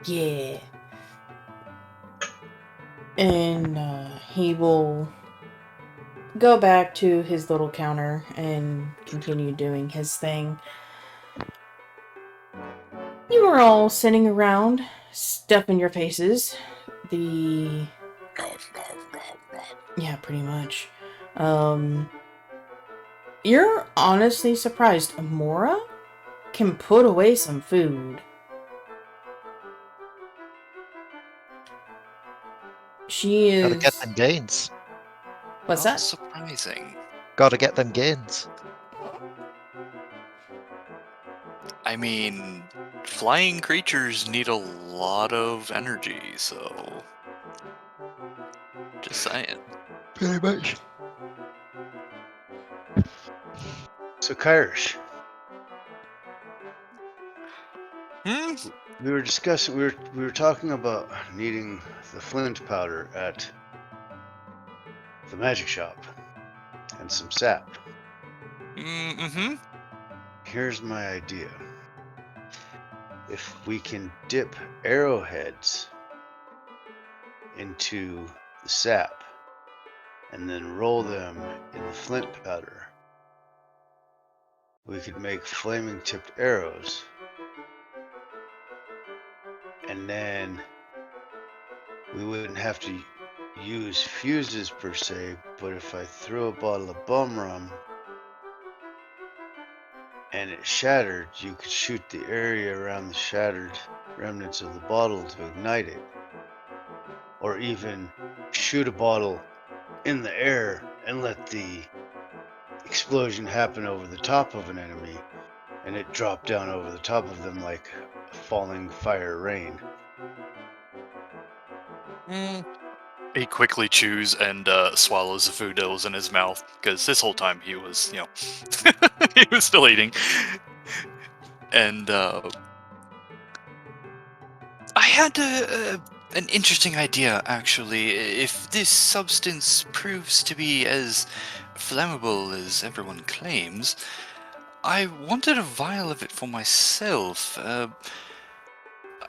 Yeah. And he will go back to his little counter and continue doing his thing. You are all sitting around, stuffing your faces. Yeah, pretty much. You're honestly surprised. Emora can put away some food. She is... Gotta get them gains. What's Not that? surprising. Gotta get them gains. I mean, flying creatures need a lot of energy, so... Just saying. Pretty much. So, Kyrish, Hmm? we were discussing, we were talking about needing the flint powder at the magic shop and some sap. Mm-hmm. Here's my idea. If we can dip arrowheads into the sap and then roll them in the flint powder, we could make flaming tipped arrows. And then we wouldn't have to use fuses per se, but if I throw a bottle of bum rum and it shattered, you could shoot the area around the shattered remnants of the bottle to ignite it. Or even shoot a bottle in the air and let the explosion happen over the top of an enemy and it drop down over the top of them like falling fire rain. He quickly chews and swallows the food that was in his mouth, because this whole time he was, he was still eating. And I had an interesting idea, actually. If this substance proves to be as flammable as everyone claims, I wanted a vial of it for myself.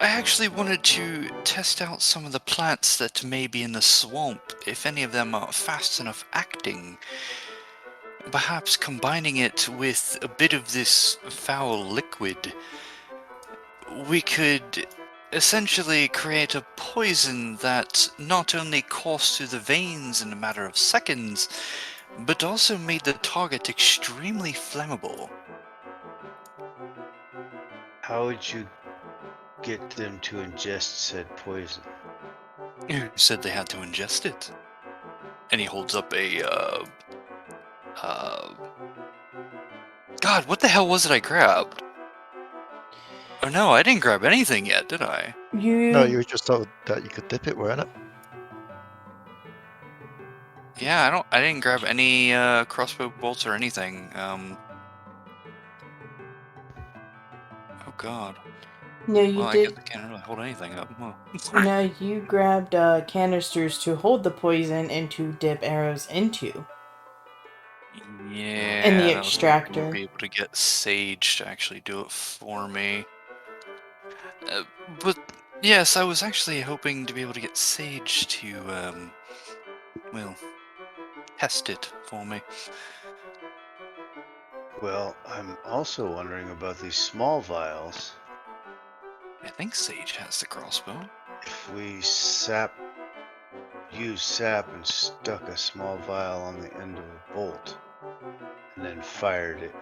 I actually wanted to test out some of the plants that may be in the swamp, if any of them are fast enough acting. Perhaps combining it with a bit of this foul liquid, we could essentially create a poison that not only coursed through the veins in a matter of seconds, but also made the target extremely flammable. How would you get them to ingest said poison? Who said they had to ingest it? And he holds up a, God, what the hell was it I grabbed? Oh no, I didn't grab anything yet, did I? No, you were just told that you could dip it, weren't it? Yeah, I didn't grab any, crossbow bolts or anything, Oh god. No, you Well, I guess did. I can't really hold anything up. Huh. No, you grabbed canisters to hold the poison and to dip arrows into. Yeah, And the and I was hoping to extractor. be able to get Sage to actually do it for me. But yes, I was actually hoping to be able to get Sage to, well, test it for me. Well, I'm also wondering about these small vials. I think Sage has the crossbow. If we used sap and stuck a small vial on the end of a bolt, and then fired it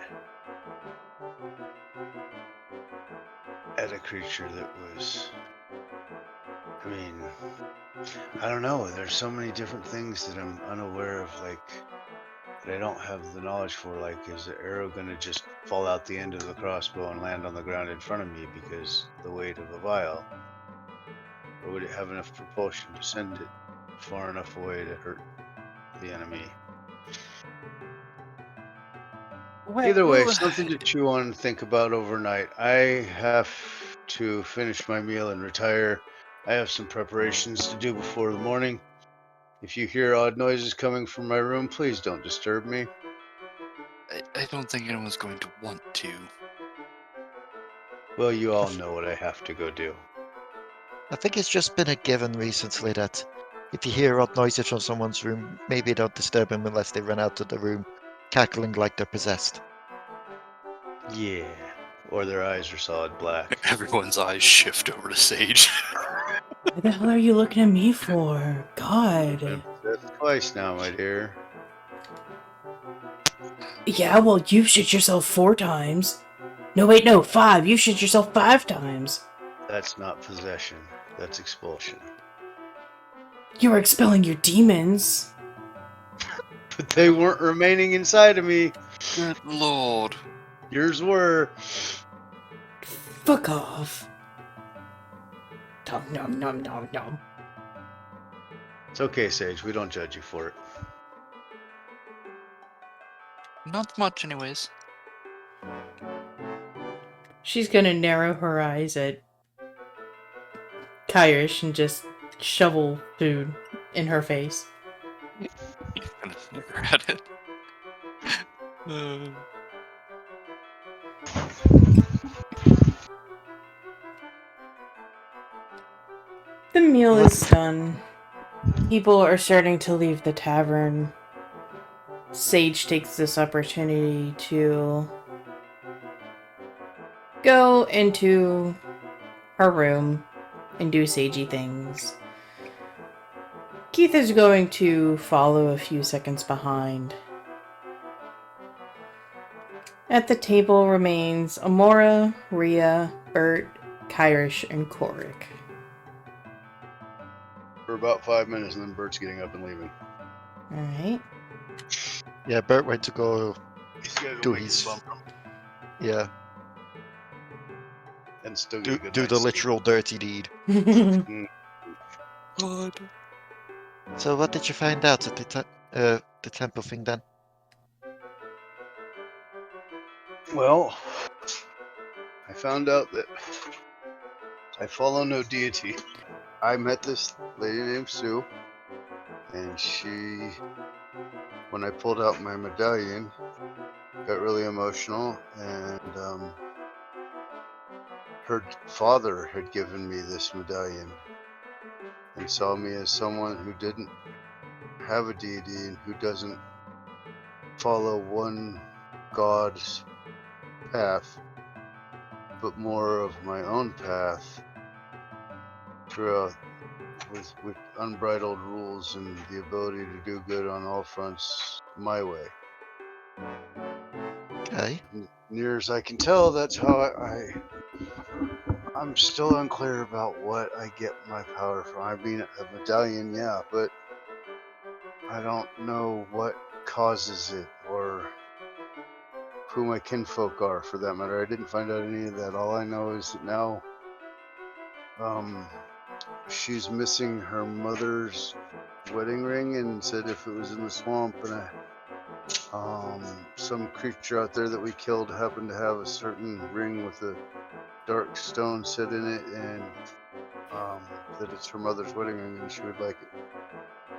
at a creature that was, I mean, I don't know, there's so many different things that I'm unaware of, like, that I don't have the knowledge for. Like, is the arrow gonna just fall out the end of the crossbow and land on the ground in front of me because the weight of the vial? Or would it have enough propulsion to send it far enough away to hurt the enemy? Either way, something to chew on and think about overnight. I have to finish my meal and retire. I have some preparations to do before the morning. If you hear odd noises coming from my room, please don't disturb me. I don't think anyone's going to want to. Well, you all know what I have to go do. I think it's just been a given recently that if you hear odd noises from someone's room, maybe don't disturb them unless they run out of the room, cackling like they're possessed. Yeah. Or their eyes are solid black. Everyone's eyes shift over to Sage. What the hell are you looking at me for? God. That's twice now, my dear. Yeah, well, you shit yourself 4 times. No, wait, no, 5. You shit yourself 5 times. That's not possession. That's expulsion. You were expelling your demons. But they weren't remaining inside of me. Good lord. Yours were. Fuck off. Nom nom nom nom nom. It's okay, Sage. We don't judge you for it. Not much, anyways. She's gonna narrow her eyes at Kyrish and just shovel food in her face. He's gonna snicker at it. The meal is done. People are starting to leave the tavern. Sage takes this opportunity to go into her room and do sagey things. Keith is going to follow a few seconds behind. At the table remains Emora, Rhea, Bert, Kyrish, and Korric. For about 5 minutes, and then Bert's getting up and leaving. Alright. Yeah, Bert went to go He's gotta go do make his... his bumper Yeah, and still get do, a good do night's the sleep. literal dirty deed. God. So what did you find out at the temple thing then? Well, I found out that I follow no deity. I met this lady named Sue, and she, when I pulled out my medallion, got really emotional, and her father had given me this medallion and saw me as someone who didn't have a deity and who doesn't follow one god's path, but more of my own path throughout with unbridled rules and the ability to do good on all fronts my way. Okay. Near as I can tell, that's how I'm still unclear about what I get my power from. I mean, a medallion, yeah, but I don't know what causes it or who my kinfolk are, for that matter. I didn't find out any of that. All I know is that now, she's missing her mother's wedding ring, and said if it was in the swamp, and some creature out there that we killed happened to have a certain ring with a dark stone set in it, and that it's her mother's wedding ring, and she would like it,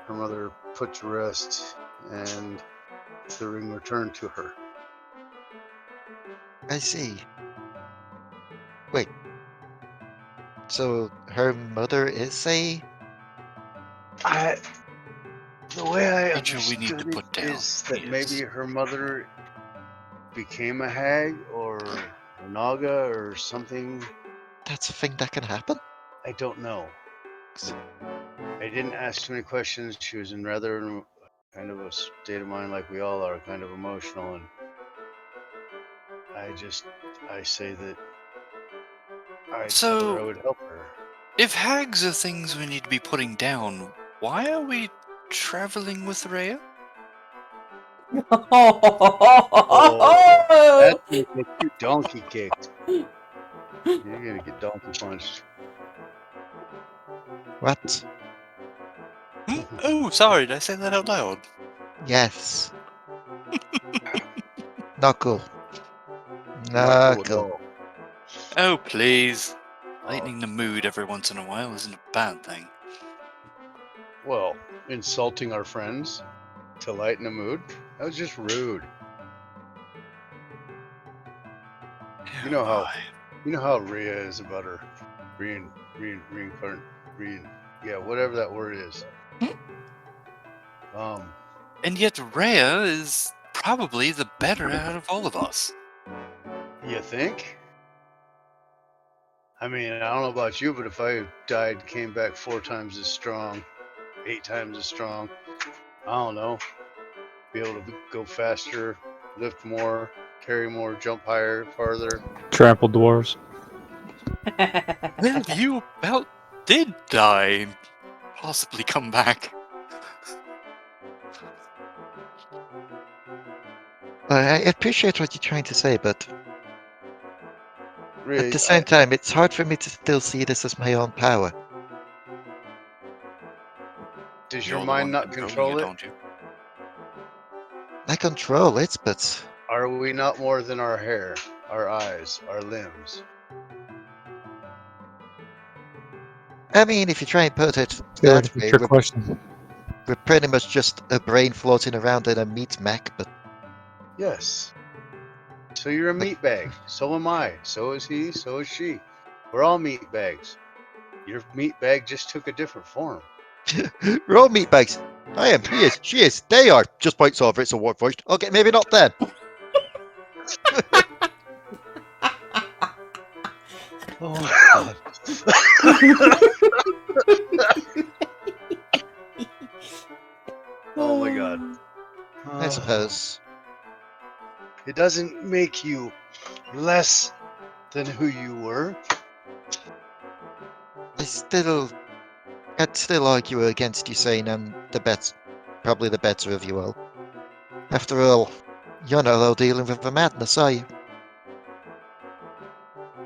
her mother put to rest and the ring returned to her. I see. Wait. So her mother is a... The way I Creature we need to understood it put down. is that Yes. maybe her mother became a hag or a naga or something. That's a thing that can happen? I don't know. I didn't ask too many questions. She was in rather kind of a state of mind like we all are, kind of emotional, and I say that I told her I would help her. If hags are things we need to be putting down, why are we traveling with Rhea? That's gonna get you donkey kicked. You're gonna get donkey punched. What? Oh, sorry, did I say that out loud? Yes. Not cool. Not Not cool at cool. all. Oh, please. Lightening the mood every once in a while isn't a bad thing. Well, insulting our friends to lighten the mood? That was just rude. You know how Rhea is about her reincarnate, whatever that word is. And yet Rhea is probably the better out of all of us. You think? I mean, I don't know about you, but if I died, came back 4 times as strong, 8 times as strong, I don't know, be able to go faster, lift more, carry more, jump higher, farther. Trample dwarves. Well, you about did die and possibly come back. I appreciate what you're trying to say, but Really, at the same time, it's hard for me to still see this as my own power. does You're your the mind one not controlling control it? don't you? I control it, but Are we not more than our hair, our eyes, our limbs? I mean, if you try and put it Feel like that it's a way, trick question. we're pretty much just a brain floating around in a meat mech, but Yes. So you're a meat bag. So am I. So is he. So is she. We're all meat bags. Your meat bag just took a different form. we're all meat bags. I am, he is, she is, they are. Just points over, it's a word voiced. Okay, maybe not then. Oh my god. Oh my god. I suppose. It doesn't make you less than who you were. I'd still argue against you saying I'm probably the better of you all. After all, you're not all dealing with the madness, are you?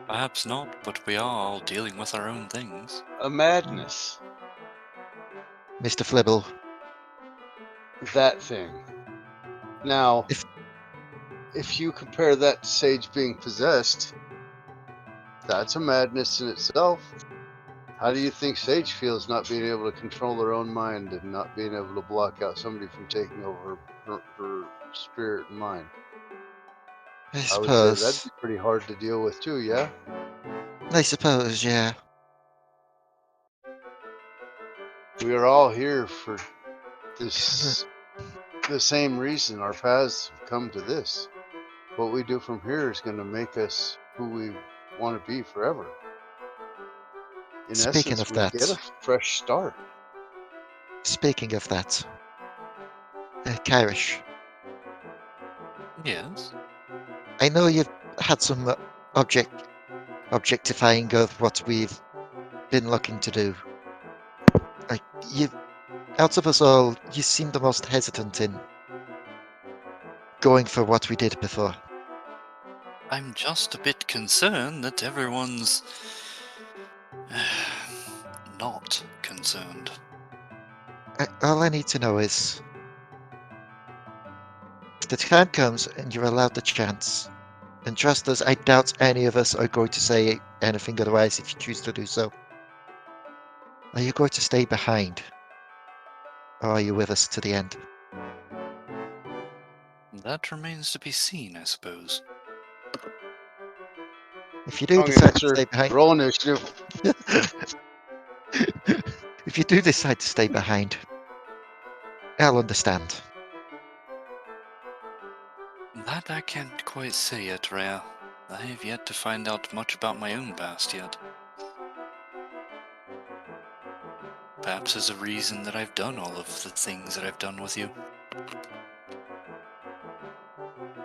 Perhaps not, but we are all dealing with our own things. A madness. Mr. Flibble. That thing. Now, if you compare that to Sage being possessed, that's a madness in itself. How do you think Sage feels not being able to control her own mind and not being able to block out somebody from taking over her spirit and mind? I I would say that'd suppose. be pretty hard to deal with too, yeah? I suppose, yeah. We are all here for this, the same reason. Our paths have come to this. What we do from here is going to make us who we want to be forever. In Speaking essence, of we get a that, fresh start. Kyrish, Yes. I know you've had some objectifying of what we've been looking to do. Out of us all, you seem the most hesitant in going for what we did before. I'm just a bit concerned that everyone's not concerned. All I need to know is, if the time comes and you're allowed the chance, and trust us, I doubt any of us are going to say anything otherwise if you choose to do so. Are you going to stay behind? Or are you with us to the end? That remains to be seen, I suppose. If you do Wrong decide to answer. stay behind, Roll initiative. if you do decide to stay behind, I'll understand. That I can't quite say yet, Rhea. I have yet to find out much about my own past yet. Perhaps there's a reason that I've done all of the things that I've done with you.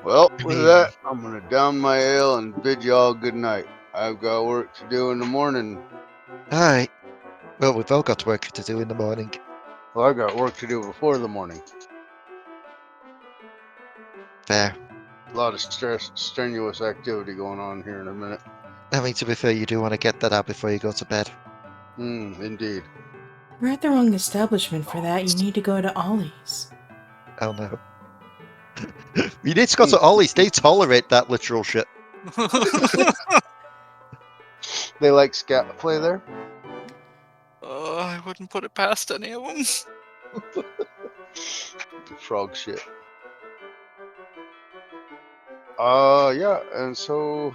Well, I with mean- that, I'm gonna down my ale and bid you all good night. I've got work to do in the morning. Alright. Well, we've all got work to do in the morning. Well, I got work to do before the morning. Fair. A lot of strenuous activity going on here in a minute. I mean, to be fair, you do want to get that out before you go to bed. Indeed. We're at the wrong establishment for that. You need to go to Ollie's. Oh no. You need to go to Ollie's. They tolerate that literal shit. They like scat play there? I wouldn't put it past any of them. Frog shit. Yeah, and so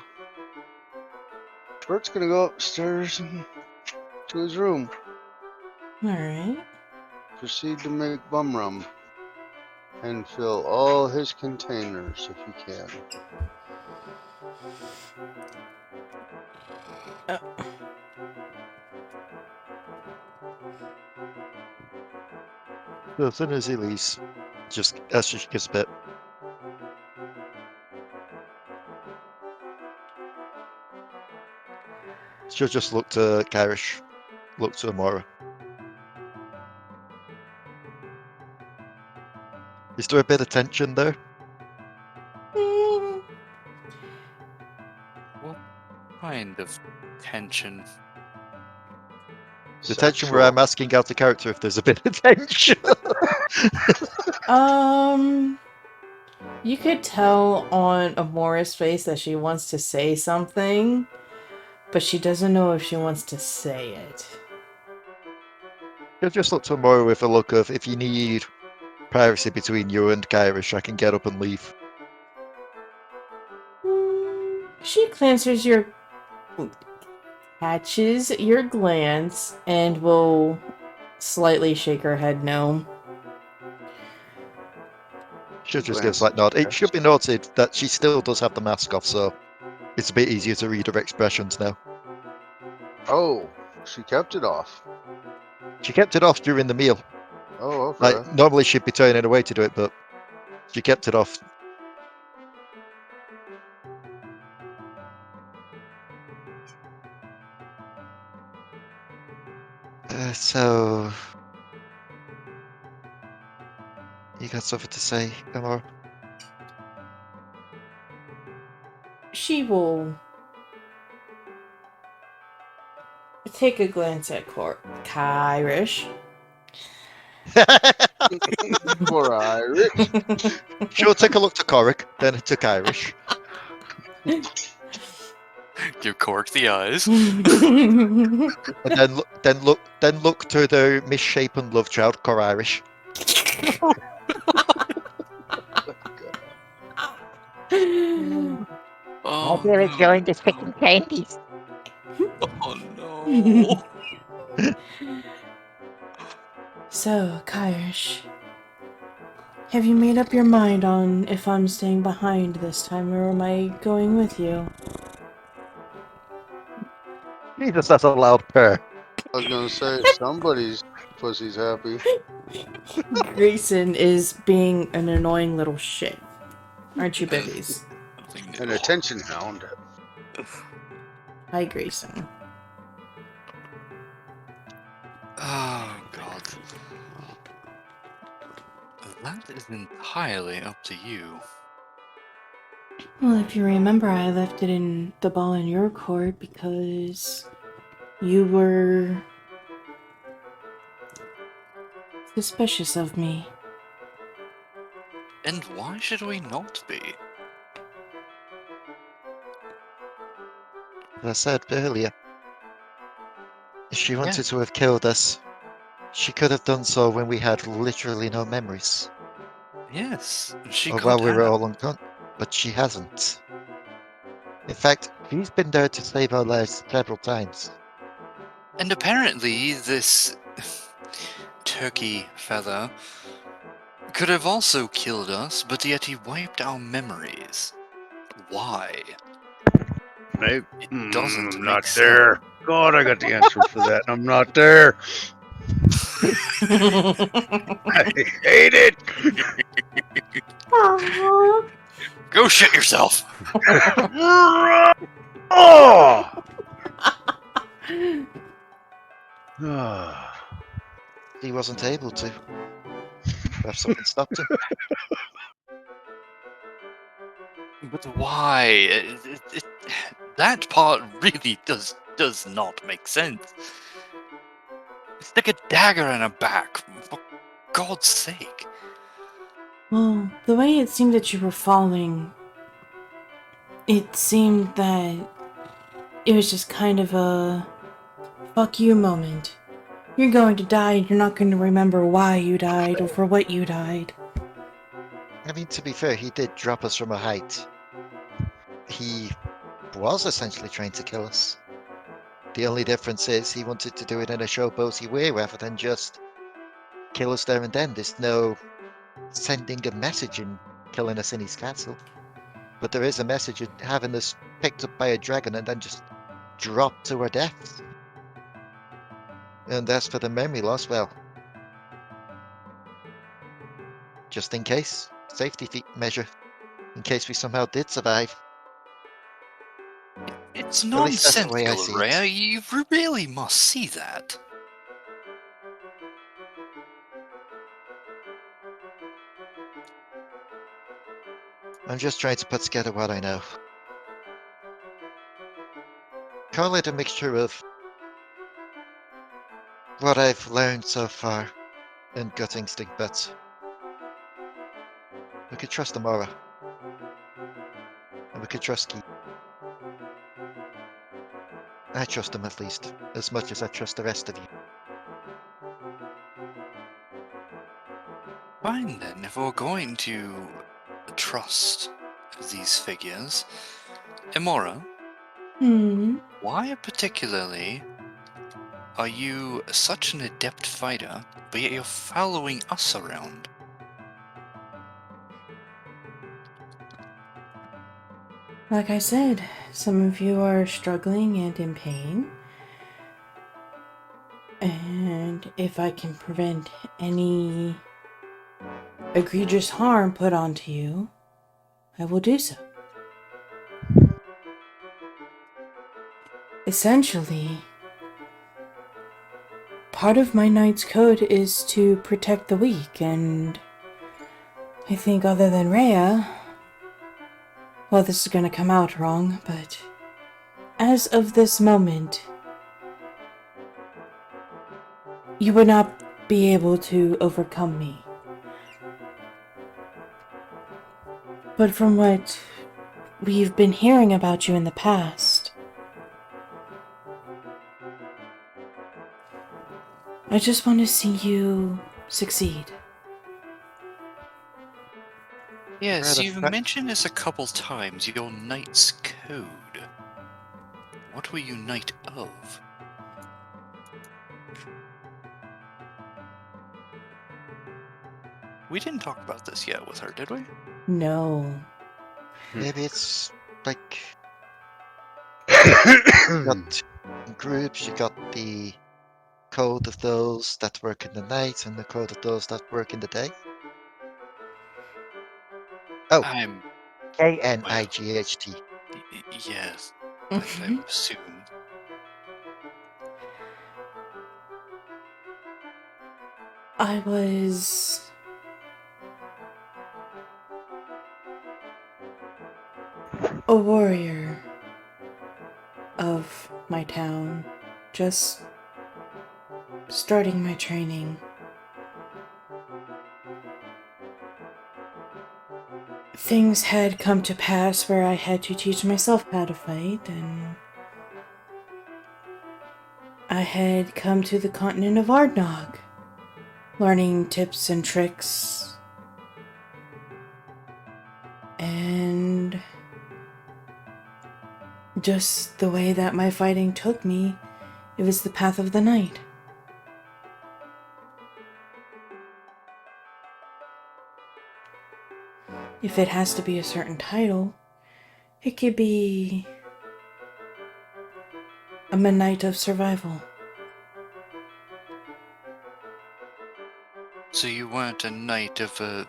Bert's gonna go upstairs and to his room. Alright. Proceed to make bum rum and fill all his containers if he can. So as soon as he leaves, just as she gets a bit. She'll just look to Kyrish, look to Emora. Is there a bit of tension there? Mm, What kind of tension? The tension where I'm asking out the character if there's a bit of tension. you could tell on Amora's face that she wants to say something, but she doesn't know if she wants to say it. She'll just look to Emora with a look of, if you need privacy between you and Kyrish, I can get up and leave. She catches your glance and will slightly shake her head no. She'll just give a slight nod. It should be noted that she still does have the mask off, so it's a bit easier to read her expressions now. Oh, she kept it off. She kept it off during the meal. Oh, okay. Like, normally she'd be turning away to do it, but she kept it off. So... You got something to say, Emora? She will take a glance at Kyrish. Poor Irish. She'll take a look to Korric, then to Kyrish. Give Korric the eyes. And then look to the misshapen love child, Korric. Oh, I really enjoyed this picking candies. Oh no. So, Kyrish, have you made up your mind on if I'm staying behind this time or am I going with you? Jesus, that's a loud purr. I was gonna say, somebody's pussy's happy. Grayson is being an annoying little shit. Aren't you, babies? Nothing An new. attention hound. Hi, Grayson. Oh, God. That is entirely up to you. Well, if you remember, I left it in the ball in your court because you were suspicious of me. And why should we not be? As I said earlier, if she wanted to have killed us, she could have done so when we had literally no memories, Yes, she or could while we were have. all unconscious, but she hasn't. In fact, she's been there to save our lives several times. And apparently, this turkey feather could have also killed us, but yet he wiped our memories. Why? Maybe, It I'm doesn't not make sense. there. God, I got the answer for that. I'm not there. I hate it. Go shit yourself! Oh! He wasn't able to. Perhaps something stopped him. But why? That part really does not make sense. Stick a dagger in her back, for God's sake. Well, the way it seemed that you were falling, it seemed that it was just kind of a fuck you moment. You're going to die and you're not going to remember why you died or for what you died. I mean, to be fair, he did drop us from a height. He was essentially trying to kill us. The only difference is he wanted to do it in a showboaty way rather than just kill us there and then. There's no sending a message and killing us in his castle. But there is a message in having us picked up by a dragon and then just dropped to our deaths. And as for the memory loss, well, just in case, safety measure, in case we somehow did survive. It's At least that's the way I nonsensical, see Rhea. it. You really must see that. I'm just trying to put together what I know. Call it a mixture of what I've learned so far and gut instinct, but we could trust Emora. And we could trust Keith. I trust him at least, as much as I trust the rest of you. Fine then, if we're going to trust these figures. Emora, why particularly are you such an adept fighter, but yet you're following us around? Like I said, some of you are struggling and in pain. And if I can prevent any egregious harm put onto you, I will do so. Essentially, part of my knight's code is to protect the weak, and I think other than Rhea, well, this is gonna come out wrong, but as of this moment, you would not be able to overcome me. But from what we've been hearing about you in the past, I just want to see you succeed. Yes, Rather you've fa- mentioned this a couple times, your knight's code. What were you knight of? We didn't talk about this yet with her, did we? No. Maybe it's like you got groups, you got the code of those that work in the night and the code of those that work in the day. Oh, I'm Knight. Yes, I Mhm. would assume. I was a warrior of my town, just starting my training. Things had come to pass where I had to teach myself how to fight, and I had come to the continent of Ardnog, learning tips and tricks, and just the way that my fighting took me, it was the path of the night. If it has to be a certain title, it could be a Midnight of Survival. So you weren't a knight of a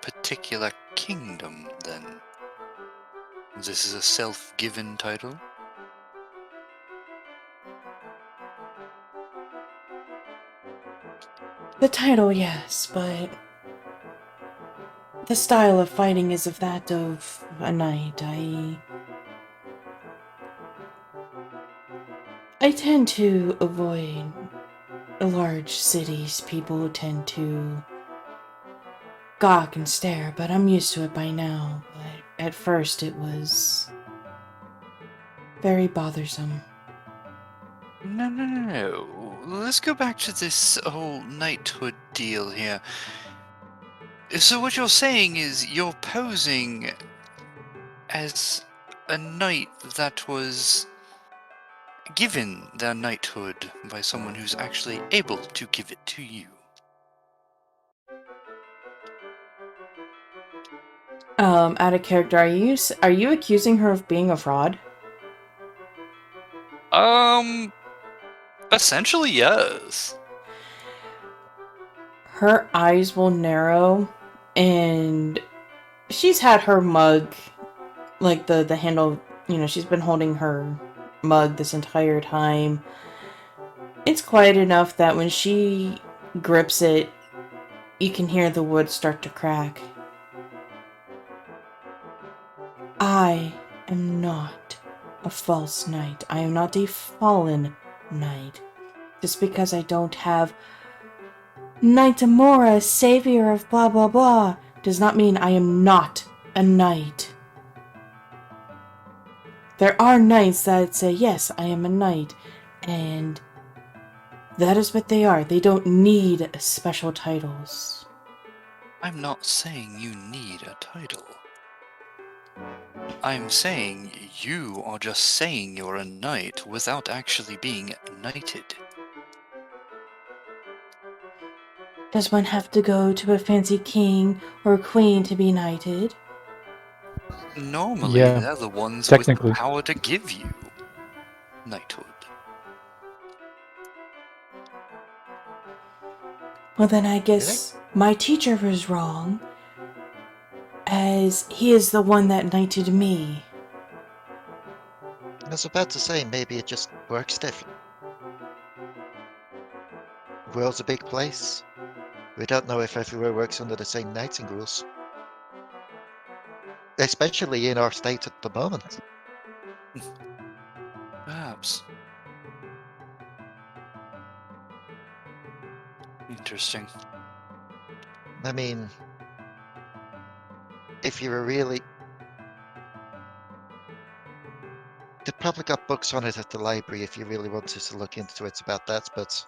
particular kingdom, then? This is a self-given title? The title, yes, but the style of fighting is of that of a knight. I tend to avoid large cities. People tend to gawk and stare, but I'm used to it by now. But at first it was very bothersome. No. Let's go back to this whole knighthood deal here. So what you're saying is you're posing as a knight that was given their knighthood by someone who's actually able to give it to you. Out of character, are you accusing her of being a fraud? Essentially, yes. Her eyes will narrow, and she's had her mug, like the handle, she's been holding her mug this entire time. It's quiet enough that when she grips it, you can hear the wood start to crack. I am not a false knight. I am not a fallen knight. Just because I don't have Knight Emora, savior of blah blah blah, does not mean I am not a knight. There are knights that say, yes, I am a knight, and that is what they are. They don't need special titles. I'm not saying you need a title. I'm saying you are just saying you're a knight without actually being knighted. Does one have to go to a fancy king or queen to be knighted? Normally, Yeah, they're the ones with the technically. power to give you knighthood. Well, then I guess my teacher was wrong, as he is the one that knighted me. I was about to say, maybe it just works different. World's a big place. We don't know if everywhere works under the same knighting rules. Especially in our state at the moment. Perhaps. Interesting. I mean, if you were really... They probably got books on it at the library if you really wanted to look into it about that, but...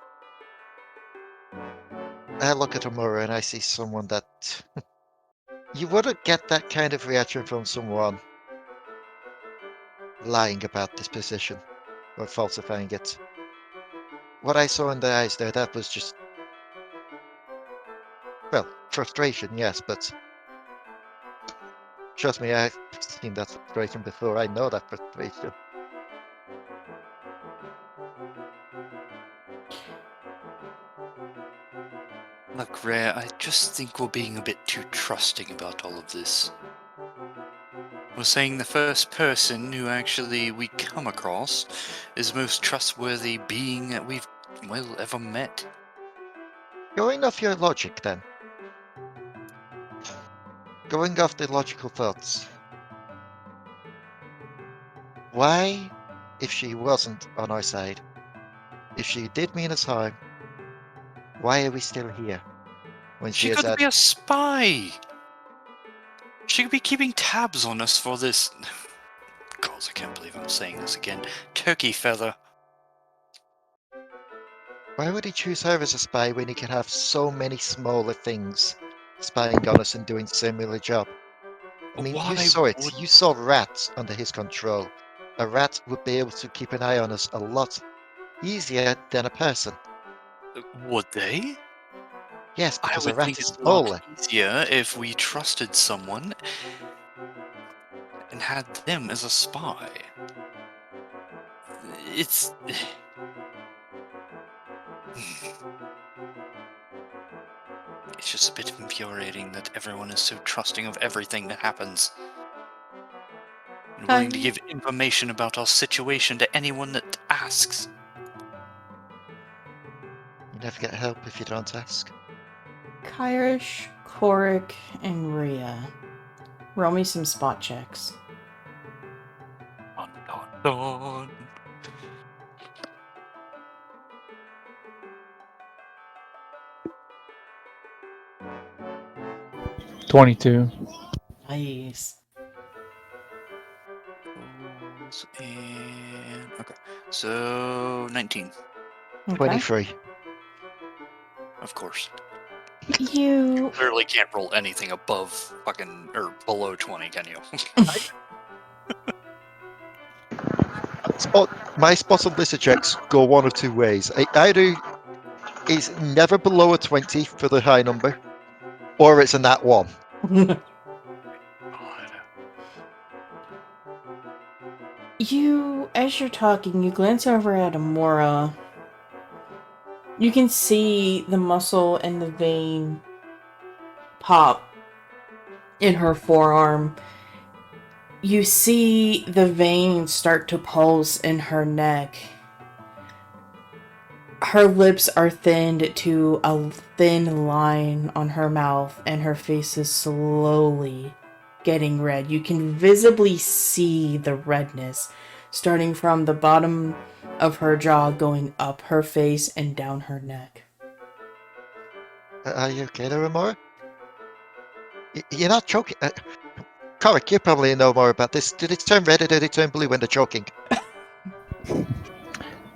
I look at Emora and I see someone that... You wouldn't get that kind of reaction from someone lying about this position, or falsifying it. What I saw in the eyes there, that was just... Well, frustration, yes, but... Trust me, I've seen that frustration before. I know that frustration. Look, Rhea, I just think we're being a bit too trusting about all of this. We're saying the first person who actually we come across is the most trustworthy being that we've, well, ever met. Going off your logic, then. Going off the logical thoughts. Why, if she wasn't on our side, if she did mean us harm, why are we still here? When she She is could at... be a spy! She could be keeping tabs on us for this... God, I can't believe I'm saying this again. Turkey feather. Why would he choose her as a spy when he can have so many smaller things spying on us and doing similar job? I mean, Why you saw it. would- You saw rats under his control. A rat would be able to keep an eye on us a lot easier than a person. Would they? Yes, I because a would rat think is it's a lot smaller. easier if we trusted someone and had them as a spy. It's... It's just a bit infuriating that everyone is so trusting of everything that happens. And willing to give information about our situation to anyone that asks. You never get help if you don't ask. Kyrish, Korric, and Rhea. Roll me some spot checks. Dun, dun, dun. $22. Nice. And... Okay. So, 19. Okay. 23. Of course. You Clearly can't roll anything above fucking... or below 20, can you? My spot on blizzard checks go one of two ways. Either it's never below a 20 for the high number, or it's a nat 1. God. You, as you're talking, you glance over at Emora. You can see the muscle and the vein pop in her forearm. You see the veins start to pulse in her neck. Her lips are thinned to a thin line on her mouth, and her face is slowly getting red. You can visibly see the redness starting from the bottom of her jaw going up her face and down her neck. Are you okay there, Emora? You're not choking. Korric, you probably know more about this. Did it turn red or did it turn blue when they're choking?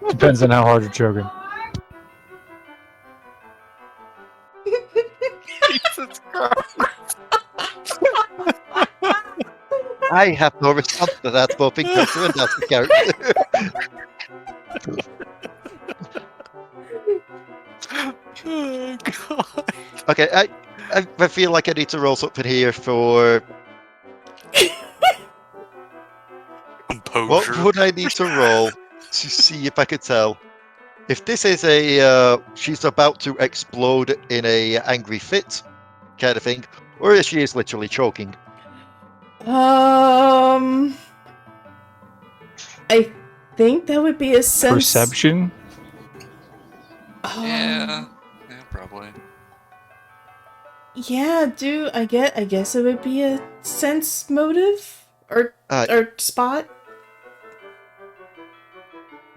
Depends on how hard you're choking. Jesus Christ. I have no response to that, both in character and as a character. Oh, God. Okay, I feel like I need to roll something here for... What Composure. would I need to roll to see if I could tell? If this is a, she's about to explode in a angry fit kind of thing, or if she is literally choking. I think that would be a sense. Perception? Yeah, probably. Yeah, I guess it would be a sense motive or spot.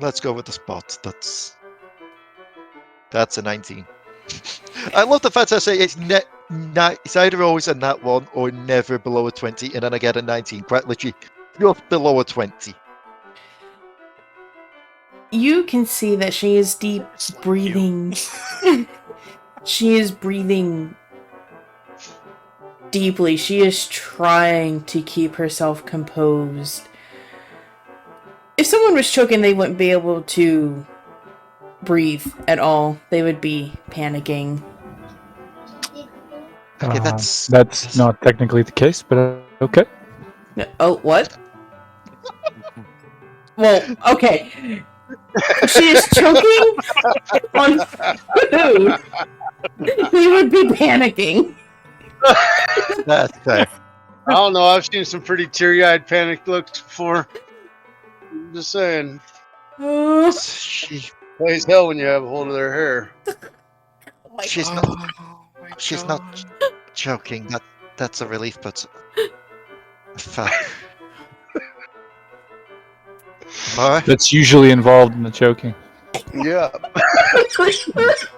Let's go with the spot. That's a 19. I love the fact I say it's it's either always a nat 1 or never below a 20, and then I get a 19. Quite literally, just below a 20. You can see that she is deep breathing. She is breathing deeply. She is trying to keep herself composed. If someone was choking, they wouldn't be able to breathe at all. They would be panicking. Okay, That's not technically the case, but okay. Oh, what? Well, okay. She is choking on food. We would be panicking. That's fair. I don't know. I've seen some pretty teary-eyed, panicked looks before. I'm just saying. She, Plays hell when you have a hold of their hair. my she's God. not. Oh my She's God. not joking. That's a relief, but. Emora, That's usually involved in the choking. Yeah. Emora,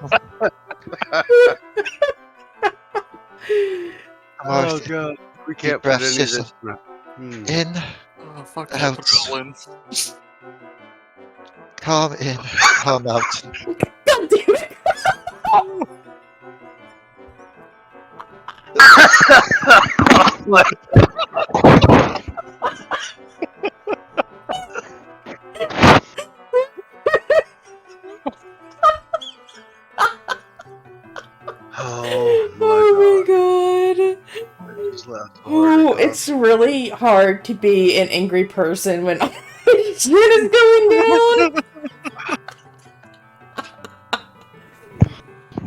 Oh god. We deep can't put breaths, any of just this. in, Oh, fuck out. that, Glen. Calm in, calm out. God damn it. Oh Oh my God. I just laughed so hard I Oh, coughed. it's really hard to be an angry person when shit is going down.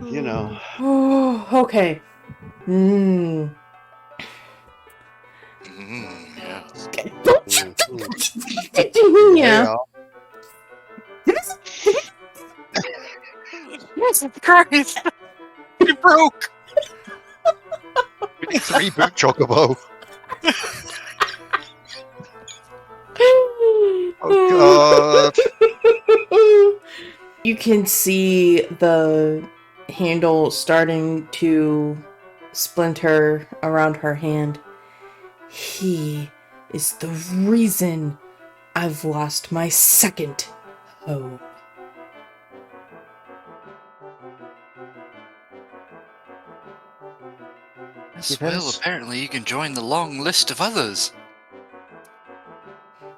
You know. Oh, okay. Yeah. Yeah. Jesus Christ! You broke! It's reboot Chocobo. Oh god. You can see the handle starting to splinter around her hand. He is the reason I've lost my second home. Yes, well, apparently you can join the long list of others.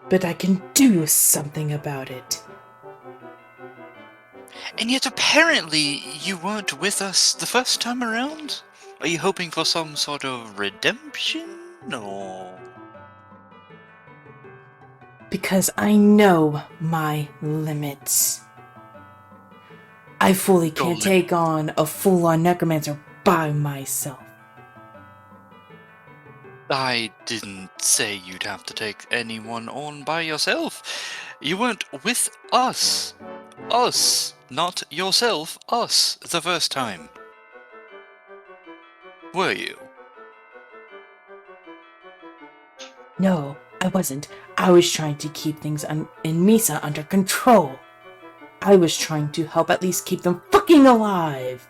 But I can do something about it. And yet apparently you weren't with us the first time around? Are you hoping for some sort of redemption, or...? Because I know my limits. I fully can't take on a full-on necromancer by myself. I didn't say you'd have to take anyone on by yourself. You weren't with us. Us, not yourself, us, the first time. Were you? No, I wasn't. I was trying to keep things in Misa under control. I was trying to help at least keep them fucking alive.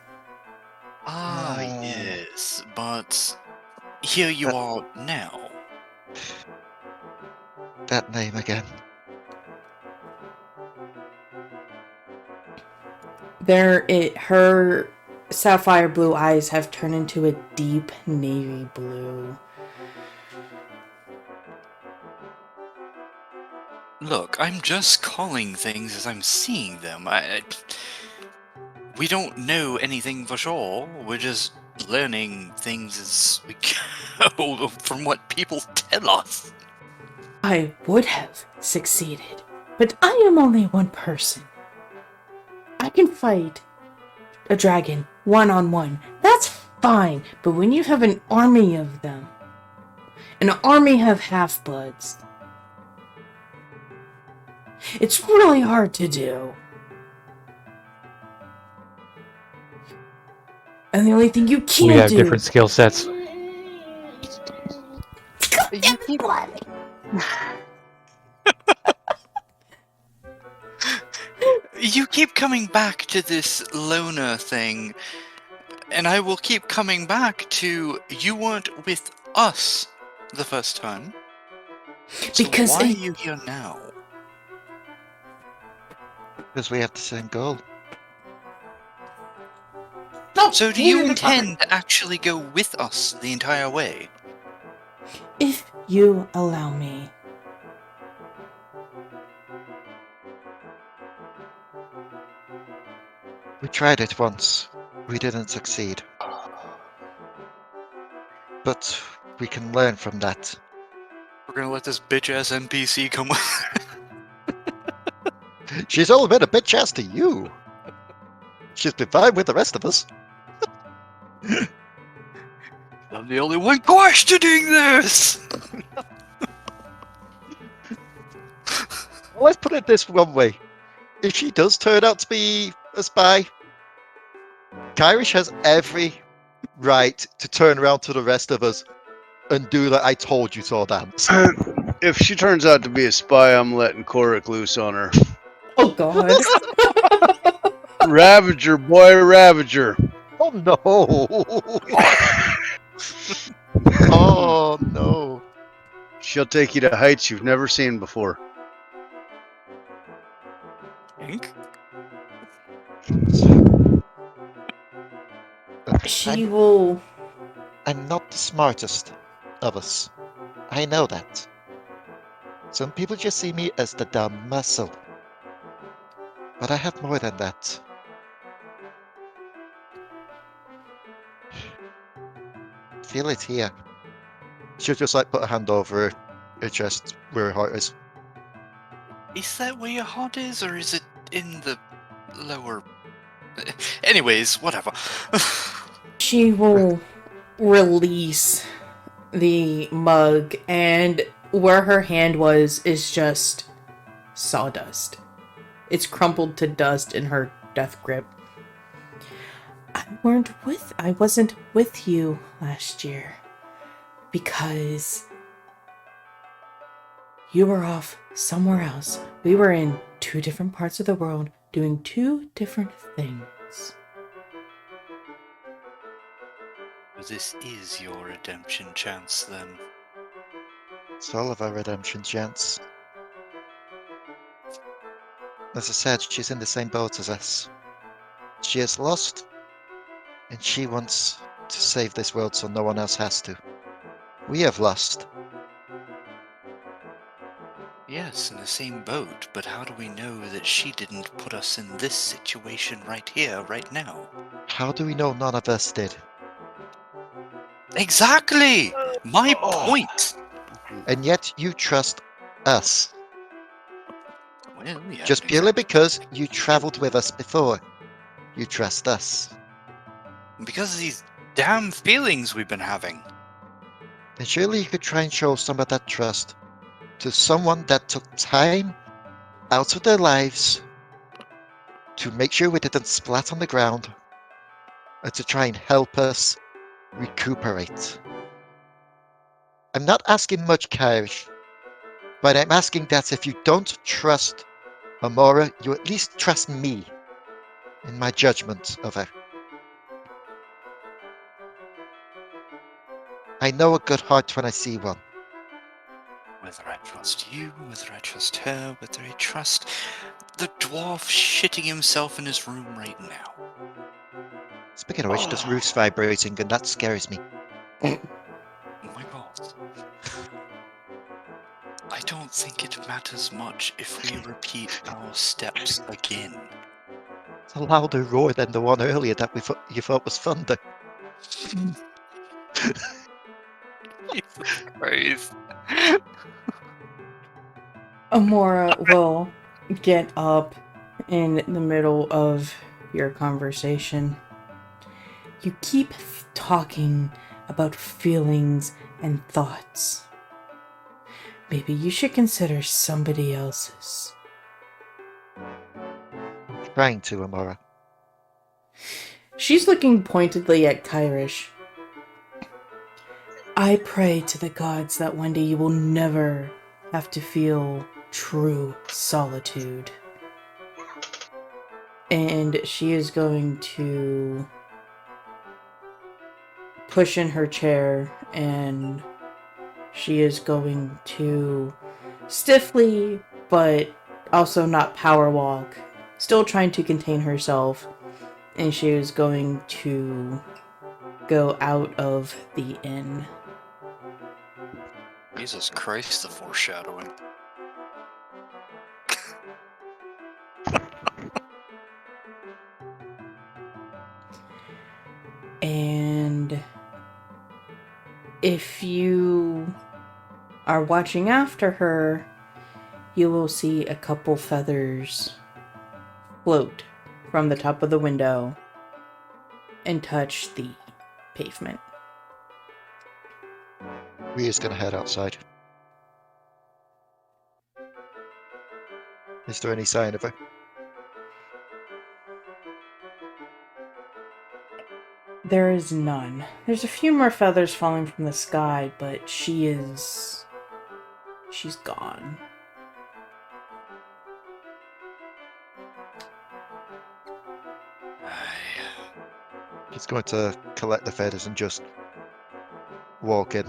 Ah, yes, but here you are now. That name again. Her sapphire blue eyes have turned into a deep navy blue. Look, I'm just calling things as I'm seeing them. We don't know anything for sure. We're just learning things as we go from what people tell us. I would have succeeded, but I am only one person. I can fight a dragon one-on-one. That's fine, but when you have an army of them, an army of half-bloods, it's really hard to do. And the only thing you can't do... We have different skill sets. You keep coming back to this loner thing, and I will keep coming back to you weren't with us the first time. So Because why are you here now? Because we have the same goal. So do you intend to actually go with us the entire way? If you allow me. We tried it once. We didn't succeed. But we can learn from that. We're gonna let this bitch-ass NPC come with. She's only been a bitch ass to you. She's been fine with the rest of us. I'm the only one questioning this! Well, let's put it this one way. If she does turn out to be a spy, Kyrish has every right to turn around to the rest of us and do that I told you so dance. If she turns out to be a spy, I'm letting Korric loose on her. Oh God. Ravager, boy, Ravager. Oh no! Oh no! She'll take you to heights you've never seen before. Ink? She will. I'm not the smartest of us. I know that. Some people just see me as the dumb muscle. But I have more than that. Feel it here. She'll just like put a hand over her chest where her heart is. Is that where your heart is, or is it in the lower... Anyways, whatever. She will release the mug, and where her hand was is just sawdust. It's crumpled to dust in her death grip. I wasn't with you last year because you were off somewhere else. We were in 2 different parts of the world doing 2 different things. This is your redemption chance, then. It's all of our redemption chance. As I said, she's in the same boat as us. She has lost, and she wants to save this world so no one else has to. We have lost. Yes, in the same boat, but how do we know that she didn't put us in this situation right here, right now? How do we know none of us did? Exactly! My point! And yet you trust us. Well, yeah, Just purely because you traveled with us before. You trust us. because of these damn feelings we've been having. Then surely you could try and show some of that trust to someone that took time out of their lives to make sure we didn't splat on the ground and to try and help us recuperate. I'm not asking much, Kyrish, but I'm asking that if you don't trust Emora, you at least trust me in my judgment of her. I know a good heart when I see one. Whether I trust you, whether I trust her, whether I trust the dwarf shitting himself in his room right now. Speaking of which, this roof's vibrating and that scares me. Oh my god. I don't think it matters much if we repeat our steps again. It's a louder roar than the one earlier that you thought was thunder. Jesus Christ. Emora will get up in the middle of your conversation. You keep talking about feelings and thoughts. Maybe you should consider somebody else's. Trying to, Emora. She's looking pointedly at Kyrish. I pray to the gods that one day you will never have to feel true solitude. And she is going to push in her chair, and she is going to stiffly, but also not power walk, still trying to contain herself, and she is going to go out of the inn. Jesus Christ, the foreshadowing. And if you are watching after her, you will see a couple feathers float from the top of the window and touch the pavement. Rhea's gonna head outside. Is there any sign of her? There is none. There's a few more feathers falling from the sky, but she's gone. He's going to collect the feathers and just walk in.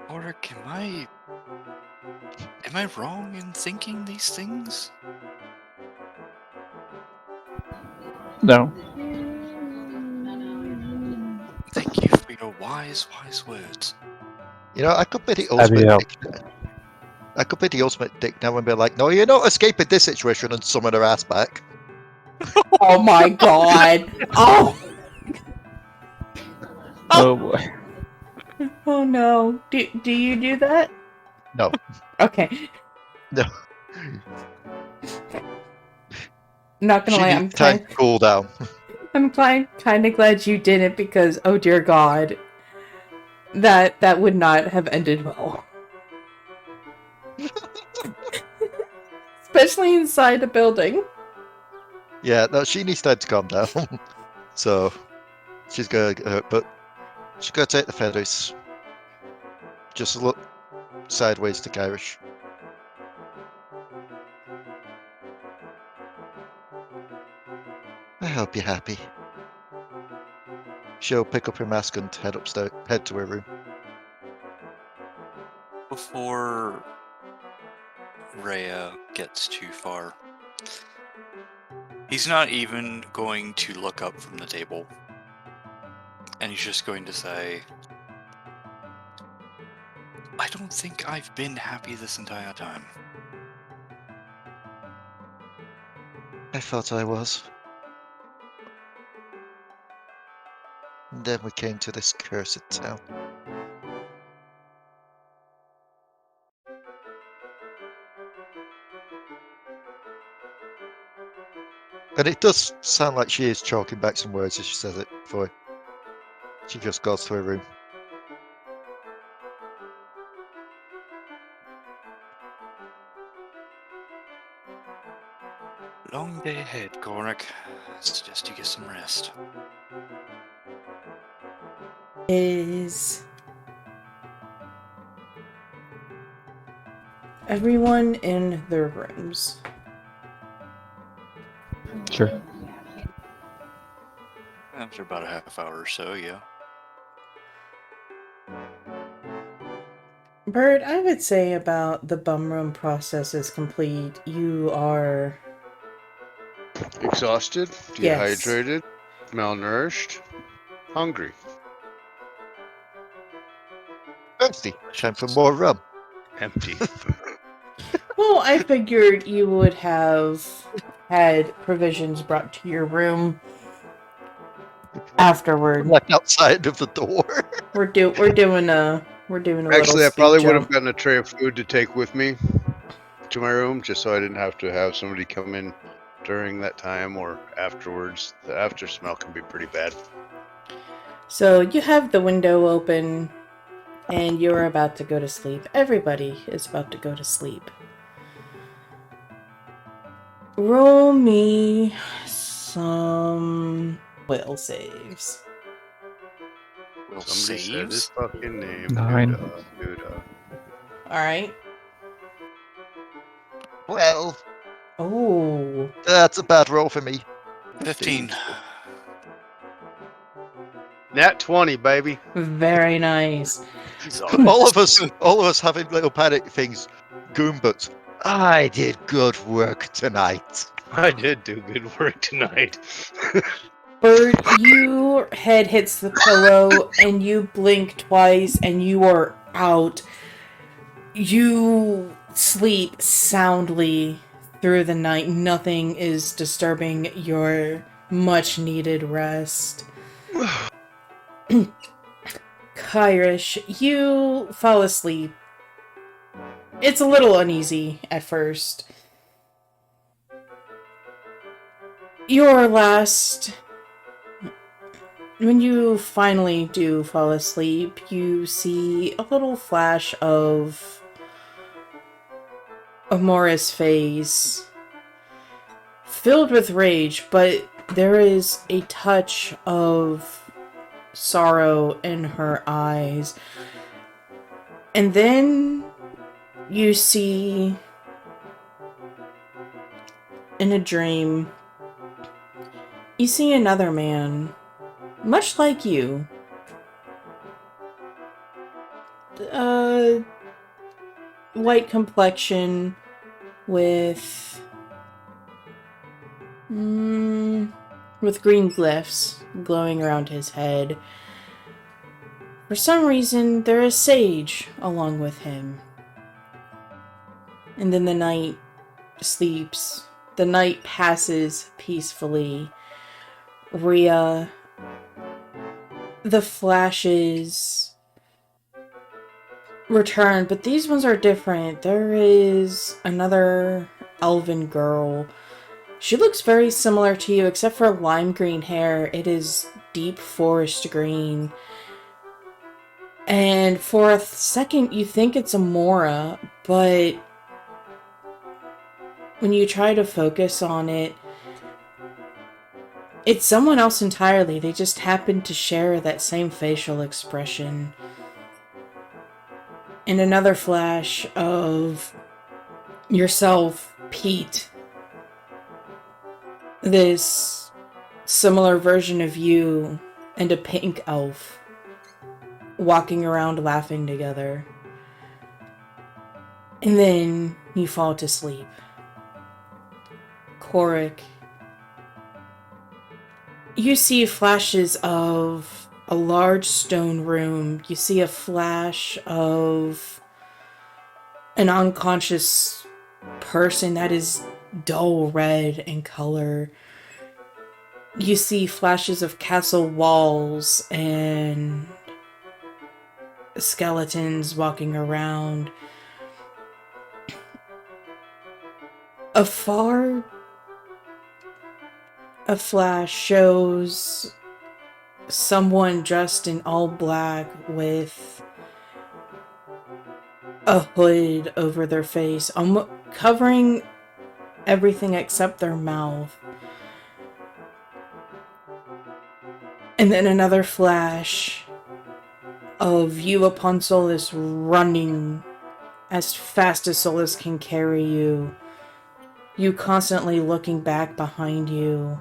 Korric, am I wrong in thinking these things? No. Thank you for your wise words. You know, I could be the Steady ultimate up. dick. I could be the ultimate dick now and be like, no, you're not escaping this situation, and summon her ass back. Oh my god! Oh! Oh boy. Oh no. Do you do that? No. Okay. No. Not gonna She lie, needs time to cool down. I'm kind of glad you didn't because, oh dear god, that would not have ended well. Especially inside a building. Yeah, no, she needs time to calm down. So, she's gonna, but she's gonna take the feathers. Just look sideways to Kyrish. I hope you're happy. She'll pick up her mask and head upstairs, head to her room. Before Rhea gets too far, he's not even going to look up from the table. And he's just going to say, I don't think I've been happy this entire time. I thought I was. And then we came to this cursed town. And it does sound like she is chalking back some words as she says it before she just goes to her room. Long day ahead, Korric. I suggest you get some rest. Is everyone in their rooms? Sure. After about a half hour or so, yeah. Bert, I would say about the bum room process is complete. You are Exhausted, Yes. dehydrated, malnourished, hungry. Thirsty. Time for more rum. Empty. Well, I figured you would have had provisions brought to your room afterward. Like outside of the door. We're doing a little Actually, I speed probably would have jump. gotten a tray of food to take with me to my room, just so I didn't have to have somebody come in during that time or afterwards. The after smell can be pretty bad. So you have the window open, and you're about to go to sleep. Everybody is about to go to sleep. Roll me some will saves. Will Somebody said his saves? fucking name. 9. Duda. Alright. Well, Oh. that's a bad roll for me. 15. Nat 20, baby. Very nice. all of us having little panic things. Goombert, I did good work tonight. I did do good work tonight. Bert, your head hits the pillow and you blink twice and you are out. You sleep soundly through the night. Nothing is disturbing your much needed rest. Kyrish, you fall asleep. It's a little uneasy at first. Your last when you finally do fall asleep, you see a little flash of Emora's face, filled with rage, but there is a touch of sorrow in her eyes. And then you see, in a dream, you see another man, much like you. White complexion with green glyphs glowing around his head. For some reason, there is sage along with him. And then the night sleeps. The night passes peacefully. Rhea, the flashes return, but these ones are different. There is another elven girl. She looks very similar to you, except for lime green hair. It is deep forest green. And for a second, you think it's Emora, but when you try to focus on it, it's someone else entirely. They just happen to share that same facial expression. And another flash of yourself, Pete. This similar version of you and a pink elf walking around laughing together. And then you fall to sleep. Korric. You see flashes of a large stone room. You see a flash of an unconscious person that is dull red in color. You see flashes of castle walls and skeletons walking around. Afar, a flash shows someone dressed in all black with a hood over their face, covering everything except their mouth. And then another flash of you upon Solus running as fast as Solus can carry you. You constantly looking back behind you,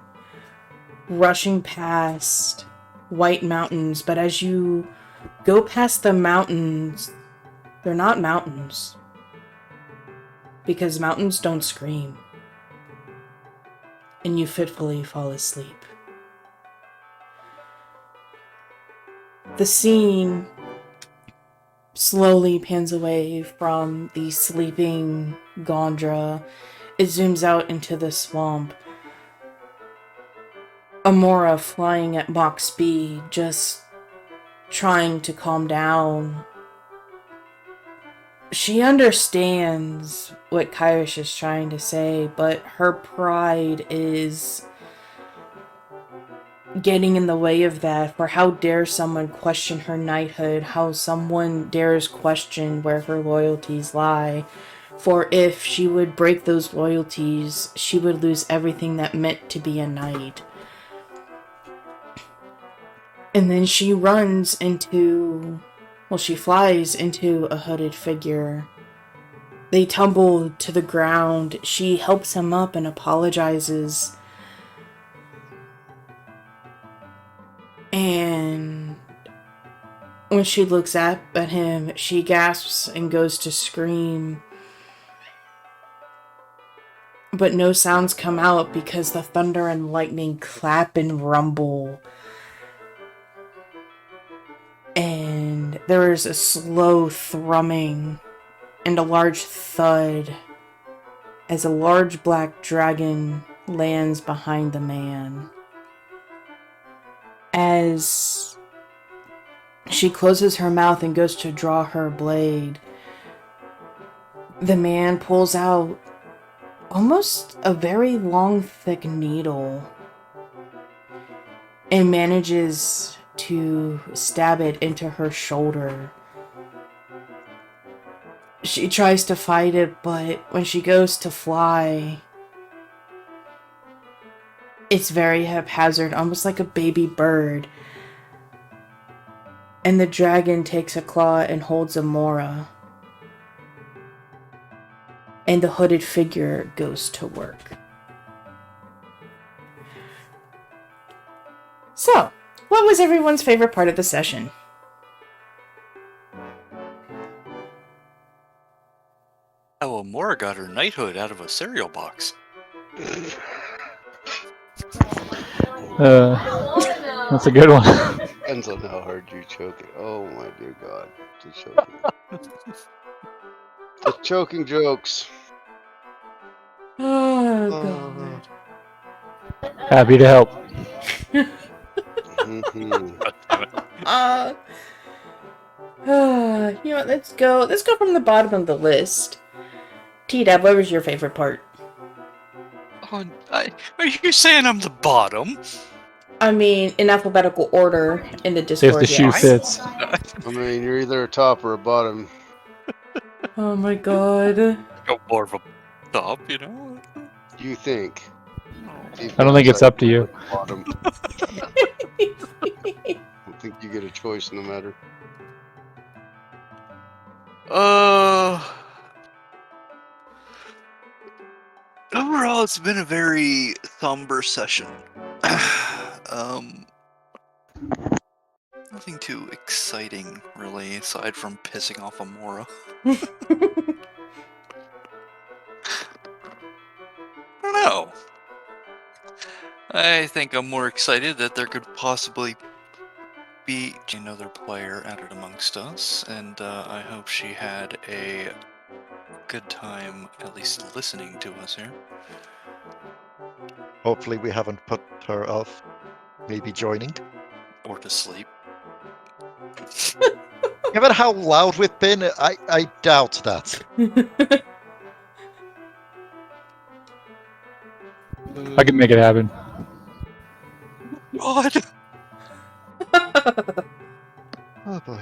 rushing past white mountains, but as you go past the mountains, they're not mountains. Because mountains don't scream. And you fitfully fall asleep. The scene slowly pans away from the sleeping Gondra. It zooms out into the swamp. Emora flying at Mach speed, just trying to calm down. She understands what Kyrish is trying to say, but her pride is getting in the way of that. For how dare someone question her knighthood? How someone dares question where her loyalties lie? For if she would break those loyalties, she would lose everything that meant to be a knight. And then she runs into... well, she flies into a hooded figure. They tumble to the ground. She helps him up and apologizes. And when she looks up at him, she gasps and goes to scream. But no sounds come out because the thunder and lightning clap and rumble. And there is a slow thrumming and a large thud as a large black dragon lands behind the man. As she closes her mouth and goes to draw her blade, the man pulls out almost a very long, thick needle. and manages to stab it into her shoulder. She tries to fight it, but when she goes to fly, it's very haphazard, almost like a baby bird. And the dragon takes a claw and holds Emora. And the hooded figure goes to work. So, what was everyone's favorite part of the session? How Emora got her knighthood out of a cereal box. That's a good one. Depends on how hard you choke it. Oh my dear God. The choking. The choking jokes. Oh, God. Happy to help. Mhm. You know what, let's go from the bottom of the list. TDAB, what was your favorite part? Oh, are you saying I'm the bottom? I mean, in alphabetical order in the See if Discord, the shoe yes. fits. I mean, you're either a top or a bottom. Oh my God. Go more of a top, you know? You think. I don't think it's up to you. Bottom. I don't think you get a choice in the matter. Overall, it's been a very somber session. Nothing too exciting, really, aside from pissing off Emora. I don't know. I think I'm more excited that there could possibly be another player added amongst us, and I hope she had a good time at least listening to us here. Hopefully we haven't put her off maybe joining. Or to sleep. Given how loud we've been, I doubt that. I can make it happen. God! Oh boy.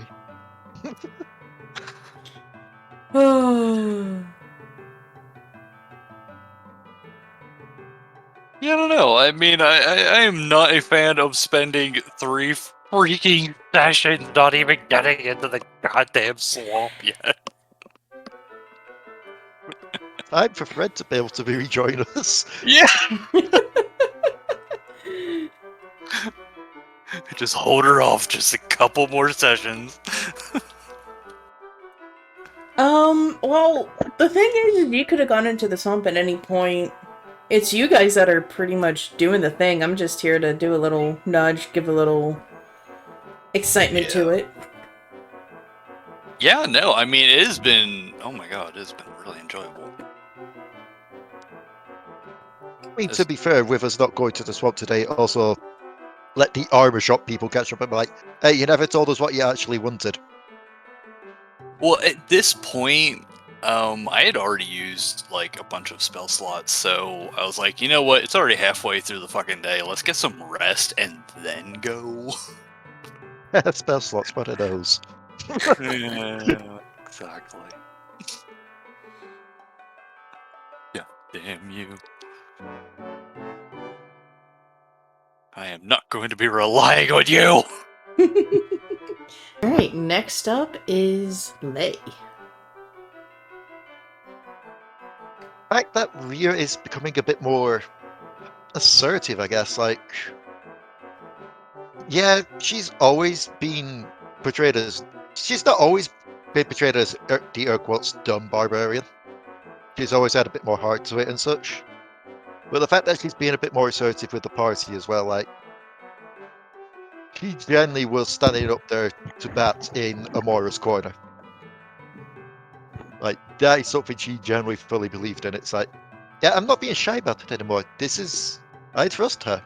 Yeah, I don't know. I mean, I am not a fan of spending 3 freaking sessions not even getting into the goddamn swamp yet. Time for Fred to be able to rejoin us. Yeah! Just hold her off just a couple more sessions. Well, the thing is you could have gone into the swamp at any point. It's you guys that are pretty much doing the thing. I'm just here to do a little nudge, give a little excitement to it. Yeah, no, I mean, it has been, oh my god, it has been really enjoyable. I mean, to be fair, with us not going to the swamp today, also let the armor shop people catch up and be like, hey, you never told us what you actually wanted. Well, at this point, I had already used, like, a bunch of spell slots, so I was like, you know what, it's already halfway through the fucking day, let's get some rest and then go. Spell slots, what are those? Yeah, exactly. Yeah, damn you. I am not going to be relying on you! Alright, next up is Leigh. The fact that Rhea is becoming a bit more assertive, I guess, like... Yeah, she's always been portrayed as... She's not always been portrayed as the Urquhart's dumb barbarian. She's always had a bit more heart to it and such. But the fact that she's being a bit more assertive with the party as well, like... She generally was standing up there to bat in Emora's corner. Like, that is something she generally fully believed in. It's like, yeah, I'm not being shy about it anymore. This is... I trust her.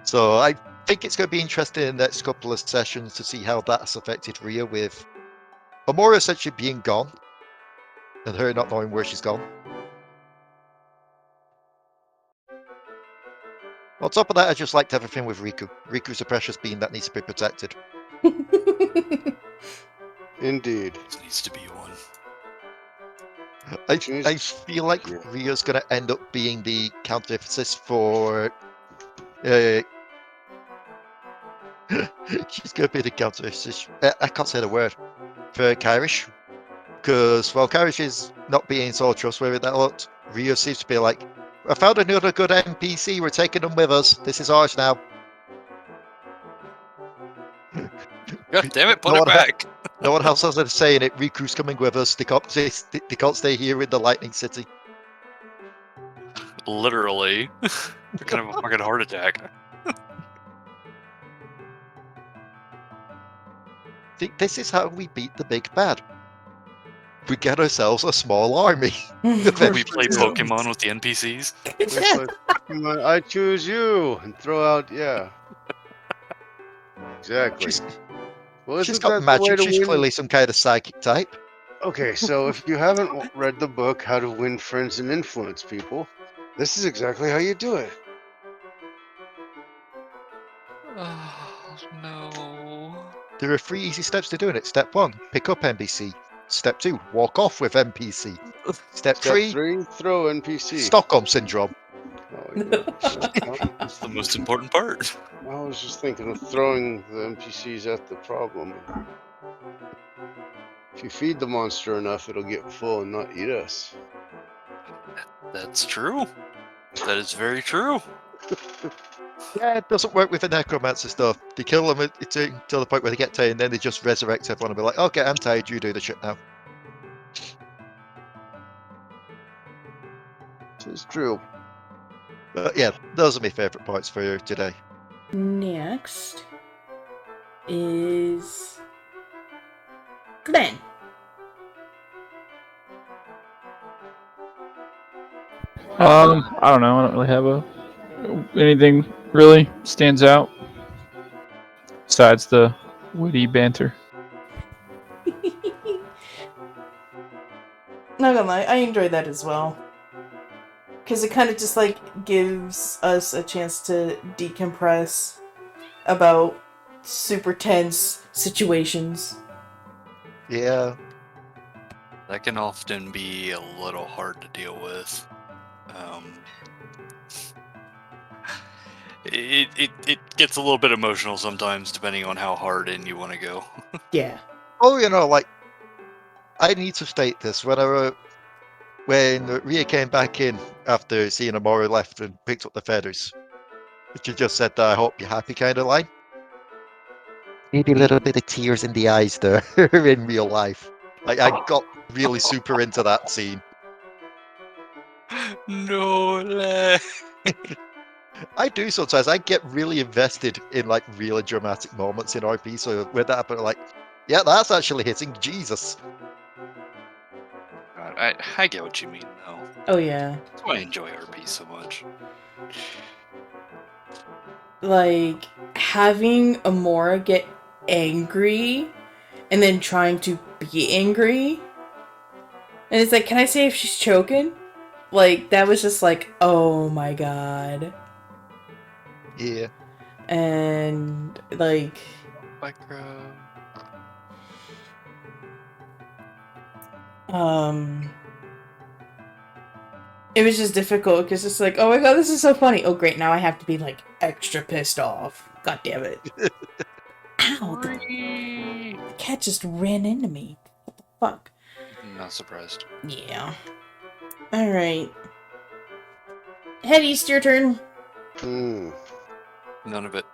So I think it's going to be interesting in the next couple of sessions to see how that's affected Rhea with Emora essentially being gone and her not knowing where she's gone. On top of that, I just liked everything with Rikku. Riku's a precious being that needs to be protected. Indeed. This needs to be one. I Jeez. feel like Yeah. Rhea's going to end up being the counter-emphasis for... she's going to be the counter-emphasis... I can't say the word. For Kyrish. Because, well, Kyrish is not being so trustworthy that looked. Rhea seems to be like, I found another good NPC, we're taking them with us. This is ours now. God damn it, put No it one ha- back. No one else has a say in it. Riku's coming with us. They can't stay here in the Lightning City. Literally. They're gonna have a fucking heart attack. This is how we beat the big bad. We get ourselves a small army. We play Yeah. Pokemon with the NPCs. It's like, I choose you, and throw out, yeah. Exactly. Well, She's isn't got that the way magic. to She's win? clearly some kind of psychic type. Okay, so if you haven't read the book, How to Win Friends and Influence People, this is exactly how you do it. Oh, no. There are 3 easy steps to doing it. Step 1, pick up NPC. Step 2, walk off with NPC. Step Step 3, 3, throw NPC. Stockholm Syndrome. Oh, yeah. That's the most important part. I was just thinking of throwing the NPCs at the problem. If you feed the monster enough, it'll get full and not eat us. That's true. That is very true. Yeah, it doesn't work with the necromancer stuff. They kill them until the point where they get tired, and then they just resurrect everyone and be like, okay, I'm tired, you do the shit now. This is true. But yeah, those are my favourite parts for today. Next is Glen. I don't know. I don't really have anything really stands out besides the witty banter. Not gonna lie, I enjoyed that as well. Because it kind of just like gives us a chance to decompress about super tense situations. Yeah. That can often be a little hard to deal with. It gets a little bit emotional sometimes, depending on how hard in you want to go. Yeah. Oh, like, I need to state this. When Rhea came back in after seeing Emora left and picked up the feathers, she just said that I hope you're happy kind of line. Maybe a little bit of tears in the eyes there in real life. Like, I got really super into that scene. No, Leigh. I do sometimes. I get really invested in like really dramatic moments in RP. So with that happened, like, yeah, that's actually hitting. Jesus. God, I get what you mean, though. Oh yeah. That's why I enjoy RP so much. Like, having Emora get angry and then trying to be angry. And it's like, can I say if she's choking? Like, that was just like, oh my god. Yeah. And, like... It was just difficult, because it's like, oh my god, this is so funny. Oh great, now I have to be, like, extra pissed off. God damn it. Ow! The cat just ran into me. What the fuck? Not surprised. Yeah. Alright. Headeast, your turn. None of it.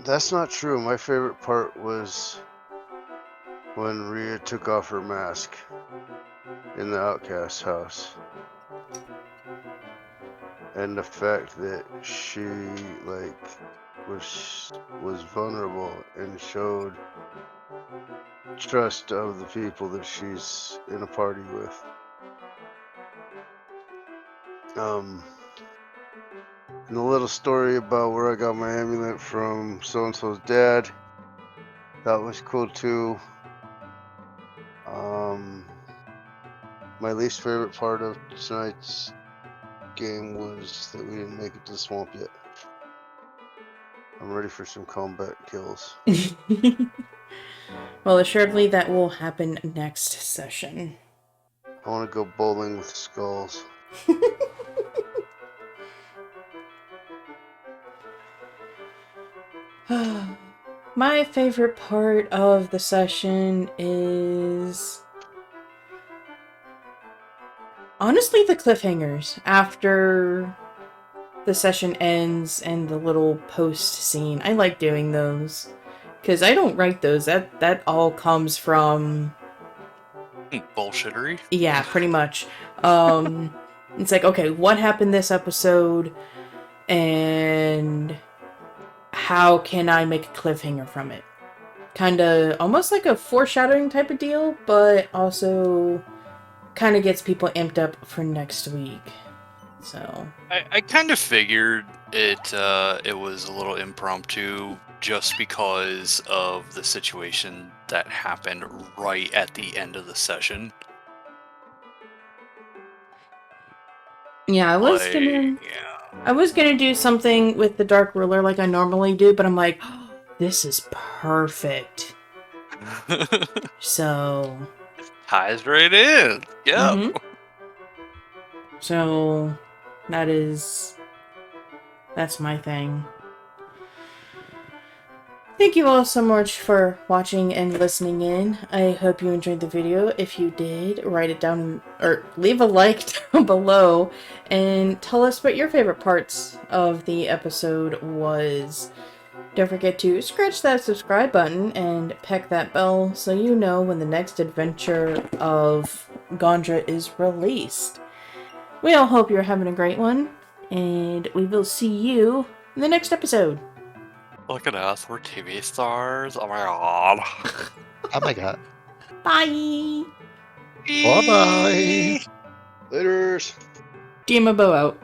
That's not true. My favorite part was when Rhea took off her mask in the outcast house. And the fact that she, like, was vulnerable and showed trust of the people that she's in a party with. And the little story about where I got my amulet from so-and-so's dad, that was cool too. My least favorite part of tonight's game was that we didn't make it to the swamp yet. I'm ready for some combat kills. Well, assuredly that will happen next session. I want to go bowling with skulls. My favorite part of the session is honestly the cliffhangers after the session ends and the little post scene. I like doing those because I don't write those. That all comes from Bullshittery. yeah, pretty much. It's like, okay, what happened this episode, and how can I make a cliffhanger from it? Kind of almost like a foreshadowing type of deal, but also kind of gets people amped up for next week. So I kind of figured it was a little impromptu just because of the situation that happened right at the end of the session. yeah, I was gonna do something with the Dark Ruler like I normally do, but I'm like, oh, this is perfect. So ties right in. Yeah. Mhm. So that's my thing. Thank you all so much for watching and listening in. I hope you enjoyed the video. If you did, write it down or leave a like down below and tell us what your favorite parts of the episode was. Don't forget to scratch that subscribe button and peck that bell so you know when the next adventure of Gondra is released. We all hope you're having a great one, and we will see you in the next episode. Look at us, we're TV stars. Oh my god. Oh my god. Bye! Bye-bye. Laters! DMobo out.